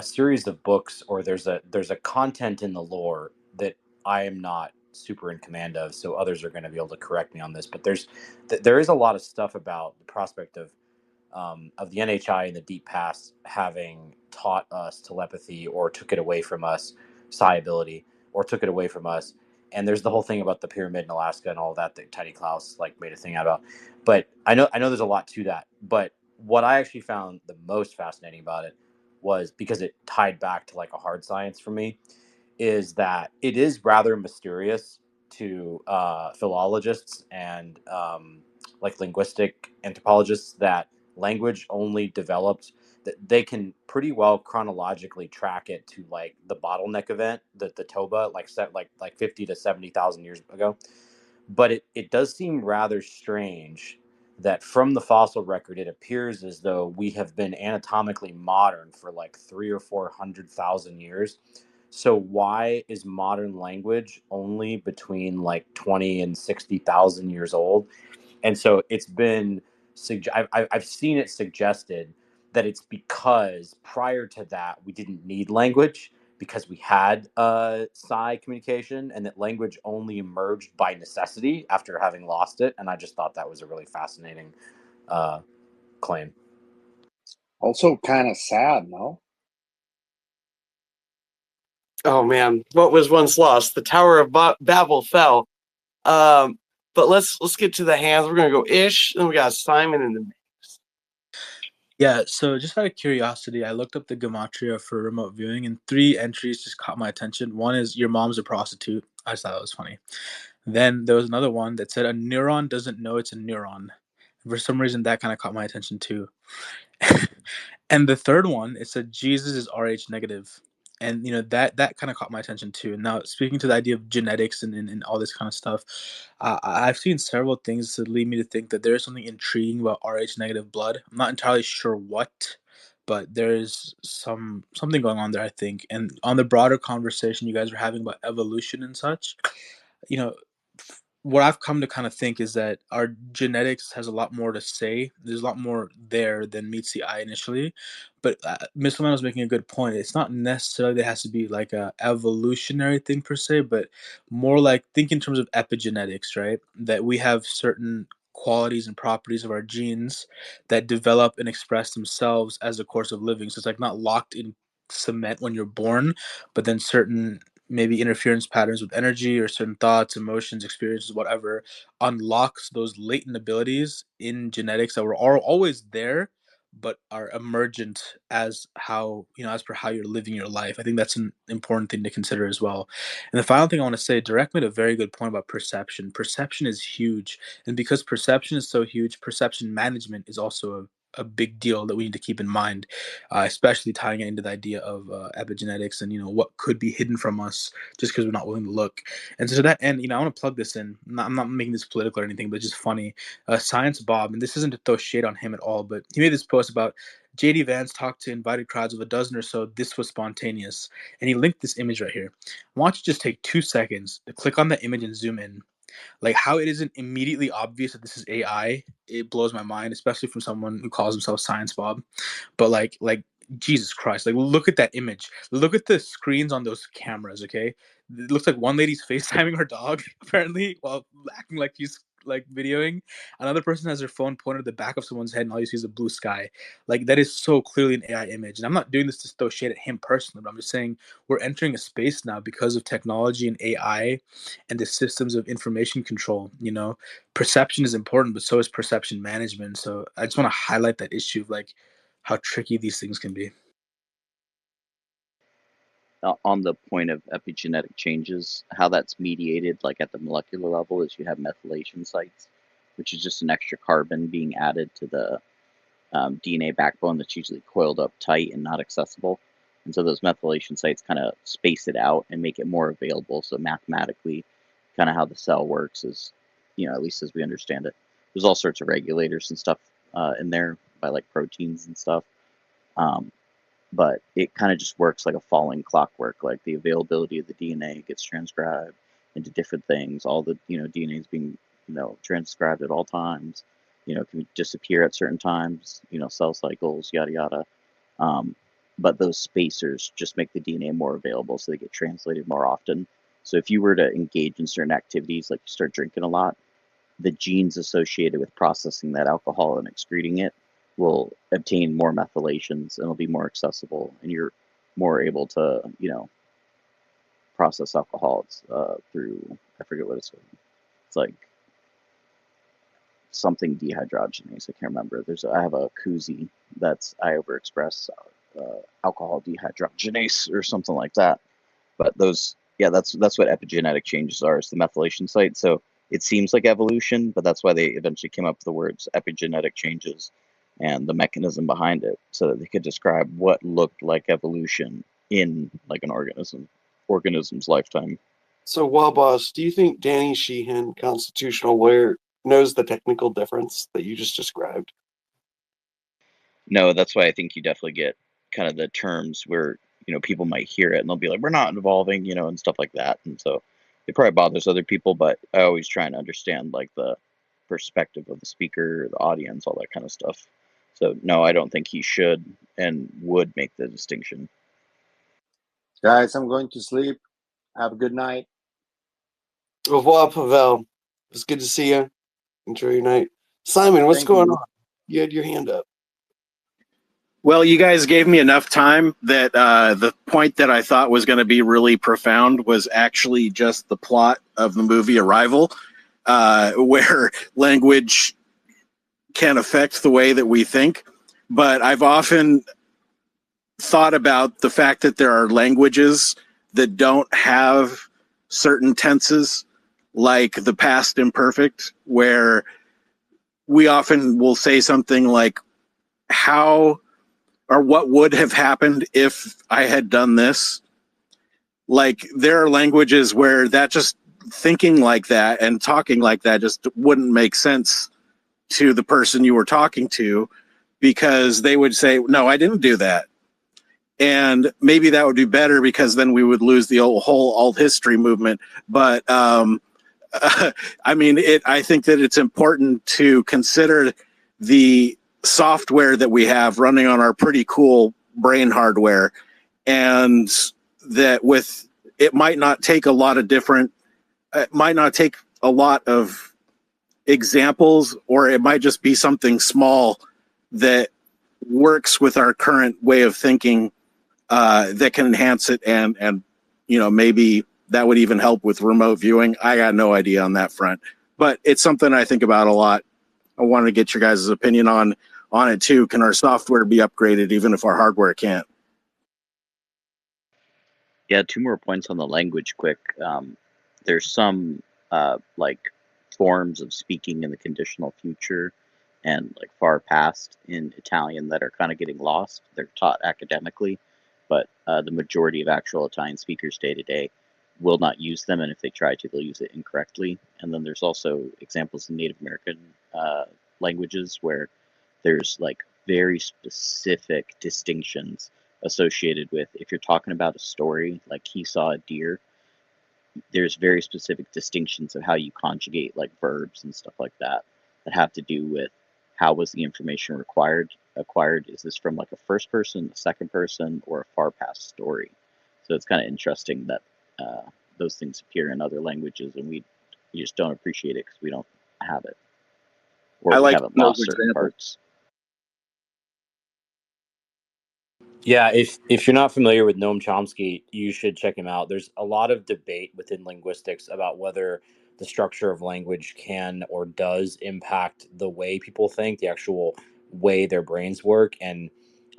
series of books, or there's a content in the lore that I am not super in command of, so others are going to be able to correct me on this. But there is a lot of stuff about the prospect of the NHI in the deep past having taught us telepathy, or took it away from us, psi ability, or took it away from us. And there's the whole thing about the pyramid in Alaska and all that Teddy Klaus like made a thing out about. But I know there's a lot to that. But what I actually found the most fascinating about it was, because it tied back to like a hard science for me, is that it is rather mysterious to philologists and like linguistic anthropologists that language only developed, that they can pretty well chronologically track it to like the bottleneck event, the Toba, like 50 to 70,000 years ago. But it does seem rather strange that from the fossil record, it appears as though we have been anatomically modern for like 300,000 or 400,000 years. So why is modern language only between like 20 and 60,000 years old? And so it's been, I've seen it suggested that it's because prior to that, we didn't need language because we had psi communication, and that language only emerged by necessity after having lost it. And I just thought that was a really fascinating claim. Also kind of sad, no? Oh man, what was once lost? The Tower of Babel fell. But let's get to the hands. We're gonna go Ish, then we got Simon in the mix. Yeah, so just out of curiosity, I looked up the gematria for remote viewing, and 3 entries just caught my attention. One is your mom's a prostitute. I just thought that was funny. Then there was another one that said a neuron doesn't know it's a neuron. For some reason, that kind of caught my attention too. And the third one, it said Jesus is Rh negative. And that kind of caught my attention too. Now, speaking to the idea of genetics and all this kind of stuff, I've seen several things that lead me to think that there is something intriguing about Rh negative blood. I'm not entirely sure what, but there's something going on there, I think. And on the broader conversation you guys were having about evolution and such, you know, what I've come to kind of think is that our genetics has a lot more to say. There's a lot more there than meets the eye initially. But Miss Lemon was making a good point. It's not necessarily that it has to be like a evolutionary thing per se, but more like think in terms of epigenetics, right? That we have certain qualities and properties of our genes that develop and express themselves as a course of living. So it's like not locked in cement when you're born, but then certain maybe interference patterns with energy or certain thoughts, emotions, experiences, whatever, unlocks those latent abilities in genetics that were always there, but are emergent as as per how you're living your life. I think that's an important thing to consider as well. And the final thing I want to say, Direct made a very good point about perception. Perception is huge. And because perception is so huge, perception management is also a big deal that we need to keep in mind, especially tying it into the idea of epigenetics and what could be hidden from us just because we're not willing to look. And so to that end, I want to plug this in. I'm not making this political or anything, but it's just funny. Science Bob, and this isn't to throw shade on him at all, but he made this post about JD Vance talked to invited crowds of a dozen or so. This was spontaneous, and he linked this image right here. I want you to just take 2 seconds to click on the image and zoom in. Like how it isn't immediately obvious that this is AI, it blows my mind, especially from someone who calls himself Science Bob. But like Jesus Christ, like look at that image. Look at the screens on those cameras, okay? It looks like one lady's FaceTiming her dog, apparently, while acting like she's like videoing. Another person has their phone pointed at the back of someone's head, and all you see is a blue sky. Like that is so clearly an AI image. And I'm not doing this to throw shade at him personally, but I'm just saying we're entering a space now because of technology and AI and the systems of information control. You know, perception is important, but so is perception management. So I just want to highlight that issue of like how tricky these things can be. On the point of epigenetic changes, how that's mediated, like at the molecular level, is you have methylation sites, which is just an extra carbon being added to the DNA backbone that's usually coiled up tight and not accessible. And so those methylation sites kind of space it out and make it more available. So mathematically, kind of how the cell works is, at least as we understand it, there's all sorts of regulators and stuff in there by like proteins and stuff. But it kind of just works like a falling clockwork. Like the availability of the DNA gets transcribed into different things. All the DNA is being transcribed at all times. Can disappear at certain times. Cell cycles, yada yada. But those spacers just make the DNA more available, so they get translated more often. So if you were to engage in certain activities, like you start drinking a lot, the genes associated with processing that alcohol and excreting it will obtain more methylations and it'll be more accessible, and you're more able to process alcohols through, I forget what it's like something dehydrogenase. I can't remember. I have a koozie that's I overexpress alcohol dehydrogenase or something like that. But that's what epigenetic changes are. It's the methylation site. So it seems like evolution, but that's why they eventually came up with the words epigenetic changes and the mechanism behind it, so that they could describe what looked like evolution in like an organism's lifetime. So, Wabos, do you think Danny Sheehan, constitutional lawyer, knows the technical difference that you just described? No, that's why I think you definitely get kind of the terms where people might hear it and they'll be like, "We're not evolving," and stuff like that. And so it probably bothers other people, but I always try and understand like the perspective of the speaker, the audience, all that kind of stuff. So no, I don't think he should and would make the distinction. Guys, I'm going to sleep. Have a good night. Au revoir, Pavel. It's good to see you. Enjoy your night. Simon, what's going on? You had your hand up. Well, you guys gave me enough time that the point that I thought was going to be really profound was actually just the plot of the movie Arrival, where language can affect the way that we think. But I've often thought about the fact that there are languages that don't have certain tenses, like the past imperfect, where we often will say something like, how or what would have happened if I had done this. Like there are languages where that just thinking like that and talking like that just wouldn't make sense to the person you were talking to, because they would say, no, I didn't do that. And maybe that would be better, because then we would lose the whole alt history movement. But I think that it's important to consider the software that we have running on our pretty cool brain hardware, and that it might not take a lot of examples, or it might just be something small that works with our current way of thinking that can enhance it, and maybe that would even help with remote viewing. I got no idea on that front, but it's something I think about a lot. I wanted to get your guys' opinion on it too. Can our software be upgraded even if our hardware can't? Yeah, 2 more points on the language quick. There's some like forms of speaking in the conditional future and like far past in Italian that are kind of getting lost. They're taught academically, but the majority of actual Italian speakers day to day will not use them, and if they try to, they'll use it incorrectly. And then there's also examples in Native American languages where there's like very specific distinctions associated with, if you're talking about a story like he saw a deer, there's very specific distinctions of how you conjugate like verbs and stuff like that have to do with how was the information acquired. Is this from like a first person, a second person, or a far past story? So it's kind of interesting that those things appear in other languages, and we just don't appreciate it because we don't have it, or I we like haven't those lost certain examples. parts. Yeah, if you're not familiar with Noam Chomsky, you should check him out. There's a lot of debate within linguistics about whether the structure of language can or does impact the way people think, the actual way their brains work. And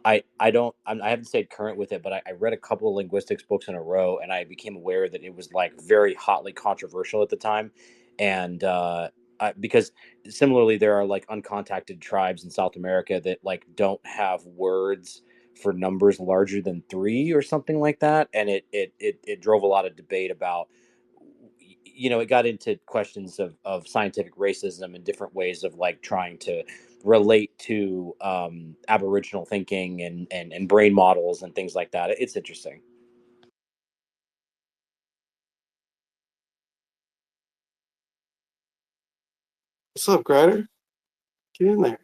I haven't stayed current with it, but I read a couple of linguistics books in a row, and I became aware that it was like very hotly controversial at the time. And because similarly, there are like uncontacted tribes in South America that like don't have words for numbers larger than 3 or something like that, and it drove a lot of debate about, it got into questions of scientific racism and different ways of like trying to relate to aboriginal thinking and brain models and things like that. It's interesting. What's up, Grider? Get in there.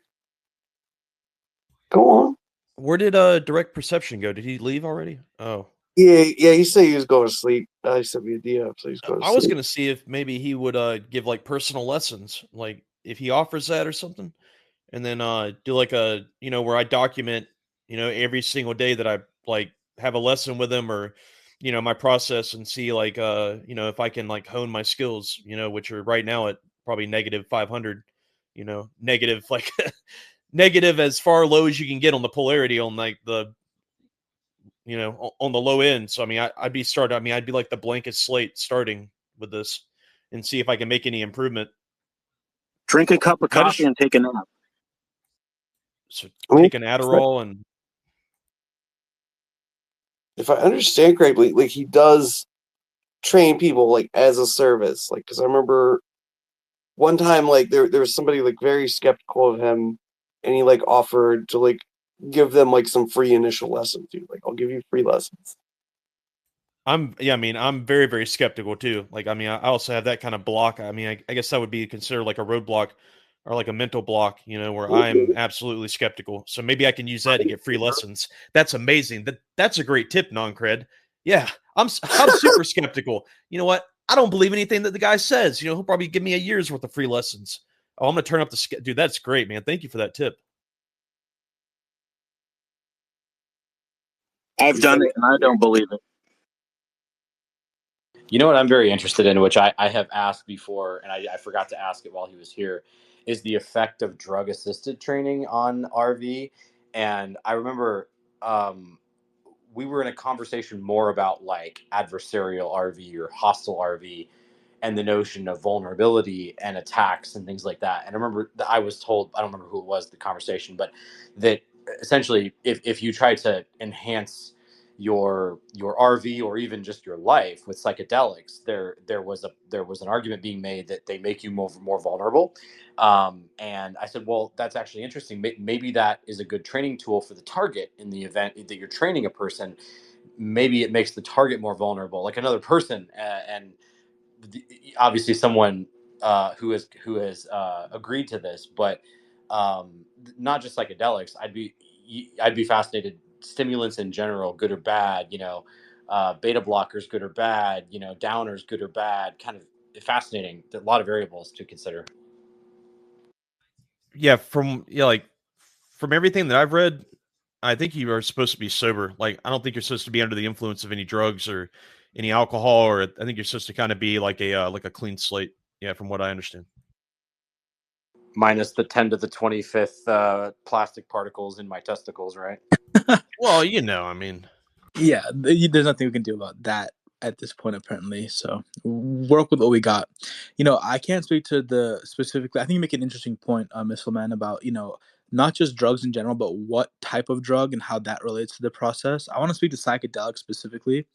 Go on. Where did direct perception go? Did he leave already? Oh. Yeah, he said he was going to sleep. He sent me a DM, so he's going to I was sleep. gonna see if maybe he would give like personal lessons, like if he offers that or something, and then do like a where I document every single day that I like have a lesson with him, or my process, and see like if I can like hone my skills, which are right now at probably negative 500, negative like negative as far low as you can get on the polarity on like the on the low end. So I mean, I'd be like the blanket slate starting with this, and see if I can make any improvement. Drink a cup of coffee and take a nap. So take an Adderall, and if I understand correctly, like he does train people like as a service. Like, because I remember one time, like there was somebody like very skeptical of him, and he like offered to like give them like some free initial lessons. Dude, like I'll give you free lessons. I'm very, very skeptical too. Like, I mean, I also have that kind of block. I mean, I guess that would be considered like a roadblock or like a mental block, where I'm absolutely skeptical. So maybe I can use that to get free lessons. That's amazing. That's a great tip, non-cred. Yeah, I'm super skeptical. You know what? I don't believe anything that the guy says. He'll probably give me a year's worth of free lessons. Oh, I'm gonna turn up the dude. That's great, man. Thank you for that tip. I've done it, and I don't believe it. You know what I'm very interested in, which I have asked before, and I forgot to ask it while he was here, is the effect of drug-assisted training on RV. And I remember we were in a conversation more about like adversarial RV or hostile RV, and the notion of vulnerability and attacks and things like that. And I remember that I was told, I don't remember who it was, the conversation, but that essentially if you try to enhance your RV or even just your life with psychedelics, there was an argument being made that they make you more vulnerable. And I said, well, that's actually interesting. Maybe that is a good training tool for the target in the event that you're training a person. Maybe it makes the target more vulnerable, like another person, and obviously someone who has agreed to this, but not just psychedelics. I'd be fascinated. Stimulants in general, good or bad. Beta blockers, good or bad. Downers, good or bad. Kind of fascinating. There are a lot of variables to consider. Yeah, from everything that I've read, I think you are supposed to be sober. Like, I don't think you're supposed to be under the influence of any drugs or any alcohol, or I think you're supposed to kind of be like a clean slate. Yeah, from what I understand. Minus the 10 to the 25th plastic particles in my testicles, right? Well, I mean, yeah, there's nothing we can do about that at this point, apparently. So work with what we got. I can't speak to the specifically. I think you make an interesting point, Miss Man, about not just drugs in general, but what type of drug and how that relates to the process. I want to speak to psychedelics specifically,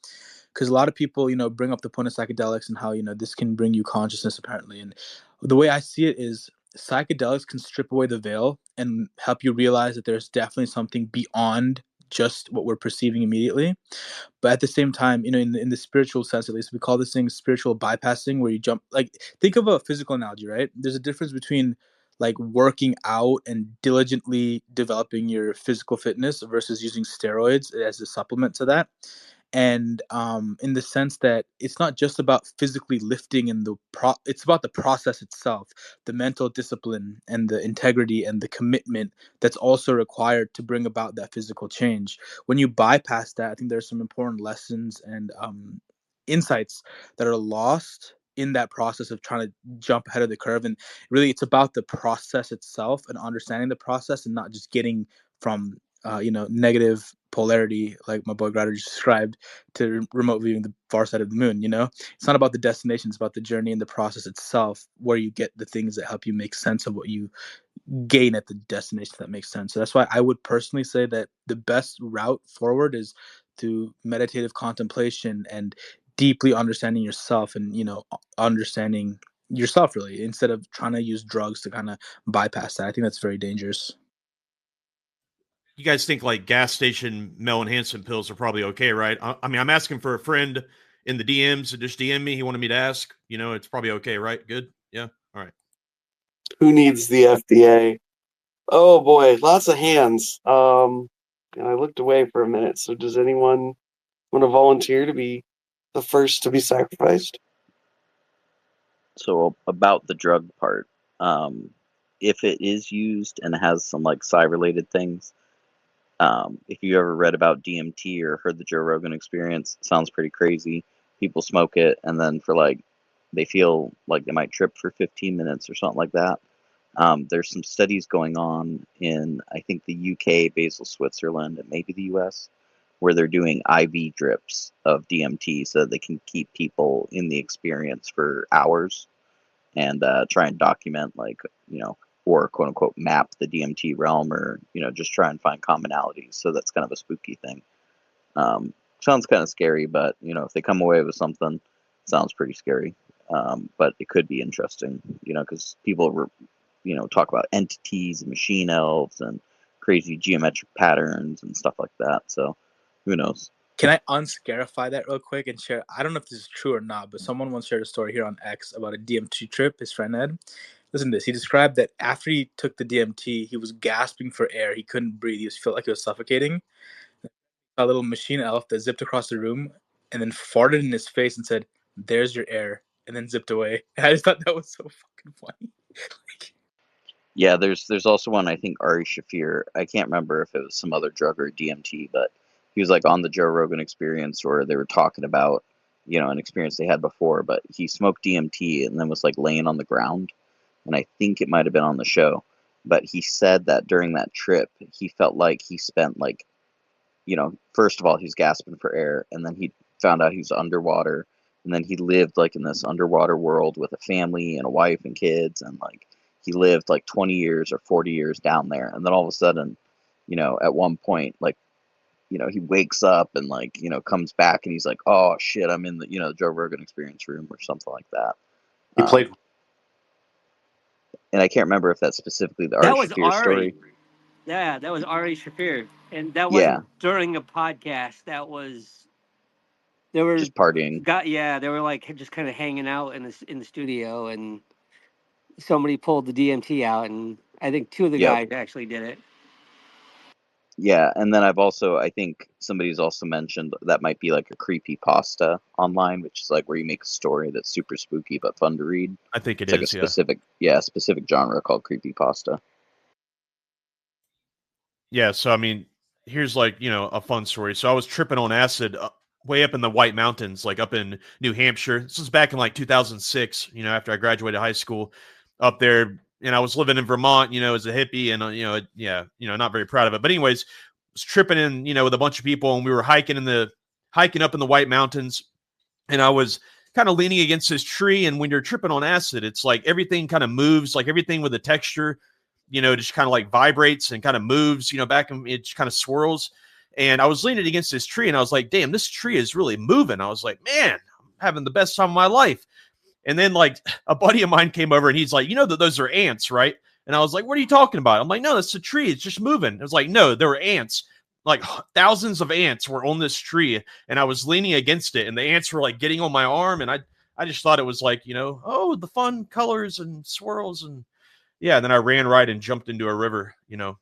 because a lot of people bring up the point of psychedelics and how this can bring you consciousness, apparently. And the way I see it is psychedelics can strip away the veil and help you realize that there's definitely something beyond just what we're perceiving immediately. But at the same time, in the spiritual sense, at least, we call this thing spiritual bypassing, where you jump, like, think of a physical analogy, right? There's a difference between like working out and diligently developing your physical fitness versus using steroids as a supplement to that. And in the sense that it's not just about physically lifting and it's about the process itself, the mental discipline and the integrity and the commitment that's also required to bring about that physical change. When you bypass that, I think there's some important lessons and insights that are lost in that process of trying to jump ahead of the curve. And really, it's about the process itself and understanding the process, and not just getting from negative polarity, like my boy Grader just described, to remote viewing the far side of the moon. It's not about the destination, it's about the journey and the process itself, where you get the things that help you make sense of what you gain at the destination that makes sense. So that's why I would personally say that the best route forward is through meditative contemplation and deeply understanding yourself, and understanding yourself really, instead of trying to use drugs to kind of bypass that. I think that's very dangerous. You guys think like gas station Mel enhancement pills are probably okay, right? I mean, I'm asking for a friend in the DMs to just DM me. He wanted me to ask. It's probably okay, right? Good. Yeah. All right. Who needs the FDA? Oh boy, lots of hands. And I looked away for a minute. So does anyone want to volunteer to be the first to be sacrificed? So about the drug part, if it is used and has some like psi-related things, if you ever read about DMT or heard the Joe Rogan Experience, it sounds pretty crazy. People smoke it, and then they feel like they might trip for 15 minutes or something like that. There's some studies going on in, I think, the UK, Basel, Switzerland, and maybe the US, where they're doing IV drips of DMT so that they can keep people in the experience for hours and try and document, or quote unquote map the DMT realm, or just try and find commonalities. So that's kind of a spooky thing. Sounds kind of scary, but if they come away with something, it sounds pretty scary. But it could be interesting, because people talk about entities and machine elves and crazy geometric patterns and stuff like that. So who knows? Can I unscarify that real quick and share? I don't know if this is true or not, but someone once shared a story here on X about a DMT trip his friend had. Listen to this. He described that after he took the DMT, he was gasping for air. He couldn't breathe. He felt like he was suffocating. A little machine elf that zipped across the room and then farted in his face and said, "There's your air," and then zipped away. And I just thought that was so fucking funny. Yeah, there's also one, I think, Ari Shafir. I can't remember if it was some other drug or DMT, but he was like on the Joe Rogan Experience, where they were talking about, an experience they had before, but he smoked DMT and then was like laying on the ground. And I think it might have been on the show, but he said that during that trip, he felt like he spent like, first of all, he's gasping for air, and then he found out he was underwater, and then he lived like in this underwater world with a family and a wife and kids, and like he lived like 20 years or 40 years down there, and then all of a sudden, at one point, like, he wakes up and like, comes back and he's like, oh shit, I'm in the, the Joe Rogan Experience room or something like that. He played. And I can't remember if that's specifically the That Ari was Shafir story. Ari. Yeah, that was Ari Shafir, and that Yeah. wasn't during a podcast. That was they were Just partying. They were like just kind of hanging out in the studio, and somebody pulled the DMT out, and I think two of the Yep. guys actually did it. Yeah, and then I think somebody's also mentioned that might be like a creepypasta online, which is like where you make a story that's super spooky but fun to read. I think It's like a specific genre called creepypasta. Yeah, so I mean, here's like, a fun story. So I was tripping on acid way up in the White Mountains, like up in New Hampshire. This was back in like 2006, after I graduated high school up there. And I was living in Vermont, as a hippie, and, not very proud of it. But anyways, was tripping in, with a bunch of people, and we were hiking up in the White Mountains, and I was kind of leaning against this tree. And when you're tripping on acid, it's like everything kind of moves, like everything with a texture, just kind of like vibrates and kind of moves, back, and it just kind of swirls. And I was leaning against this tree, and I was like, damn, this tree is really moving. I was like, man, I'm having the best time of my life. And then like a buddy of mine came over, and he's like, that those are ants, right? And I was like, what are you talking about? I'm like, no, that's a tree. It's just moving. It was like, no, there were ants. Like thousands of ants were on this tree, and I was leaning against it, and the ants were like getting on my arm. And I just thought it was like, oh, the fun colors and swirls. And yeah, and then I ran right and jumped into a river,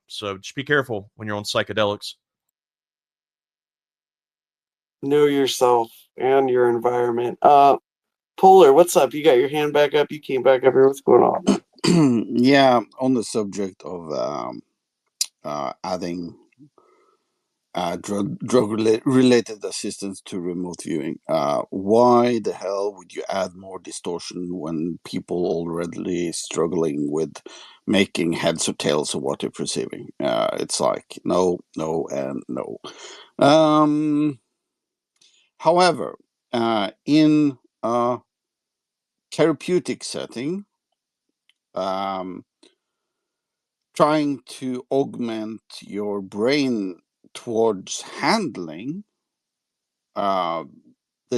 so just be careful when you're on psychedelics. know yourself and your environment. Polar, what's up? You got your hand back up. You came back up here. What's going on? Yeah, on the subject of adding drug-related assistance to remote viewing, why the hell would you add more distortion when people already struggling with making heads or tails of what they're perceiving? It's like no, and no. However, in a therapeutic setting, trying to augment your brain towards handling the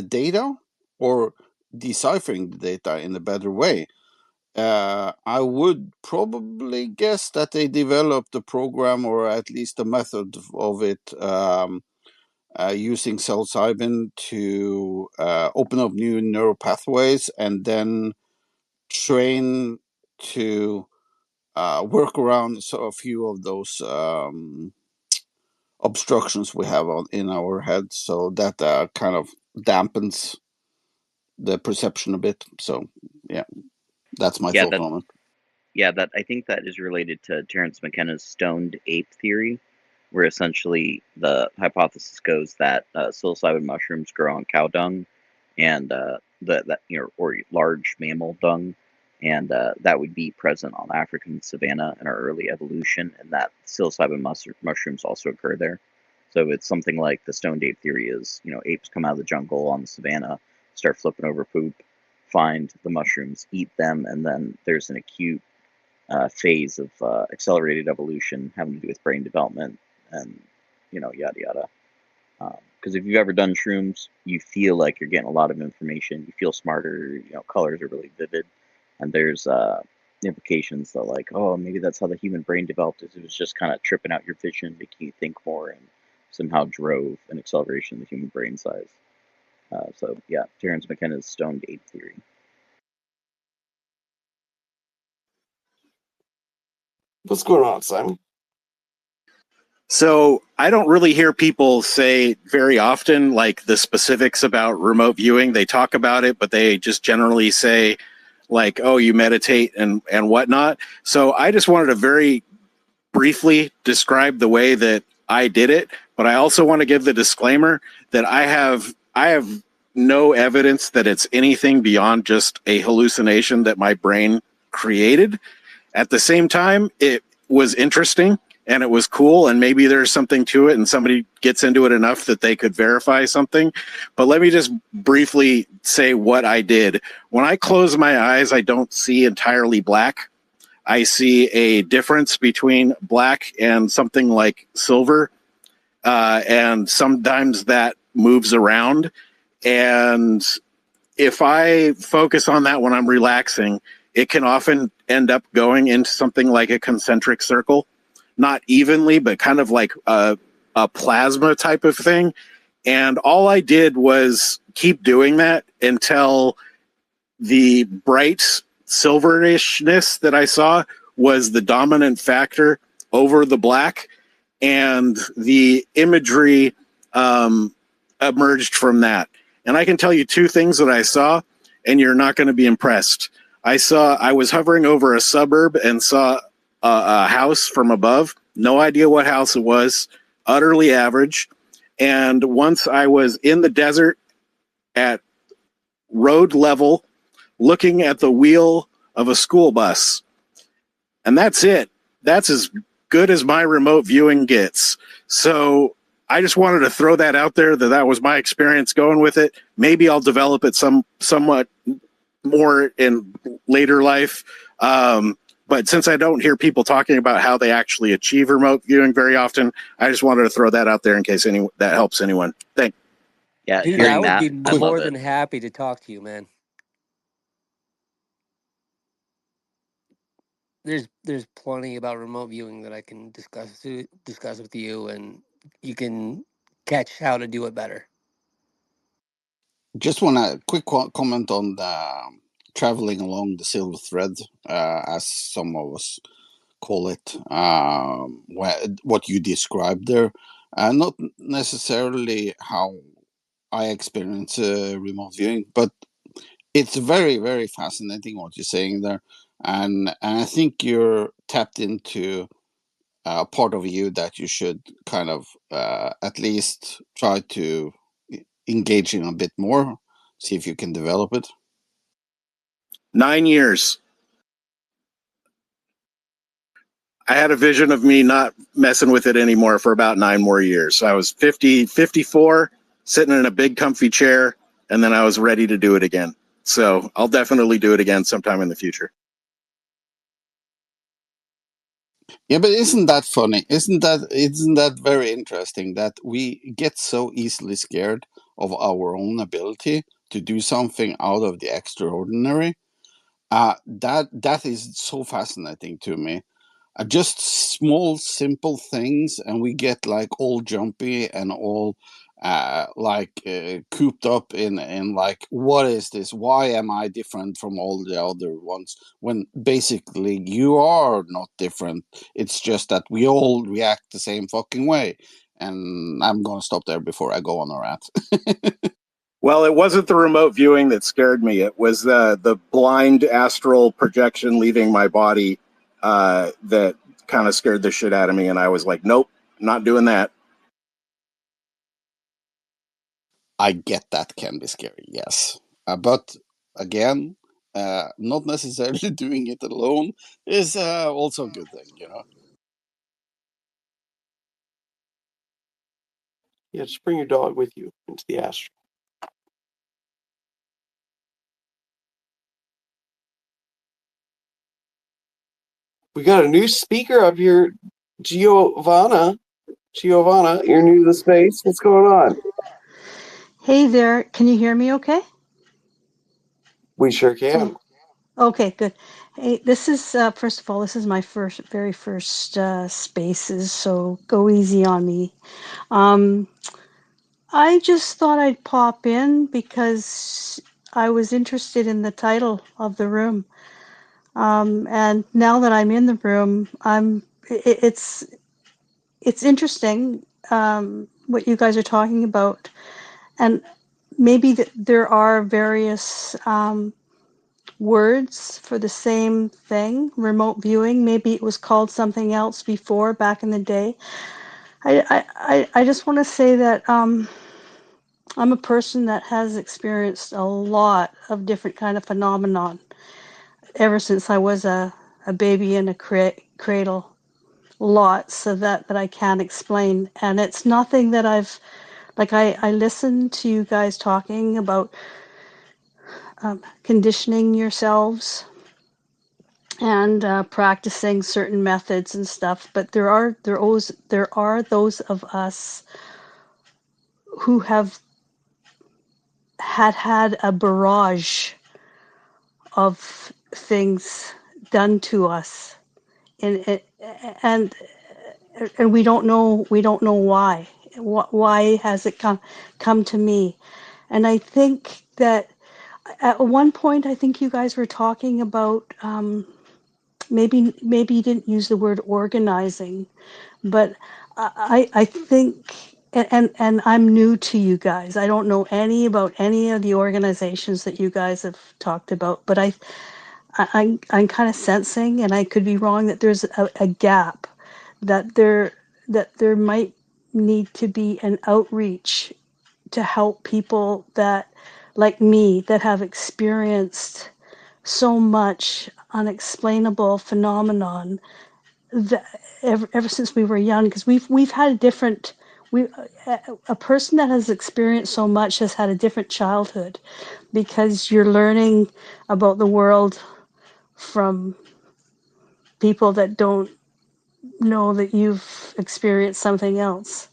data or deciphering the data in a better way, I would probably guess that they developed a program or at least a method of it using psilocybin to open up new neural pathways and then train to work around a few of those obstructions we have in our head, so that kind of dampens the perception a bit. So yeah, that's my Yeah, thought on it. Yeah, that I think that is related to Terence McKenna's stoned ape theory, where essentially the hypothesis goes that psilocybin mushrooms grow on cow dung, and or large mammal dung, and that would be present on African savanna in our early evolution, and that psilocybin mushrooms also occur there. So it's something like the stoned ape theory is, apes come out of the jungle on the savanna, start flipping over poop, find the mushrooms, eat them, and then there's an acute phase of accelerated evolution having to do with brain development and yada yada. Because if you've ever done shrooms, you feel like you're getting a lot of information. You feel smarter. Colors are really vivid, and there's implications that maybe that's how the human brain developed. It was just kind of tripping out your vision, making you think more, and somehow drove an acceleration in the human brain size. So yeah, Terence McKenna's stoned ape theory. What's going on, Simon? So I don't really hear people say very often like the specifics about remote viewing. They talk about it, but they just generally say like, oh, you meditate and whatnot. So I just wanted to very briefly describe the way that I did it, but I also want to give the disclaimer that I have no evidence that it's anything beyond just a hallucination that my brain created. At the same time, it was interesting and it was cool, and maybe there's something to it and somebody gets into it enough that they could verify something. But let me just briefly say what I did. When I close my eyes, I don't see entirely black. I see a difference between black and something like silver, and sometimes that moves around. And if I focus on that when I'm relaxing, it can often end up going into something like a concentric circle, not evenly, but kind of like a plasma type of thing. And all I did was keep doing that until the bright silverishness that I saw was the dominant factor over the black, and the imagery emerged from that. And I can tell you two things that I saw, and you're not going to be impressed. I was hovering over a suburb and saw a house from above. No idea what house it was. Utterly average. And once I was in the desert at road level, looking at the wheel of a school bus. And that's it. That's as good as my remote viewing gets. So I just wanted to throw that out there, that was my experience going with it. Maybe I'll develop it somewhat more in later life. But since I don't hear people talking about how they actually achieve remote viewing very often, I just wanted to throw that out there in case that helps anyone. Thanks. Yeah, Dude, I would be more than happy to talk to you, man. There's plenty about remote viewing that I can discuss with you, and you can catch how to do it better. Just want a quick comment on the traveling along the silver thread, as some of us call it, what you described there. Not necessarily how I experience remote viewing, but it's very, very fascinating what you're saying there, and I think you're tapped into a part of you that you should kind of at least try to engage in a bit more, see if you can develop it. 9 years. I had a vision of me not messing with it anymore for about 9 more years. So I was 54, sitting in a big comfy chair, and then I was ready to do it again. So I'll definitely do it again sometime in the future. Yeah, but isn't that funny? Isn't that very interesting that we get so easily scared of our own ability to do something out of the extraordinary? That is so fascinating to me. Just small, simple things, and we get like all jumpy and all cooped up in like, what is this? Why am I different from all the other ones? When basically you are not different. It's just that we all react the same fucking way. And I'm gonna stop there before I go on a rant. Well, it wasn't the remote viewing that scared me. It was the blind astral projection leaving my body that kind of scared the shit out of me. And I was like, nope, not doing that. I get that can be scary, yes. But again, not necessarily doing it alone is also a good thing, you know. Yeah, just bring your dog with you into the astral. We got a new speaker up here, Giovanna. Giovanna, you're new to the space. What's going on? Hey there, can you hear me okay? We sure can. Okay, good. Hey, this is, first of all, this is my very first spaces, so go easy on me. I just thought I'd pop in because I was interested in the title of the room. And now that I'm in the room, it's interesting what you guys are talking about. And maybe there are various words for the same thing, remote viewing. Maybe it was called something else before, back in the day. I just want to say that I'm a person that has experienced a lot of different kind of phenomenon ever since I was a baby in a cradle. Lots so that I can't explain. And it's nothing that I've, like I listened to you guys talking about conditioning yourselves and practicing certain methods and stuff, but there are those of us who have had a barrage of things done to us, and we don't know why. Why has it come to me? And I think that at one point, I think you guys were talking about maybe you didn't use the word organizing, but I think, and I'm new to you guys. I don't know about any of the organizations that you guys have talked about, but I'm kind of sensing, and I could be wrong, that there's a gap, that there might need to be an outreach to help people that, like me, that have experienced so much unexplainable phenomenon that ever since we were young, because we've had a different, a person that has experienced so much has had a different childhood, because you're learning about the world from people that don't know that you've experienced something else.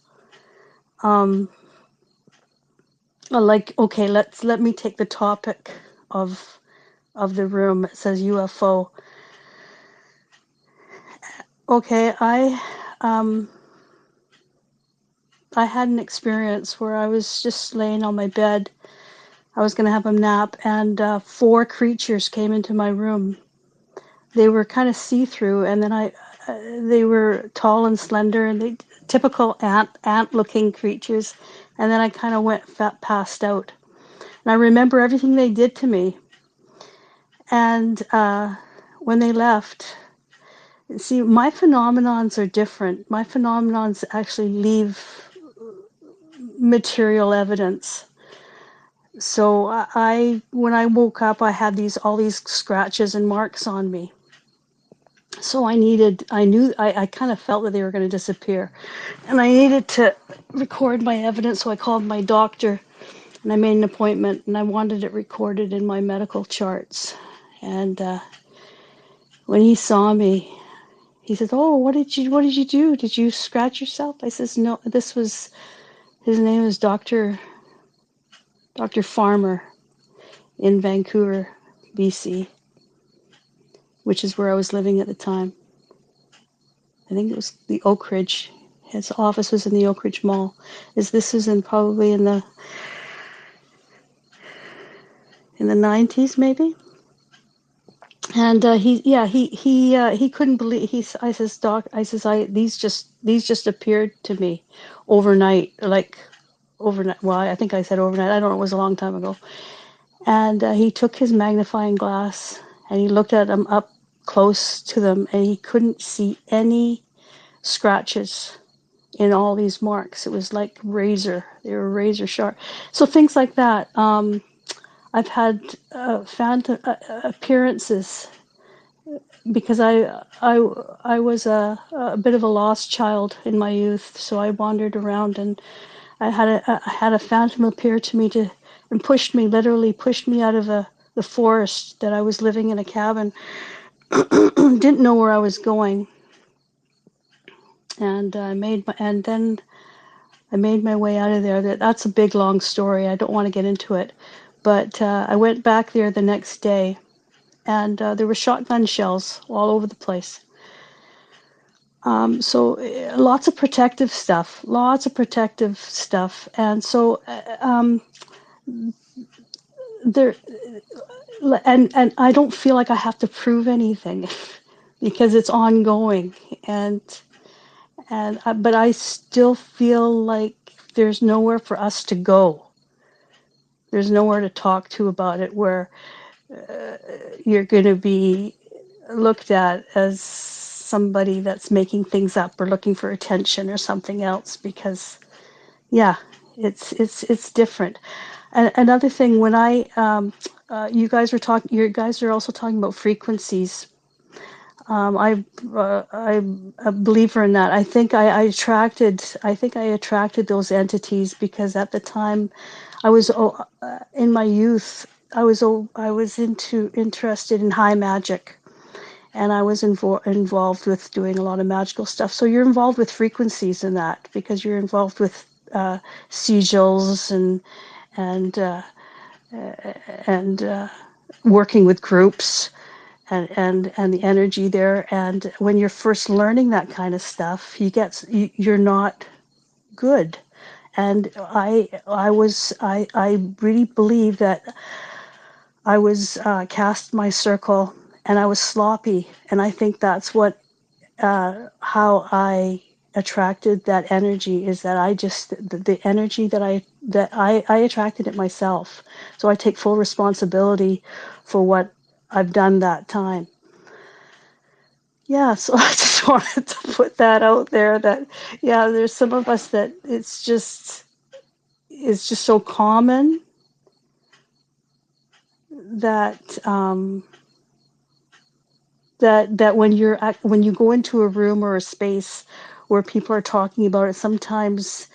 Like, okay, let me take the topic of the room. It says UFO. Okay, I had an experience where I was just laying on my bed. I was going to have a nap, and 4 creatures came into my room. They were kind of see-through, and then they were tall and slender, and they typical ant-looking creatures. And then I kind of passed out. And I remember everything they did to me. And when they left, see, my phenomenons are different. My phenomenons actually leave material evidence. So when I woke up, I had all these scratches and marks on me. So I kind of felt that they were going to disappear. And I needed to record my evidence, so I called my doctor and I made an appointment, and I wanted it recorded in my medical charts. And when he saw me, he said, "Oh, what did you do? Did you scratch yourself?" I says, "No, his name is Dr. Farmer in Vancouver, BC, which is where I was living at the time. I think it was the Oak Ridge. His office was in the Oak Ridge Mall. This was probably in the 90s, maybe." And he couldn't believe. I says, "Doc," I says, these just appeared to me overnight, like overnight. Well, I think I said overnight. I don't know. It was a long time ago. And he took his magnifying glass and he looked at them up close to them, and he couldn't see any scratches in all these marks. It was like razor. They were razor sharp. So things like that. I've had phantom appearances because I was a bit of a lost child in my youth. So I wandered around, and I had a phantom appear to me and literally pushed me out of the forest that I was living in a cabin. Didn't know where I was going, and then I made my way out of there. That's a big long story. I don't want to get into it, but I went back there the next day, and there were shotgun shells all over the place. So lots of protective stuff, and so there. And I don't feel like I have to prove anything because it's ongoing, but I still feel like there's nowhere for us to go. There's nowhere to talk to about it where you're going to be looked at as somebody that's making things up or looking for attention or something else, because it's different. And another thing, when you guys are also talking about frequencies. I'm a believer in that. I think I attracted those entities because at the time I was in my youth, I was interested in high magic, and I was involved with doing a lot of magical stuff. So you're involved with frequencies in that because you're involved with sigils and working with groups and the energy there. And when you're first learning that kind of stuff, you're not good. And I really believe that I was cast my circle, and I was sloppy, and I think that's what how I attracted that energy, is that the energy that I attracted it myself. So I take full responsibility for what I've done that time. Yeah, so I just wanted to put that out there, that there's some of us that it's just so common that that when you go into a room or a space where people are talking about it, sometimes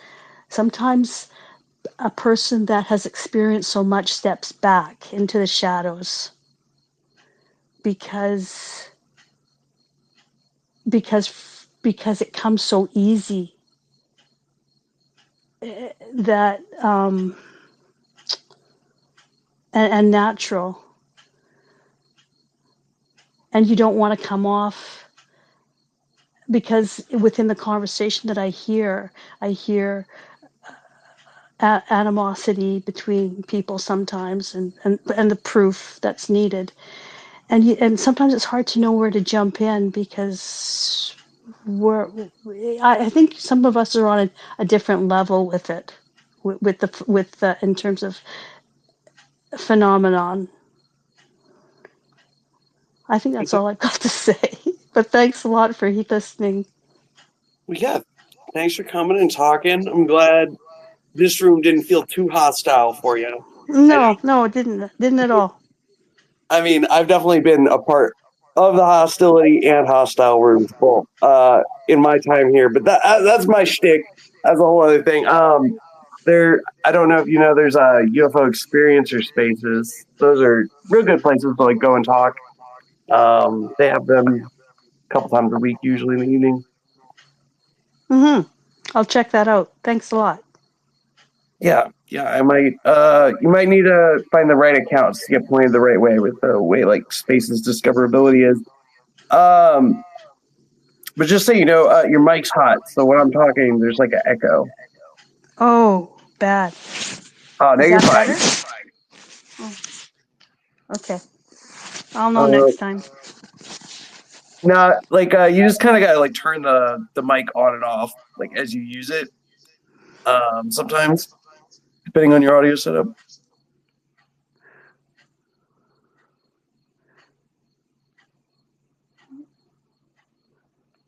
a person that has experienced so much steps back into the shadows because it comes so easy that and natural, and you don't want to come off, because within the conversation that I hear animosity between people sometimes, and the proof that's needed, and sometimes it's hard to know where to jump in, because I think some of us are on a different level with it, with the in terms of phenomenon. I think that's all I've got to say. But thanks a lot for listening. Well, yeah, thanks for coming and talking. I'm glad this room didn't feel too hostile for you. No, it didn't at all. I mean, I've definitely been a part of the hostility and hostile rooms both in my time here, but that's my shtick. That's a whole other thing. I don't know if you know, there's UFO experiencer spaces. Those are real good places to like go and talk. They have them a couple times a week, usually in the evening. I'll check that out. Thanks a lot. Yeah, I might. You might need to find the right accounts to get pointed the right way with the way like Space's discoverability is. But just so you know, your mic's hot, so when I'm talking, there's like an echo. Oh, bad. Oh, no, you're fine. Oh. Okay, I'll know next time. No, like you just kind of gotta like turn the mic on and off like as you use it. Sometimes, depending on your audio setup.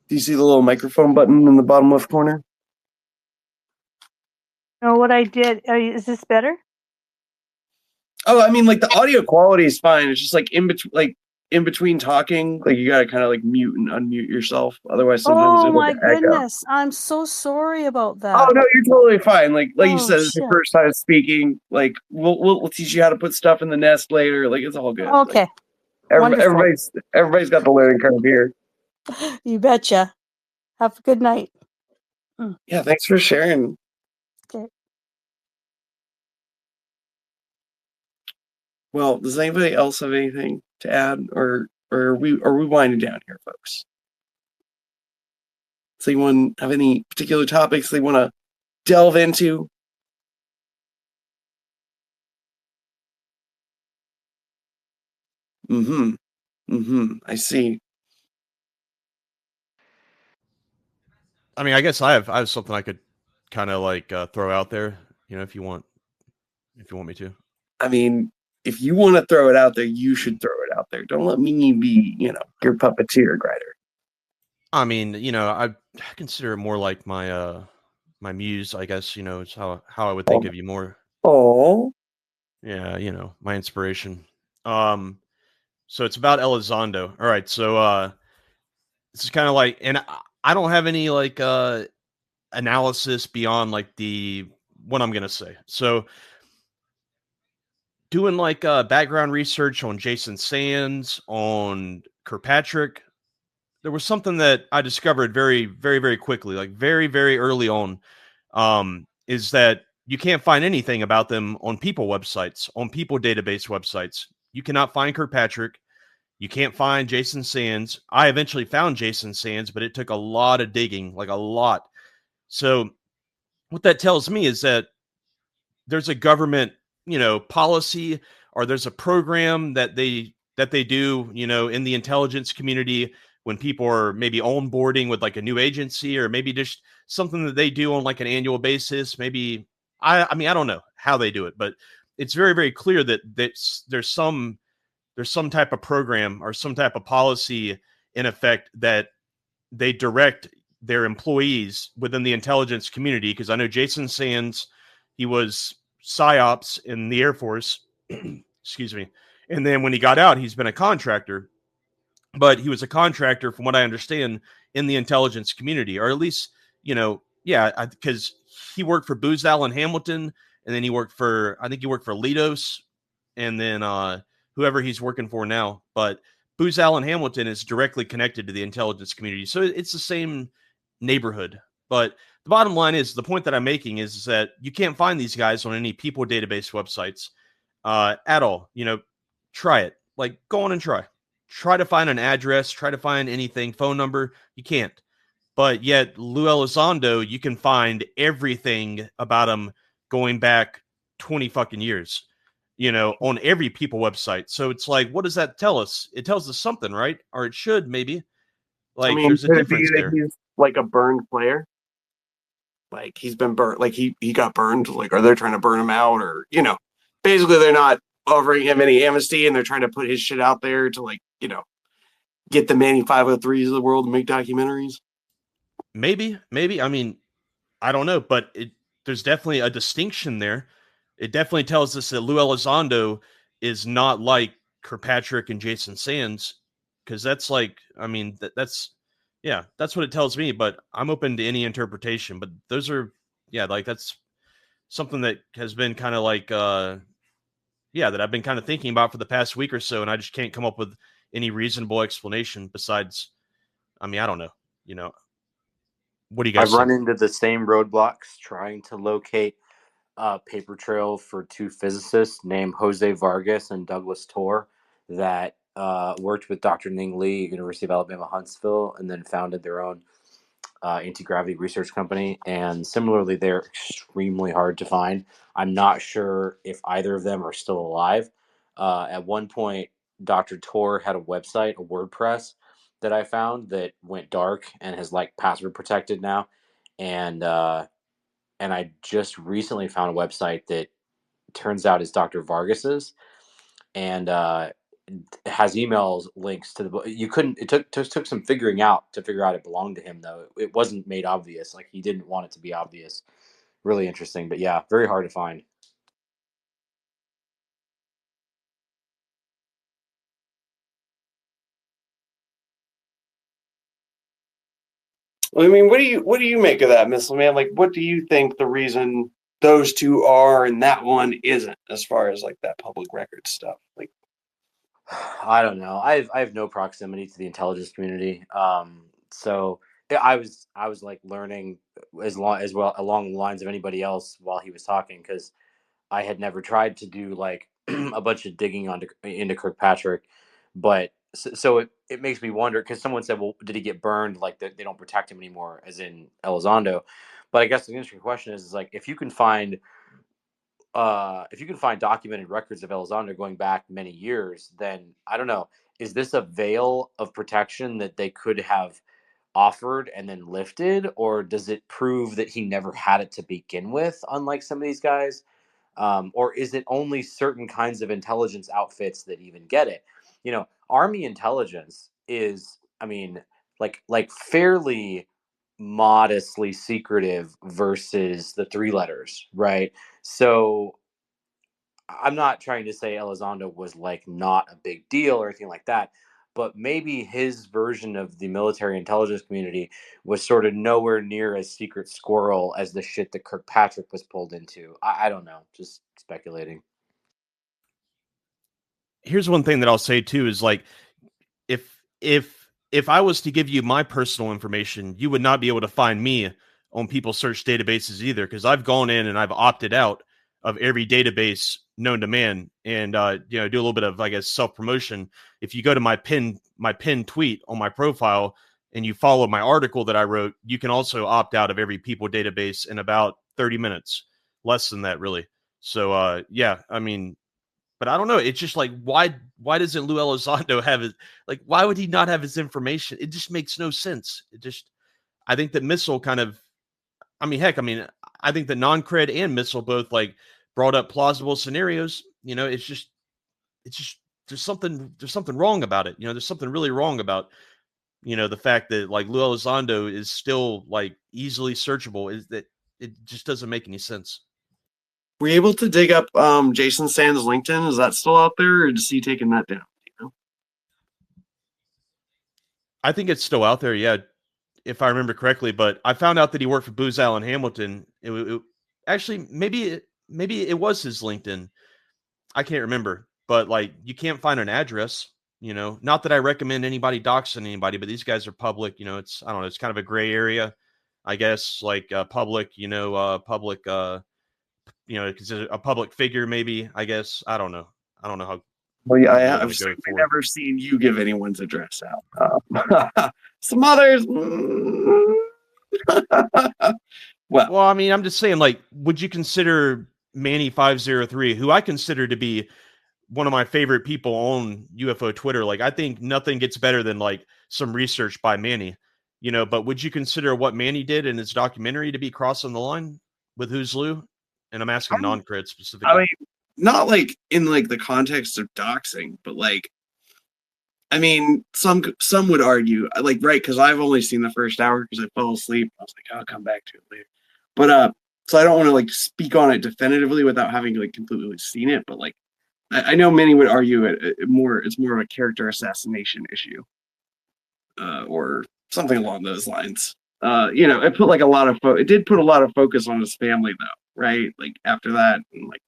Do you see the little microphone button in the bottom left corner? No, what I did. Is this better? Oh, I mean, like the audio quality is fine. It's just like in between talking, like you gotta kind of like mute and unmute yourself. Otherwise, sometimes there's like an echo. Goodness, I'm so sorry about that. Oh no, you're totally fine. Like you Oh, said, it's your first time speaking. Like we'll teach you how to put stuff in the nest later. Like it's all good. Okay. Like, everybody's got the learning curve here. You betcha. Have a good night. Yeah, thanks for sharing. Okay. Well, does anybody else have anything to add, or are we winding down here, folks? Does anyone have any particular topics they want to delve into? I see. I mean, I guess I have something I could kind of like throw out there, you know, if you want me to. I mean, if you want to throw it out there, you should throw it out there. Don't let me be, your puppeteer, Grider. I mean, I consider it more like my my muse, I guess, it's how I would think of you more. Oh. Yeah, my inspiration. So it's about Elizondo. All right, so this is kind of like, and I don't have any like analysis beyond like what I'm gonna say. So doing like background research on Jason Sands, on Kirkpatrick, there was something that I discovered very, very, very quickly, like very, very early on, is that you can't find anything about them on people websites, on people database websites. You cannot find Kirkpatrick. You can't find Jason Sands. I eventually found Jason Sands, but it took a lot of digging, like a lot. So what that tells me is that there's a government, policy, or there's a program that they do, in the intelligence community when people are maybe onboarding with like a new agency, or maybe just something that they do on like an annual basis. Maybe I mean, I don't know how they do it, but it's very, very clear that there's some type of program or some type of policy in effect that they direct their employees within the intelligence community. Because I know Jason Sands, he was PSYOPs in the Air Force, excuse me. And then when he got out, he's been a contractor, but he was a contractor, from what I understand, in the intelligence community, or at least, because he worked for Booz Allen Hamilton, and then I think he worked for Leidos, and then whoever he's working for now. But Booz Allen Hamilton is directly connected to the intelligence community. So it's the same neighborhood. But the bottom line is, the point that I'm making is that you can't find these guys on any people database websites at all. Try it. Like, go on and try. Try to find an address. Try to find anything, phone number. You can't. But yet, Lou Elizondo, you can find everything about him going back 20 fucking years, on every people website. So it's like, what does that tell us? It tells us something, right? Or it should, maybe. Like, mean, there's a could it be difference that there. he's like a burned player? Like he's been burnt, like he got burned. Like, are they trying to burn him out, or basically they're not offering him any amnesty, and they're trying to put his shit out there to get the Manny 503s of the world to make documentaries. Maybe. I mean, I don't know, but there's definitely a distinction there. It definitely tells us that Lou Elizondo is not like Kirkpatrick and Jason Sands, because that's like, I mean, that's what it tells me. But I'm open to any interpretation. But those are, like that's something that has been kind of like, that I've been kind of thinking about for the past week or so, and I just can't come up with any reasonable explanation besides, I mean, I don't know. What do you guys I've run think? into the same roadblocks trying to locate a paper trail for two physicists named Jose Vargas and Douglas Torr that worked with Dr. Ning Lee at University of Alabama, Huntsville, and then founded their own anti-gravity research company. And similarly, they're extremely hard to find. I'm not sure if either of them are still alive. At one point, Dr. Torr had a website, a WordPress, that I found that went dark and has like password protected now. And I just recently found a website that turns out is Dr. Vargas's, and has emails links to the book. You couldn't. It took some figuring out to figure out it belonged to him, though. It wasn't made obvious. Like, he didn't want it to be obvious. Really interesting, but yeah, very hard to find. I mean, what do you make of that, Missile Man? Like, what do you think the reason those two are and that one isn't, as far as like that public record stuff? Like, I don't know. I have no proximity to the intelligence community. So I was like learning as well along the lines of anybody else while he was talking, because I had never tried to do like a bunch of digging into Kirkpatrick, but so it makes me wonder, because someone said, well, did he get burned? Like they don't protect him anymore, as in Elizondo. But I guess the interesting question is like, if you can find documented records of Elizondo going back many years, then I don't know, is this a veil of protection that they could have offered and then lifted, or does it prove that he never had it to begin with, unlike some of these guys? Or is it only certain kinds of intelligence outfits that even get it? Army intelligence is, I mean, like fairly modestly secretive versus the three letters, right? So I'm not trying to say Elizondo was like not a big deal or anything like that, but maybe his version of the military intelligence community was sort of nowhere near as secret squirrel as the shit that Kirkpatrick was pulled into. I don't know, just speculating. Here's one thing that I'll say too is like, if I was to give you my personal information, you would not be able to find me on people search databases either, because I've gone in and I've opted out of every database known to man, and do a little bit of, I guess, self promotion. If you go to my pinned tweet on my profile and you follow my article that I wrote, you can also opt out of every people database in about 30 minutes, less than that, really. So I mean, but I don't know. It's just like, why doesn't Lou Elizondo have it? Like, why would he not have his information? It just makes no sense. I think that Missile kind of, I mean, heck, I think that Non-Cred and Missile both like brought up plausible scenarios. It's just there's something wrong about it. There's something really wrong about, the fact that like Lou Elizondo is still like easily searchable. Is that it just doesn't make any sense. were you able to dig up Jason Sands' LinkedIn? Is that still out there, or is he taking that down? I think it's still out there, yeah, if I remember correctly. But I found out that he worked for Booz Allen Hamilton. Actually, maybe it was his LinkedIn. I can't remember, but like, you can't find an address. Not that I recommend anybody doxing anybody, but these guys are public. It's, I don't know, it's kind of a gray area, I guess. Like public, public. Consider a public figure, maybe. I guess I don't know how. Well, yeah, you wanna I've go certainly for it. never seen you give anyone's address out. Some others. Well, I mean, I'm just saying, like, would you consider Manny 503, who I consider to be one of my favorite people on UFO Twitter. Like, I think nothing gets better than like some research by Manny, but would you consider what Manny did in his documentary to be crossing the line with Who's Lou? And I'm asking non-cred specifically. I mean, not like in like the context of doxing, but like, I mean, some would argue, like, right, because I've only seen the first hour because I fell asleep. I was like, I'll come back to it later. But so I don't want to like speak on it definitively without having like completely seen it. But like, I know many would argue it's more of a character assassination issue, or something along those lines. It put like it did put a lot of focus on his family though, right? Like after that, and like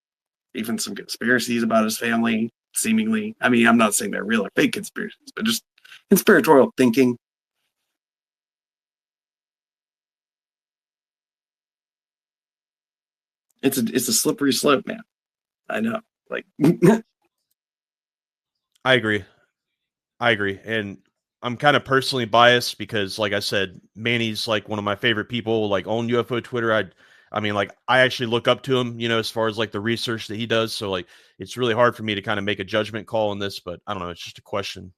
even some conspiracies about his family. Seemingly, I mean, I'm not saying they're real or fake conspiracies, but just conspiratorial thinking. It's a slippery slope, man. I know. Like, I agree, and I'm kind of personally biased because, like I said, Manny's like one of my favorite people, like on UFO Twitter. I mean, like I actually look up to him, as far as like the research that he does. So like, it's really hard for me to kind of make a judgment call on this, but I don't know. It's just a question,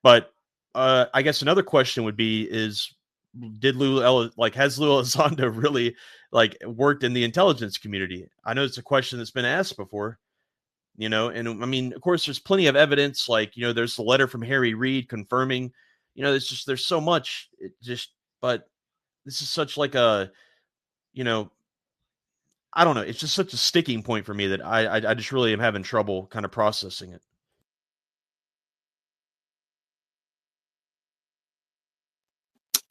But I guess another question would be: has Lou Elizondo really like worked in the intelligence community? I know it's a question that's been asked before, and I mean, of course, there's plenty of evidence. Like, there's the letter from Harry Reid confirming, there's so much. But this is such like a I don't know. It's just such a sticking point for me that I just really am having trouble kind of processing it.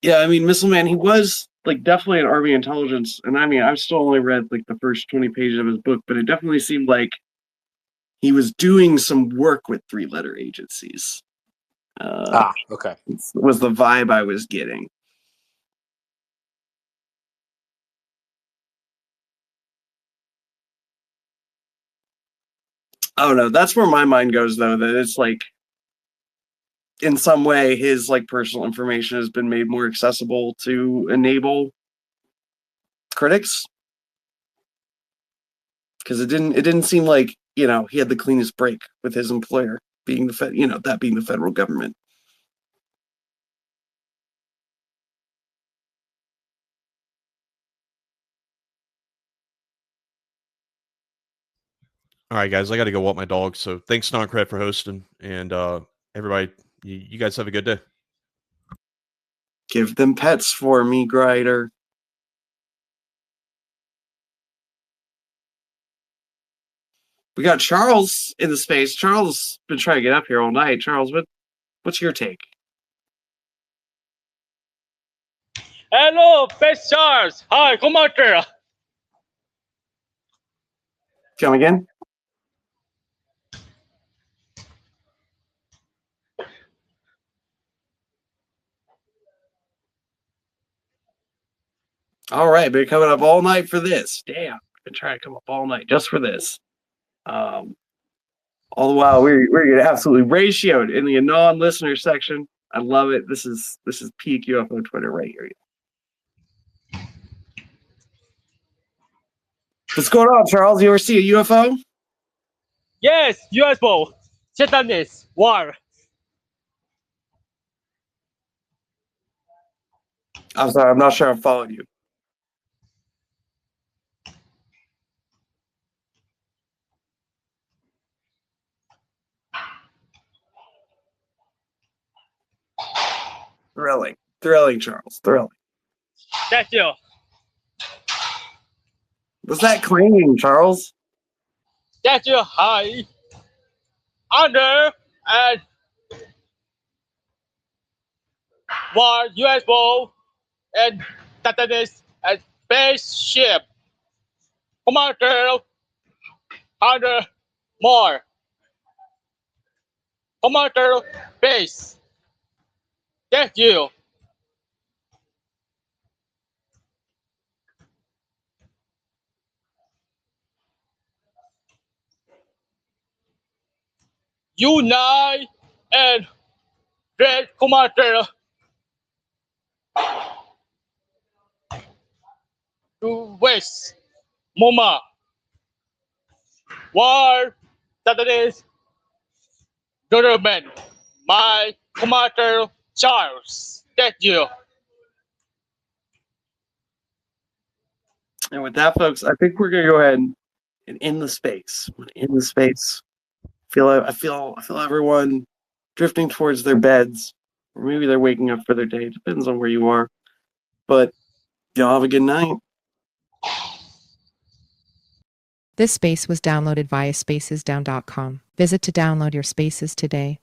yeah, I mean, Missile Man, he was like definitely an Army intelligence, and I mean, I've still only read like the first 20 pages of his book, but it definitely seemed like he was doing some work with three-letter agencies. Okay. Was the vibe I was getting. I don't know. That's where my mind goes, though. That it's like, in some way, his like personal information has been made more accessible to enable critics, because it didn't seem like he had the cleanest break with his employer being that being the federal government. All right, guys, I got to go walk my dog. So thanks, Non-Cred, for hosting, and everybody, you guys have a good day. Give them pets for me, Grider. We got Charles in the space. Charles been trying to get up here all night. Charles, what's your take? Hello, Best Charles. Hi, Commander. Come again? All right, been coming up all night for this. Damn, been trying to come up all night just for this. All the while we're getting absolutely ratioed in the non-listener section. I love it. This is peak UFO Twitter right here. What's going on, Charles? You ever see a UFO? Yes, UFO. Satanist. War. I'm sorry, I'm not sure I'm following you. Thrilling, Charles. Thrilling. Thank you. What's that clanging, Charles? Thank you. Hi. Under and war UFO and Satanist and spaceship. Commander. Under more. Commander base. Thank you. Unite and Red Commander to West Moma. War Saturday's government, my Commander Charles. Thank you. And with that, folks, I think we're gonna go ahead and end the space. In the space, I feel everyone drifting towards their beds, or maybe they're waking up for their day. Depends on where you are. But y'all have a good night. This space was downloaded via spacesdown.com. Visit to download your spaces today.